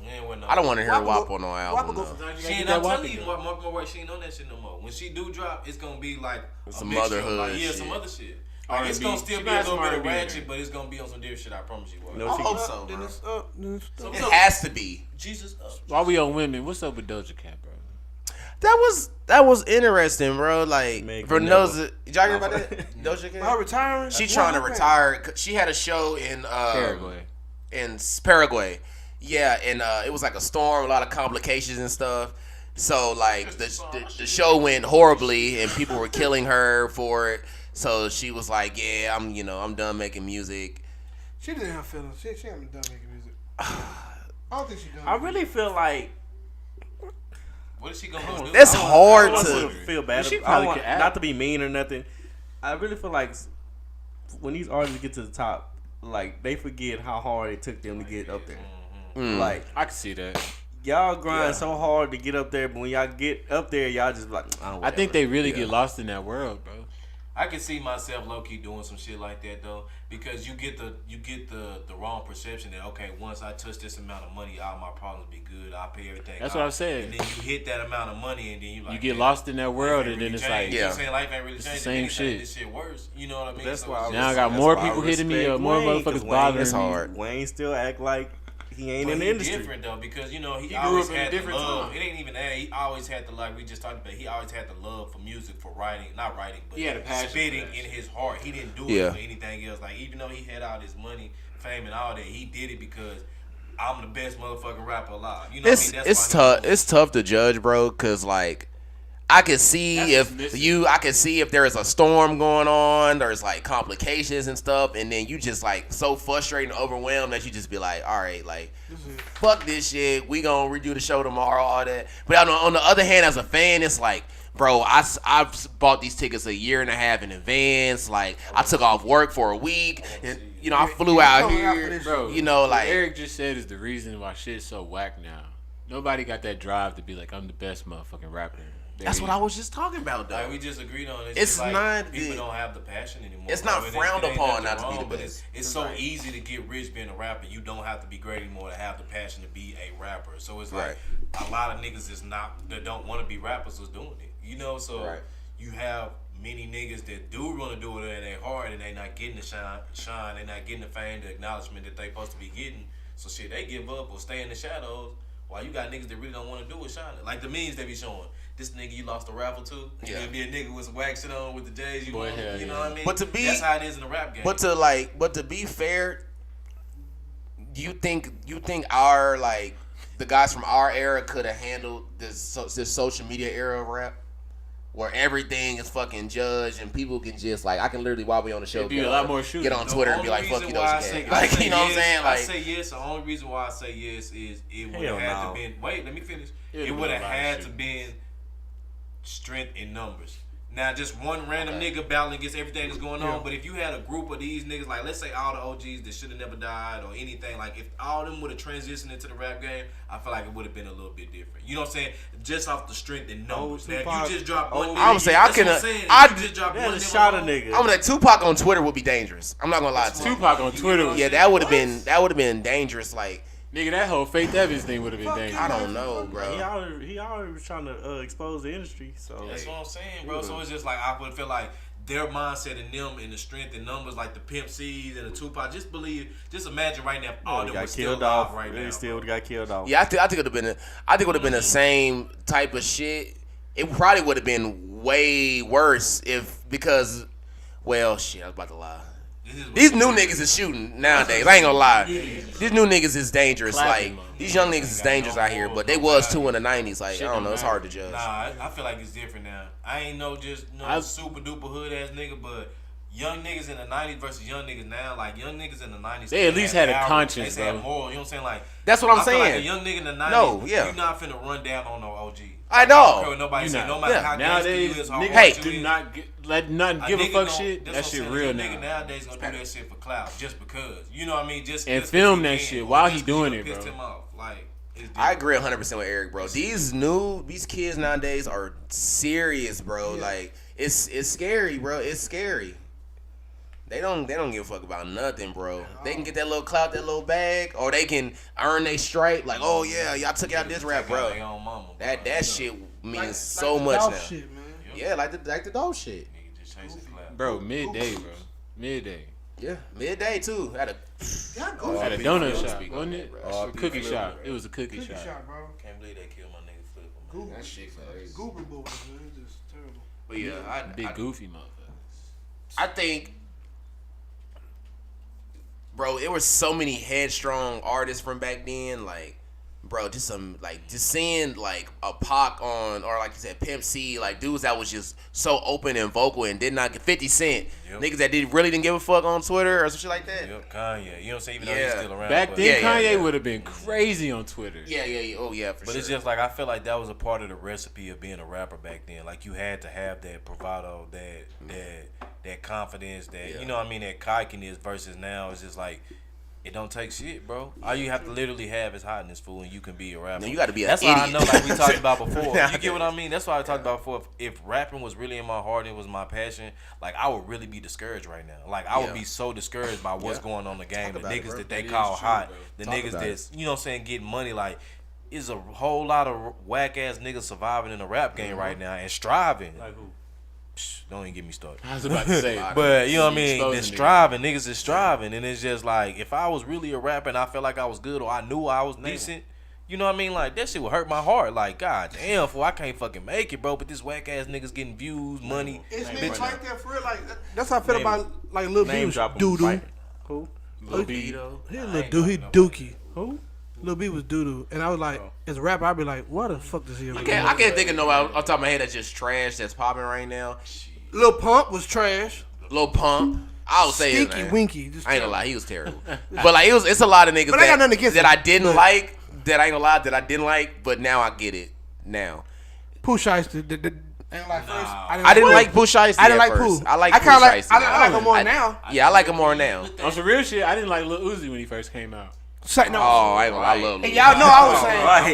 I don't want to hear WAP on no album. She ain't. I'm telling you, more. She ain't on that shit no more. When she do drop, it's gonna be like some motherhood. Like, yeah, some other shit. Like, it's gonna still be a little bit of ratchet, but it's gonna be on some different shit. I promise you. I hope so, bro. It has to be. Jesus. While we on women, what's up with Doja Cat, bro? That was interesting, bro. Like Meg for those, did y'all hear about that? Doja Cat? Her retiring. She trying to retire. She had a show in Paraguay. Yeah, and it was like a storm, a lot of complications and stuff. So like the show went horribly, and people were killing her for it. So she was like, "Yeah, I'm done making music." She didn't have feelings. She haven't done making music. I don't think she done. I really feel like what is she gonna do? That's hard I to don't feel bad. Not to be mean or nothing. I really feel like when these artists get to the top, like they forget how hard it took them to get up there. Like I can see that. Y'all grind so hard to get up there, but when y'all get up there, y'all just like. I think they really get lost in that world, bro. I can see myself low key doing some shit like that though, because you get the wrong perception that okay, once I touch this amount of money, all my problems be good. I'll pay everything. That's what I'm saying. And then you hit that amount of money, and then you get lost in that world, and then it's like you know what I'm saying, life ain't really it's the changed. same shit. This shit worse. You know what I mean? That's why. Now I got more people hitting me, or more motherfuckers bothering me. Hard. Wayne still act like he ain't in the industry. Different though, because he grew always up in a had different the love. time. It ain't even that. He always had the, like we just talked about. He always had the love for music, for writing, not writing, but he had a passion spitting in his heart. He didn't do it for anything else. Like even though he had all this money, fame, and all that, he did it because I'm the best motherfucking rapper alive. You know what I mean? It's tough. It's tough to judge, bro, because like I can see if there is a storm going on, there's like complications and stuff, and then you just like so frustrated and overwhelmed that you just be like, all right, like fuck this shit, we gonna redo the show tomorrow, all that. But on the other hand, as a fan, it's like, bro, I've bought these tickets a year and a half in advance. Like I took off work for a week, and I flew out here, bro. Like Eric just said is the reason why shit's so whack now. Nobody got that drive to be like, I'm the best motherfucking rapper. That's what I was just talking about, though. Like, we just agreed on it. It's like, not people don't have the passion anymore. It's not frowned upon not to be the but best. It's so easy to get rich being a rapper. You don't have to be great anymore to have the passion to be a rapper. So it's like a lot of niggas that don't want to be rappers is doing it. So you have many niggas that do want to do it and they hard and they not getting the shine, they not getting the fame, the acknowledgement that they supposed to be getting. So shit, they give up or stay in the shadows. While you got niggas that really don't want to do it shining. Like the memes they be showing. This nigga you lost a raffle to. You gonna be a nigga with some wax shit on with the J's. You know what I mean? That's how it is in the rap game. But to be fair, you think our like the guys from our era could have handled this social media era of rap? Where everything is fucking judged and people can just like I can literally while we on the show get on Twitter and be like fuck you Doja Cat. Like you know what I'm saying? Like I say yes. The only reason why I say yes is it would have had to been. Wait, let me finish. It would have had to been strength in numbers. Now, just one random nigga battling against everything that's going on. But if you had a group of these niggas, like let's say all the OGs that should have never died or anything, like if all of them would have transitioned into the rap game, I feel like it would have been a little bit different. You know what I'm saying? Just off the strength and numbers. Now, if you just drop one nigga, I would say I just drop one shot a nigga. I'm like Tupac on Twitter would be dangerous. I'm not gonna lie to you. Tupac on Twitter. Yeah, that would have been dangerous. Like, Nigga, that whole Faith Evans thing would have been dangerous. I don't know, bro. He already was trying to expose the industry. So that's what I'm saying, bro. So it's just like I would feel like their mindset and them and the strength and numbers like the Pimp C's and the Tupac. Just imagine right now if all them was still alive right now. They still got killed off. Yeah, I think it would have been the same type of shit. It probably would have been way worse because, well, shit, I was about to lie. These new niggas is shooting nowadays. I ain't gonna lie. These new niggas is dangerous. Like, these young niggas is dangerous out here, but they was too in the 90s. Like, I don't know. It's hard to judge. Nah, I feel like it's different now. I ain't just super duper hood ass nigga, but young niggas in the 90s versus young niggas now, like young niggas in the 90s. They at least had a conscience, they had moral, you know what I'm saying? Like, that's what I'm I feel saying. like a young nigga in the 90s, you're not finna run down on no OG. I know. I don't care what nobody say. No matter how nowadays, you is, how niggas hard you do is. not give a fuck shit. That shit real now. Nigga nowadays gonna do that shit for clout just because. You know what I mean? Just film that shit while he doing it, bro. Pissed him off. Like, I agree 100% with Airrick, bro. These kids nowadays are serious, bro. Like, it's scary, bro. It's scary. They don't give a fuck about nothing, bro. They can get that little clout, that little bag, or they can earn their stripe. Like, oh yeah, y'all took out this rap, bro. That shit means so much now. Shit, man. Yeah, like the dog shit. Bro, midday. Yeah, midday too. At a donut shop, wasn't it? Cookie shop. It was a cookie shop. Bro. Can't believe they killed my nigga Flip. That shit crazy. Goober boys, man. It's just terrible. But yeah, Big goofy motherfucker. I think, bro, it was so many headstrong artists from back then. Like, bro, just seeing like a Pac on, or like you said, Pimp C, like dudes that was just so open and vocal and did not get 50 Cent. Niggas that really didn't give a fuck on Twitter or some shit like that. Yep, Kanye. You know what I'm saying? Even though he's still around. Back then, Kanye would have been crazy on Twitter. Yeah. Oh, yeah, for sure. But it's just like, I feel like that was a part of the recipe of being a rapper back then. Like, you had to have that bravado, that confidence, that, you know what I mean, that cockiness versus now it's just like, it don't take shit, bro. All you have to literally have is hotness, fool, and you can be a rapper. Now you got to be an That's idiot. why I know, like we talked about before. You get what I mean? That's why I talked about before. If rapping was really in my heart and it was my passion, like, I would really be discouraged right now. Like, I would be so discouraged by what's going on in the game. The niggas that they call hot, the niggas that's, you know what I'm saying, getting money. Like, it's a whole lot of whack-ass niggas surviving in the rap game right now and striving. Like who? Don't even get me started. I was about to say, but you know what I mean? They're striving. Niggas is striving. And it's just like, if I was really a rapper and I felt like I was good or I knew I was decent, you know what I mean? Like, that shit would hurt my heart. Like, god damn, fool, I can't fucking make it, bro. But this whack ass niggas getting views, money. It's niggas like that for real. Like, that's how I feel about, like, Lil B was doo-doo. Who? Lil B. He dookie. Who? Lil B was doo-doo. And I was like, as a rapper, I'd be like, what the fuck does he I can't think of no off the top of my head that's just trash that's popping right now. Lil Pump was trash. Lil Pump. I would say Stinky Winky. Just I ain't gonna lie, he was terrible. But like it's a lot of niggas But I got nothing against that him. I didn't like. That I ain't gonna lie, that I didn't like. But now I get it. Now. Pooh Shiesty. I didn't like Pooh Shiesty. I didn't at like first. Pooh. I like I Pooh kind of like. Shiesty I now. like him more now. Yeah, I like him more now. On some real shit, I didn't like Lil Uzi when he first came out. No. Oh, I love Lil. And y'all know I was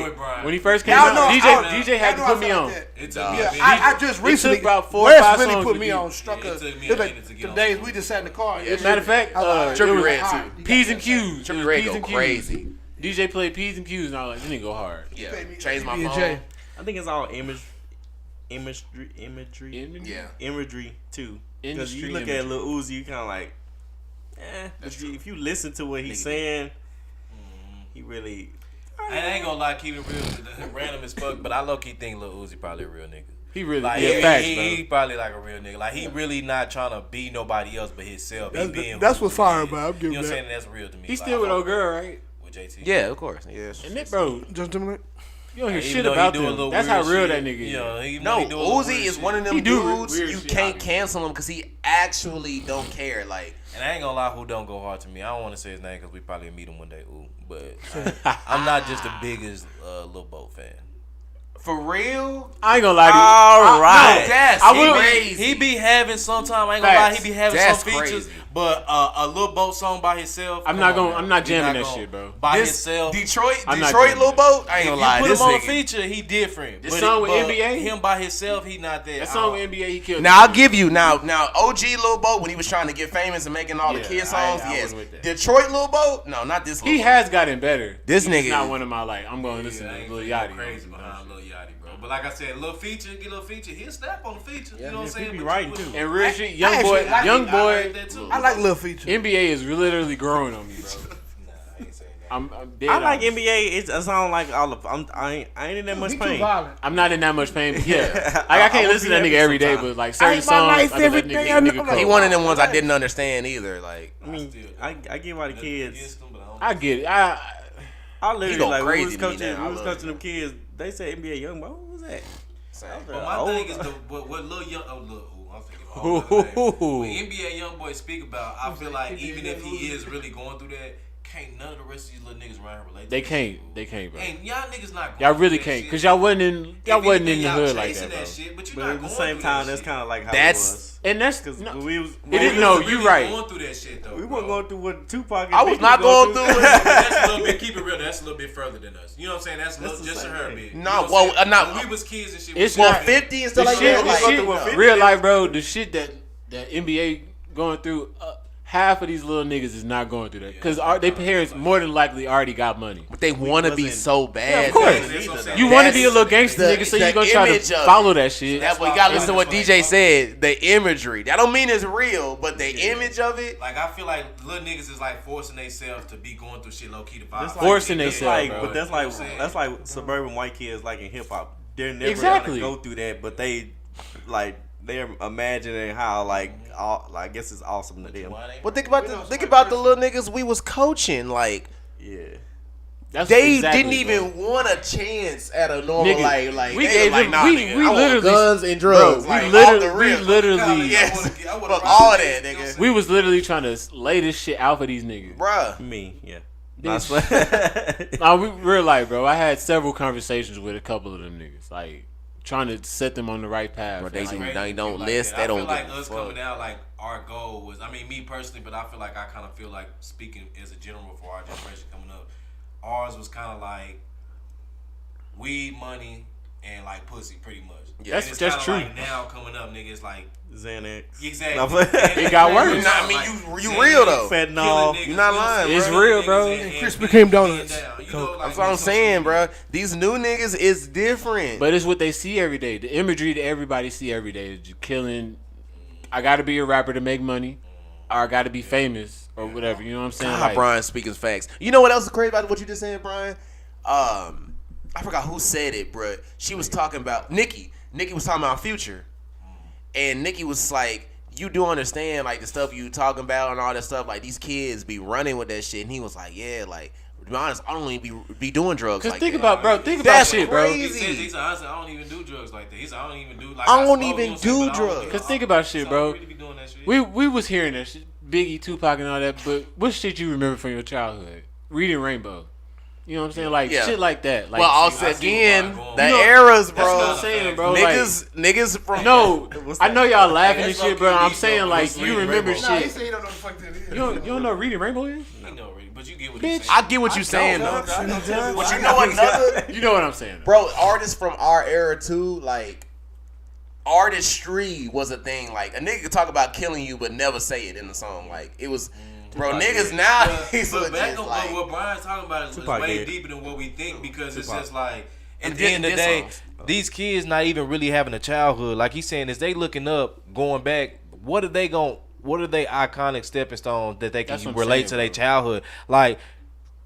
saying. When he first came Y'all out, know DJ had to put me on. I just recently. took about 4 or Wes 5 really songs put to me get- on. Struck us. It took me It was a like minute to get the on days something. we just sat in the car. Matter of fact, Trippie Red too. P's and Q's. Trippie Red go crazy. DJ played P's and Q's and I was like, this nigga go hard. Yeah, changed my DeeJay. phone. I think it's all imagery Yeah. imagery too. Because Industry you look imagery. at Lil Uzi, you kind of like, but if you listen to what he's saying, he really. I ain't gonna lie, keep it real, random as fuck. But I low key think Lil Uzi probably a real nigga. He really, Like, facts, he bro. probably like a real nigga. Like, he really not trying to be nobody else but himself. He being That's who what's he fire, is. bro. I'm You giving know what I'm that. saying? That's real to me. He's Like, still with I old fuck girl, right? with JT. Yeah, of course. Yes. And that, bro, Just Timberlake. you don't hear Even shit though he about do a them. little That's how weird real shit. that nigga is. You know, even No, though he do a little Uzi weird is shit. one of them He do dudes weird you shit, can't obviously. cancel him because he actually don't care. Like, And I ain't gonna lie, who don't go hard to me. I don't want to say his name because we probably meet him one day. Ooh, but I'm not just the biggest Lil Bo fan. for real? I ain't gonna lie to you. All right. Yes. He be having sometimes. I ain't gonna lie. He be having That's some features. crazy. But a Lil Boat song by himself. I'm not jamming that shit, bro. By himself. Detroit I'm not Lil Boat. I ain't gonna lie. Put This him on a nigga. feature, he different. The song with NBA? Him by himself, he not that. That song with NBA, he killed. Now I'll give you now OG Lil Boat when he was trying to get famous and making all the kid songs. I Yes. wasn't with that. Detroit Lil Boat. No, not this. He has gotten better. This He's nigga not is- one of my I'm going to listen to Lil Yachty. Crazy behind Lil Yachty, bro. But like I said, little feature, get a little feature. He'll snap on the feature. You know what I'm saying? He be But writing you too. would- And real shit, I young heard that too. I like Lil Feature. NBA is literally growing on me, bro. I ain't saying that. I'm dead. I like honest. NBA. It's a song like all of. I ain't in that much He too pain. violent. I'm not in that much pain. But yeah, I can't would listen be to that happy nigga every day, sometime. but like certain ain't my songs, life I be every that day. nigga He cold. He one of them ones I didn't understand either. Like I mean, I get why the kids. Against them, but I get it. I literally go like when we was crazy to me coaching. now. We I was love coaching them kids. They said NBA young boy. What was that? But my thing is what Lil Young. Oh, Lil. I'm thinking. Ooh. When NBA young boy speak about, I feel like even if he is really going through that, can't none of the rest of these little niggas around here relate. They to can't. They can't, bro. And y'all niggas not. Y'all going really through that can't, shit. cause y'all wasn't in If the anything, y'all hood like chasing that, bro. shit, but you're But not at the going same through time, that that's shit. kind of like how That's- it was. And that's Because no, we was. it is We no. was You really right. Going through that shit though. We bro. weren't going through what Tupac. And I was Biggie not going through But it. that's a little bit. Keep it real. That's a little bit further than us. You know what I'm saying? That's a little the just a same her thing. bit. No, You know what well, I'm saying? not- When we was kids and shit. It's we Well, not- 50 and The stuff like shit, that. the Like, shit, you know. real life, bro. The shit that NBA going through. Half of these little niggas is not going through that because their parents more than likely already got money. But they want to be wasn't- so bad. of course. That's what I'm saying. You want to be a That's little gangster the- nigga, so the you gonna try image to of follow it. that shit. That's what you gotta listen to what DJ said. The imagery. That don't mean it's real, but the image of it. Like I feel like little niggas is like forcing themselves to be going through shit low key to vibe. That's Forcing that's themselves, like, bro. but that's You know like what I'm saying? that's like suburban white kids like in hip hop. They're never Exactly. gonna go through that, but they like they're imagining how like I guess it's awesome to them. But think about the little niggas we was coaching. Like Yeah. That's they exactly, didn't bro. even want a chance at a normal Nigga, like we they gave was like, them- nah, we nigga, I want literally- guns and drugs. Bro, like, we off literally, the we rip. literally, Yes. I would've Fuck rocked all with that, this, you know what I'm nigga. saying? we was literally trying to lay this shit out for these niggas. Bruh. Me, yeah. Bitch. Nah, we real life, bro. I had several conversations with a couple of them niggas, like trying to set them on the right path. Bro, they Like, do Crazy they don't like list. that. They I don't feel like give a us fuck. coming out, like our goal was. I mean, me personally, but I feel like I kind of feel like speaking as a general for our generation coming up. Ours was kind of like weed, money, and like pussy, pretty much. Yeah. And it's That's kinda true. Like now coming up, niggas like Xanax. exactly. It got worse. Nah, I mean, you real though. Fentanyl. You not lying, It's bro. real, bro. Chris became donuts. That's what I'm saying, bro. These new niggas is different. But it's what they see every day. The imagery that everybody see every day is just killing. I got to be a rapper to make money, or I got to be famous, or whatever. You know what I'm saying? God, Like, Brian speaking facts. You know what else is crazy about what you just said, Brian? I forgot who said it, bro. She was talking about Nikki. Nikki was talking about Future, and Nikki was like, "You do understand like the stuff you talking about and all that stuff. Like these kids be running with that shit." And he was like, "Yeah, like to be honest, I don't even be doing drugs Cause like think that." about, bro. Think about That's shit, bro. crazy. He said, honestly, I don't even do drugs like that. He said, I don't even do like I don't smoke, even you know what I'm saying, do but I don't drugs. Cause think about shit, so I bro. don't really be doing that shit. We was hearing that shit, Biggie, Tupac, and all that. But what shit you remember from your childhood? Reading Rainbow. You know what I'm saying? Like Yeah. shit like that. Like, Well, also I see again, where I'm the going. You know, eras, bro. that's what I'm saying, bro. Niggas from No, I know y'all laughing and That's shit, but low-key I'm deep, saying though. like What's you Reading remember Rainbow? Nah, he shit. said he don't know what the fuck that is. You don't know what Reading Rainbow is? He know, really, but you get what Bitch. he's saying. I get what you saying though. But you know another You know what I'm saying? bro, artists from our era too, like artistry was a thing. Like a nigga could talk about killing you but never say it in the song. Like it was bro, niggas now he's But back legit on like what Brian's talking about is Tupac way did. deeper than what we think because it's just like At the end of the Diss day, songs. these kids not even really having a childhood. Like he's saying, is they looking up, going back, what are they iconic stepping stones that they can That's what I'm relate saying, to their bro. childhood? Like,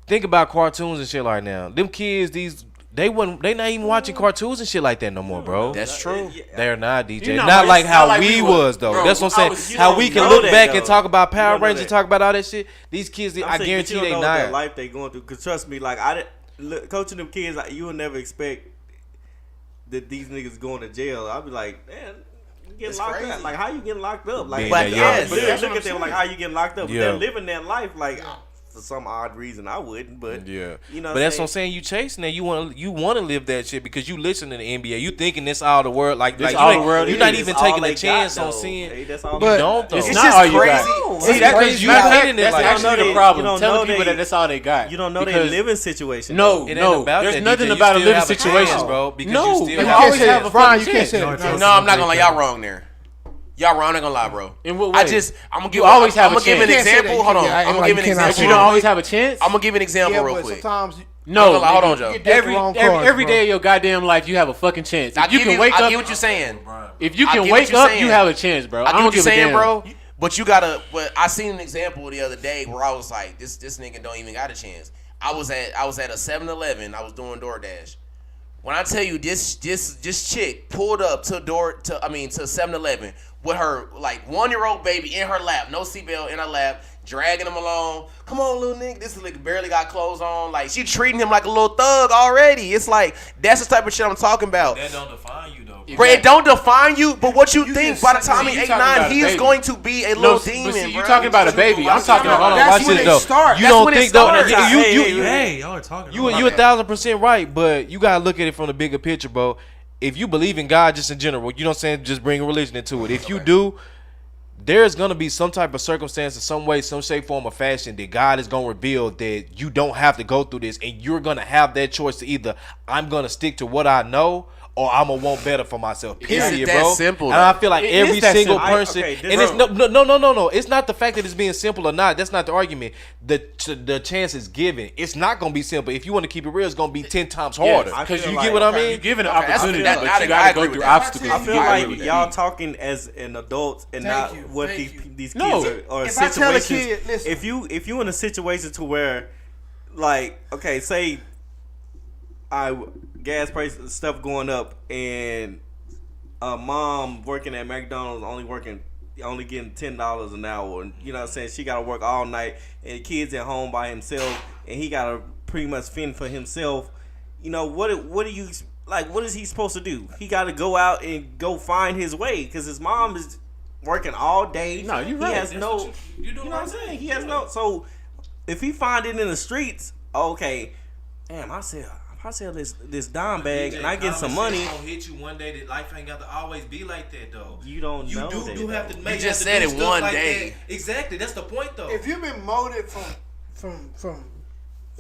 think about cartoons and shit like now. Them kids, they not even watching cartoons and shit like that no more, bro. that's true. They're not, DJ. You know, not it's like how not like we we was though. Bro, That's what I I'm was- saying. you How don't we can know look that, back though. and talk about You Power don't know Rangers, that. talk about all that shit. These kids, I'm I saying, guarantee but you they don't know that not. life they going through. Cause trust me, like coaching them kids, like, you will never expect that these niggas going to jail. I'll be like, man, you getting It's locked crazy. up. Like how you getting locked up? Like, Being that young. but Yeah, look at them like how you getting locked up. But Yeah. they're living that life. Like for some odd reason I wouldn't, but Yeah, you know. but that's what I'm saying. You chasing that. You want to live that shit because you listen to the NBA. You thinking this all the world like This like all you the world You're is. not even It's all taking they a chance got, on though. seeing. Hey, that's all You they don't though. It's It's not just all you crazy. got. See, that's because you hitting it That's like actually they- the problem. you don't Telling know people they- that that's all they got. You don't know their Because- living situation. No, It ain't no. about There's that, nothing DJ. You about a still living have a chance, situation, bro, because no, you still you have a always chance. have a Brian, fucking you can't chance. say Y'all that. talking No, I'm not great gonna lie. Y'all time. wrong there. Y'all wrong. I'm not gonna lie, bro. In what I'm way? gonna give. You always have I'm a gonna give an chance. You can't say example. that. Hold on. Yeah, I'm gonna like give an you cannot example. But you don't always have a chance. I'm gonna give an example Yeah, real but quick. sometimes No, Hold on, nigga. Joe. You get Every the wrong every, cards, every bro. day of your goddamn life, you have a fucking chance. I If you give can you. wake I up, get what you're saying. if you I can get what wake you're up, saying. you have a chance, bro. I I get don't what you're give a saying, damn, bro. But you gotta. But I seen an example the other day where I was like, this nigga don't even got a chance. I was at a 7-Eleven. I was doing DoorDash. When I tell you this chick pulled up to 7-Eleven with her like 1-year-old baby in her lap, no seatbelt in her lap, dragging him along. Come on, little nigga. This nigga barely got clothes on. Like she treating him like a little thug already. It's like that's the type of shit I'm talking about. That don't define you though. Bro, it don't define you, but what you think just by the said- time See, he you 8, talking 9, about a he is baby. going to be a No, little but demon, see, you bro. talking about a baby. I'm talking about- about. That's Watch when this they though. start. You That's don't when it think though? starts. Hey, y'all are talking. You about you it. 1,000% right, but you gotta look at it from the bigger picture, bro. If you believe in God just in general, you know what I'm saying, just bring religion into it. If you do, there's gonna be some type of circumstance in some way, some shape, form, or fashion that God is gonna reveal that you don't have to go through this, and you're gonna have that choice to either I'm gonna stick to what I know or I'm gonna want better for myself. Period, it that bro. simple, And I though? feel like It every is that single simple. person, Okay, this- and it's no. It's not the fact that it's being simple or not. That's not the argument. The chance is given. It's not gonna be simple. If you want to keep it real, it's gonna be 10 times harder. I Because feel you like- get what I mean. You're given an Okay, that's- opportunity, that- but I you gotta agree go with through that. obstacles. I to feel get like where you y'all be. talking as an adult and Thank not you, what thank these No. kids are If I tell a situations. kid, listen. If you in a situation to where, like, okay, say, gas prices stuff going up and a mom working at McDonald's only getting $10 an hour, and you know what I'm saying, she got to work all night, and the kid's at home by himself, and he got to pretty much fend for himself. You know what do you like? What is he supposed to do? He got to go out and go find his way because his mom is working all day. No, you're He right. has That's no. what you You doing know what I'm saying? He has no. So if he find it in the streets, okay, damn, I sell this dime bag and I get some money. Gonna hit you one day. That life ain't got to always be like that though. You don't You know do that, have to though. make. You just have to said do it stuff one like day. that. Exactly. That's the point though. If you've been molded from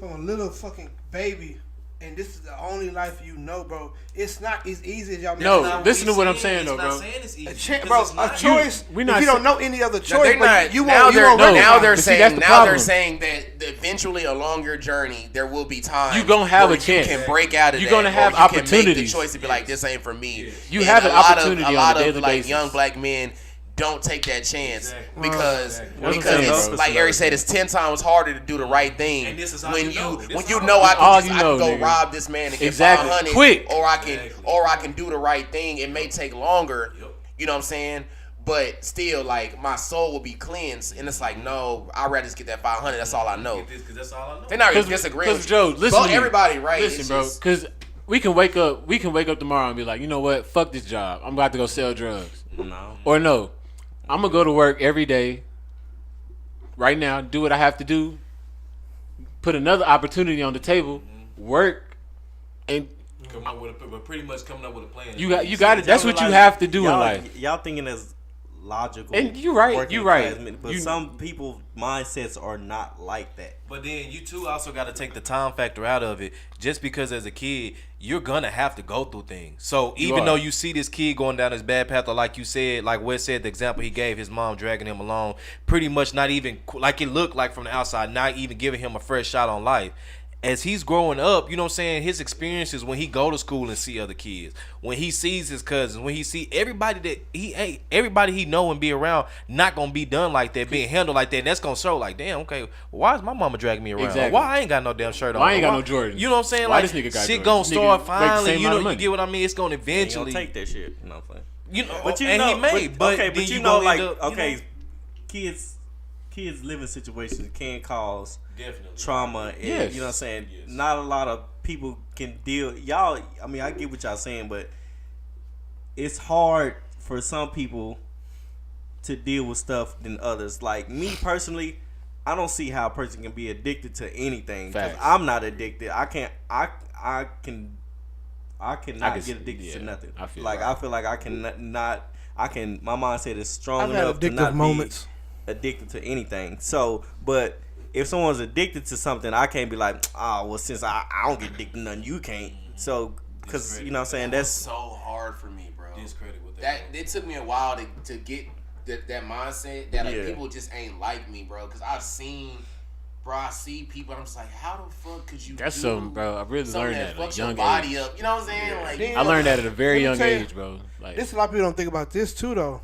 a little fucking baby, and this is the only life you know, bro, it's not as easy as y'all. No, make it sound. listen to what I'm It's saying, not though, bro. saying it's easy, A cha- because bro, it's a not. choice. we If not you don't say- know any other No, choice, they're but not. you Now won't. You they're won't no, now recognize they're it. But see, saying that's the now they're problem. saying that eventually along your journey there will be time You gonna have where a chance. You can break out of You're that, gonna have or you can make the opportunities. choice to be like, this ain't for me. You And have an a lot opportunity of, on a a lot daily of like basis. young black men don't take that chance because That's what I'm it's saying, like Airrick said, it's 10 times harder to do the right thing And this is how when you know. This when is you how know you I know. All can you I know, can go nigga. rob this man and get Exactly. 500 Quick. or I can do the right thing. It may take longer. You know what I'm saying? But still, like, my soul will be cleansed, and it's like, no, I'd rather just get that 500. That's all I know. Get this, 'cause that's all I know. They're not Because disagreeing with Joe, you. listen But to me. everybody, right? Listen, It's bro, just- because we can wake up tomorrow and be like, you know what? Fuck this job. I'm about to go sell drugs. No. Or no, I'm gonna go to work every day. Right now, do what I have to do. Put another opportunity on the table. Work, and Come up with but pretty much coming up with a plan. you got it. That's what you have to do in y'all, life. Y'all thinking as logical. And you're right, working you're right. class men, But You- some people's mindsets are not like that. But then you too Also got to take the time factor out of it. Just because as a kid, you're gonna have to go through things. So even are. though you see this kid going down this bad path, or like you said, like Wes said, the example he gave, his mom dragging him along, pretty much not even like it looked like from the outside, not even giving him a fresh shot on life. As he's growing up, you know what I'm saying, his experiences when he go to school and see other kids, when he sees his cousins, when he see everybody he know and be around, not gonna be done like that, being handled like that, and that's gonna show like, damn, okay, why is my mama dragging me around? Exactly. Why I ain't got no damn shirt on? Why I ain't got no Jordans? You know what I'm saying? Why Like, this nigga got shit Jordans? gonna This nigga start make the finally. same You amount know, of you money. get what I mean? It's gonna You eventually. don't take that shit. You know what I'm saying? You know, But you and know, he may, but okay, then but you you know, gonna like, end up, okay, you know, kids living situations can cause definitely trauma, and Yes. you know what I'm saying. Yes. Not a lot of people can deal. Y'all, I mean, I get what y'all saying, but it's hard for some people to deal with stuff than others. Like me personally, I don't see how a person can be addicted to anything. 'Cause Facts. I'm not addicted. I cannot get addicted to nothing. I feel I feel like I can not. I can. My mindset is strong I've had enough to addictive not moments. be addicted to anything. So, but if someone's addicted to something, I can't be like, oh, well, since I don't get addicted to nothing, you can't. So, because you know what I'm saying, that's so hard for me, bro. Discredit with That it took me a while to get that mindset that like Yeah. people just ain't like me, bro. Because I see people and I'm just like, how the fuck could you That's do something, bro. I really something learned that that at fucks a your young body age. up? You know what I'm saying? Like, Then- I learned that at a very Let young me tell you, age, bro. Like, This a lot of people don't think about this too, though.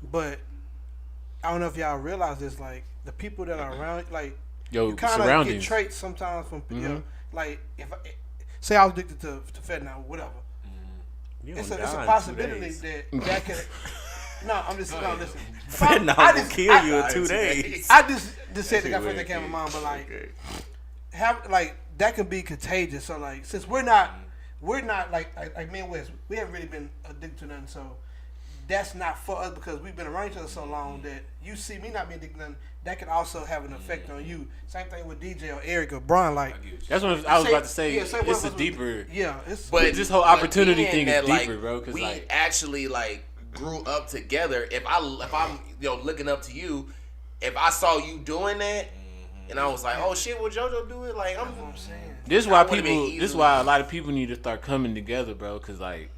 But I don't know if y'all realize this. Like the people that are around, like yo, you kind of get surroundings. traits sometimes from like if say I was addicted to fentanyl or whatever. you It's gonna a die in 2 possibility days. that could. No, I'm just no. Listen, Fentanyl I will just- kill you in 2 days. I just said that got first that came to my mind, but like have like that can be contagious. So like since we're not like me and Wes, we haven't really been addicted to nothing. So that's not for us because we've been around each other so long that you see me not being addicted to nothing. That can also have an effect on you. Same thing with DeeJay or Airrick or Brian. Like That's what I was about to say. Yeah, say one It's of a us deeper. yeah, it's but this whole opportunity being thing is that, deeper, like, bro. Because we like, actually like grew up together. If I'm looking up to you, if I saw you doing that, and I was like, oh shit, will JoJo do it? Like I'm saying. this is why I would've been people. This is easily- why a lot of people need to start coming together, bro. Because like.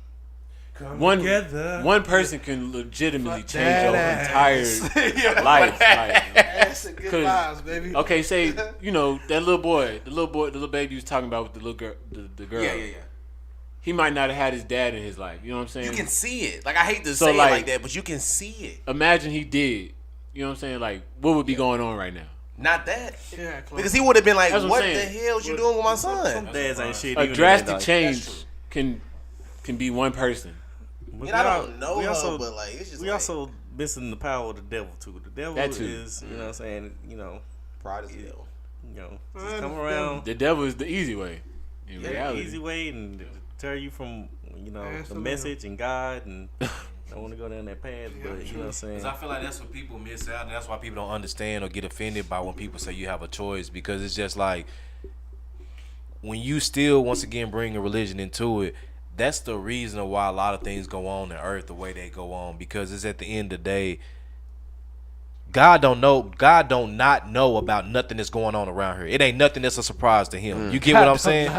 Come One together. person can legitimately change that your ass. entire life. Like, That's a good 'Cause- vibes, baby. okay, say that the little baby you was talking about with the little girl, the girl. Yeah. He might not have had his dad in his life. You know what I'm saying? You can see it. Like I hate to So, say it like- like that, but you can see it. Imagine he did. You know what I'm saying? Like, what would be going on right now? Not that. Yeah, close. Because he would have been like, That's what what I'm the saying. hell you doing with my son? Some dads ain't shit. A even drastic in their change That's can be one person. But And I don't know her, but like it's just we like, also missing the power of the devil too. The devil That too. is, you know what I'm saying, pride is the devil. just come around. The devil is the easy way. In Yeah, reality, easy way and deter you from, the Absolutely. message and God and don't want to go down that path, but you know what I'm saying. Because I feel like that's what people miss out, and that's why people People don't understand or get offended by when people say you have a choice, because it's just like when you still once again bring a religion into it. That's the reason why a lot of things go on earth the way they go on, because it's at the end of the day, God don't not know about nothing that's going on around here. It ain't nothing that's a surprise to him. You get what I'm saying?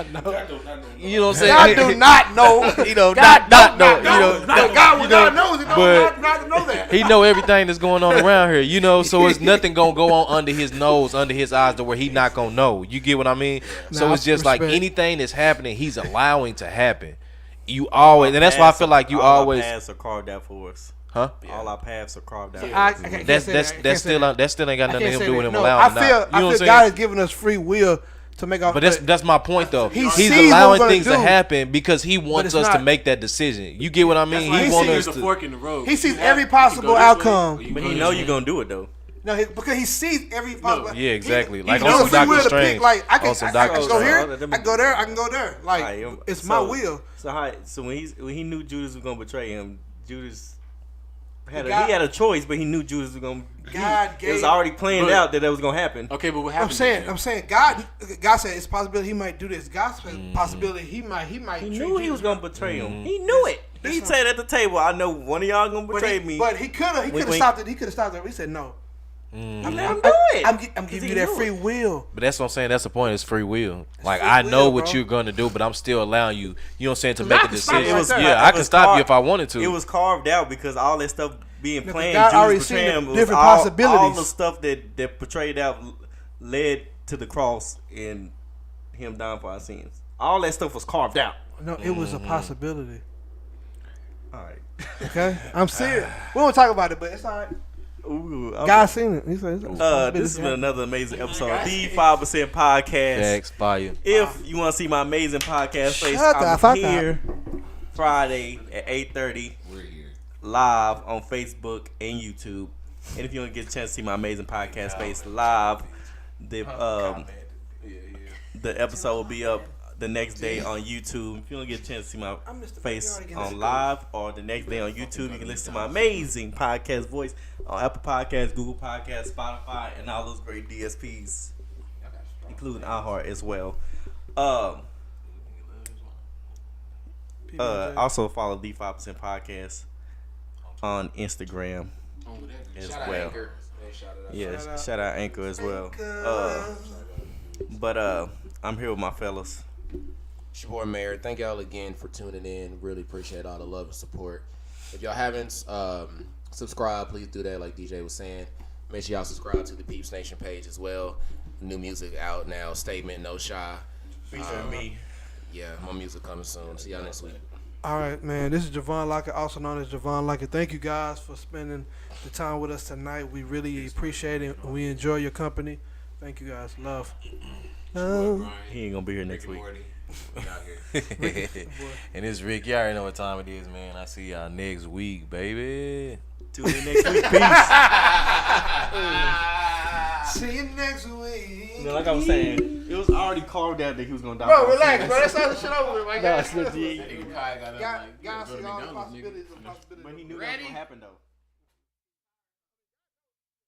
You know what I'm saying? God do not know. You know, God not know. know. God knows it. but- Not to know that. He know everything that's going on around here, so it's nothing gonna go on under his nose, under his eyes, to where he not gonna know. You get what I mean? So Nah, it's just like respect. anything that's happening, he's allowing to happen. You always, and that's why I feel like you all always, our paths are carved out for us. huh? All our paths are carved out. I for us. can't That's say that. I can't say that. that still ain't got I nothing can't to say do with that. him No, allowing. I or not. feel You know what I'm God saying? has given us free will to make our. But that's my point though. He He's sees what allowing we're gonna things to do. happen because he wants it's us to not- make that decision. You get what I mean? He He wants sees us a to. fork in the road. He sees You every you can possible go this way, outcome. or you can But go he this know way. you're gonna do it though. No, because he sees every possible. Yeah, exactly. He Like knows on some free will Doctor to pick, Strange. like I can, On some I Doctor can go Strange. here, Oh, I can go there, I can go there. Like Alright, it's my will. So when he knew Judas was gonna betray him, Judas had God- he had a choice, but he knew Judas was gonna. God It was gave- already planned But- out that was gonna happen. Okay, but what I'm happened? saying, God said it's possibility he might do this. God said possibility he might. He treat knew he Jesus was gonna betray him. He knew it. He That's said at the table, "I know one of y'all gonna But betray he, me." but he could have Wink, wink. stopped it. He could have stopped it. He said no. I'm Let him do it. I'm 'Cause giving he you that knew free it. will. But that's what I'm saying. That's the point. It's free will. Like free I know will, what bro. you're gonna do, but I'm still allowing you. You know what I'm saying, to I make a can stop you decision. right there. Yeah, it I can was stop you carved- if I wanted to. It was carved out because all that stuff being Because planned, God already Judas seen betraying the him, was different all possibilities. the stuff that portrayed out led to the cross and him dying for our sins. All that stuff was carved out. No, it was a possibility. All right. Okay, I'm serious. We won't talk about it, but it's all right. Ooh, okay. God seen it. He said, it's a possibility. This has been another amazing episode. The 5% Podcast. Facts, fire. If you want to see my amazing podcast face, Shut the fuck I'm here Friday at 8:30 We're here. live on Facebook and YouTube. And if you want to get a chance to see my amazing podcast face live, the episode will be up the next day on YouTube. If you don't get a chance to see my I missed the face backyard again. on live or the next day on YouTube, you can listen to my amazing podcast voice on Apple Podcasts, Google Podcasts, Spotify, and all those great DSPs, including iHeart as well. Also follow D5% Podcast on Instagram as well. Yes, shout out Anchor as well. But I'm here with my fellas. It's your boy Mayor. Thank y'all again for tuning in. Really appreciate all the love and support. If y'all haven't subscribed, please do that. Like DeeJay was saying, make sure y'all subscribe to the Peeps Nation page as well. New music out now. Statement, No Shy. Featuring me. Yeah, my music coming soon. See y'all next week. All right, man. This is Johvan Lockett, also known as Johvan Lockett. Thank you guys for spending the time with us tonight. We really appreciate it. We enjoy your company. Thank you guys. Love. He ain't gonna be here next week. And it's Rick. You already know what time it is, man. I see y'all next week, baby. Tune in next week. Peace. See you next week. You know, like I was saying, it was already carved out that he was gonna die. Bro, relax, bro. That's how the shit over with, my guy. Nigga probably got Guys, see all the possibilities. But he knew that was gonna happen though.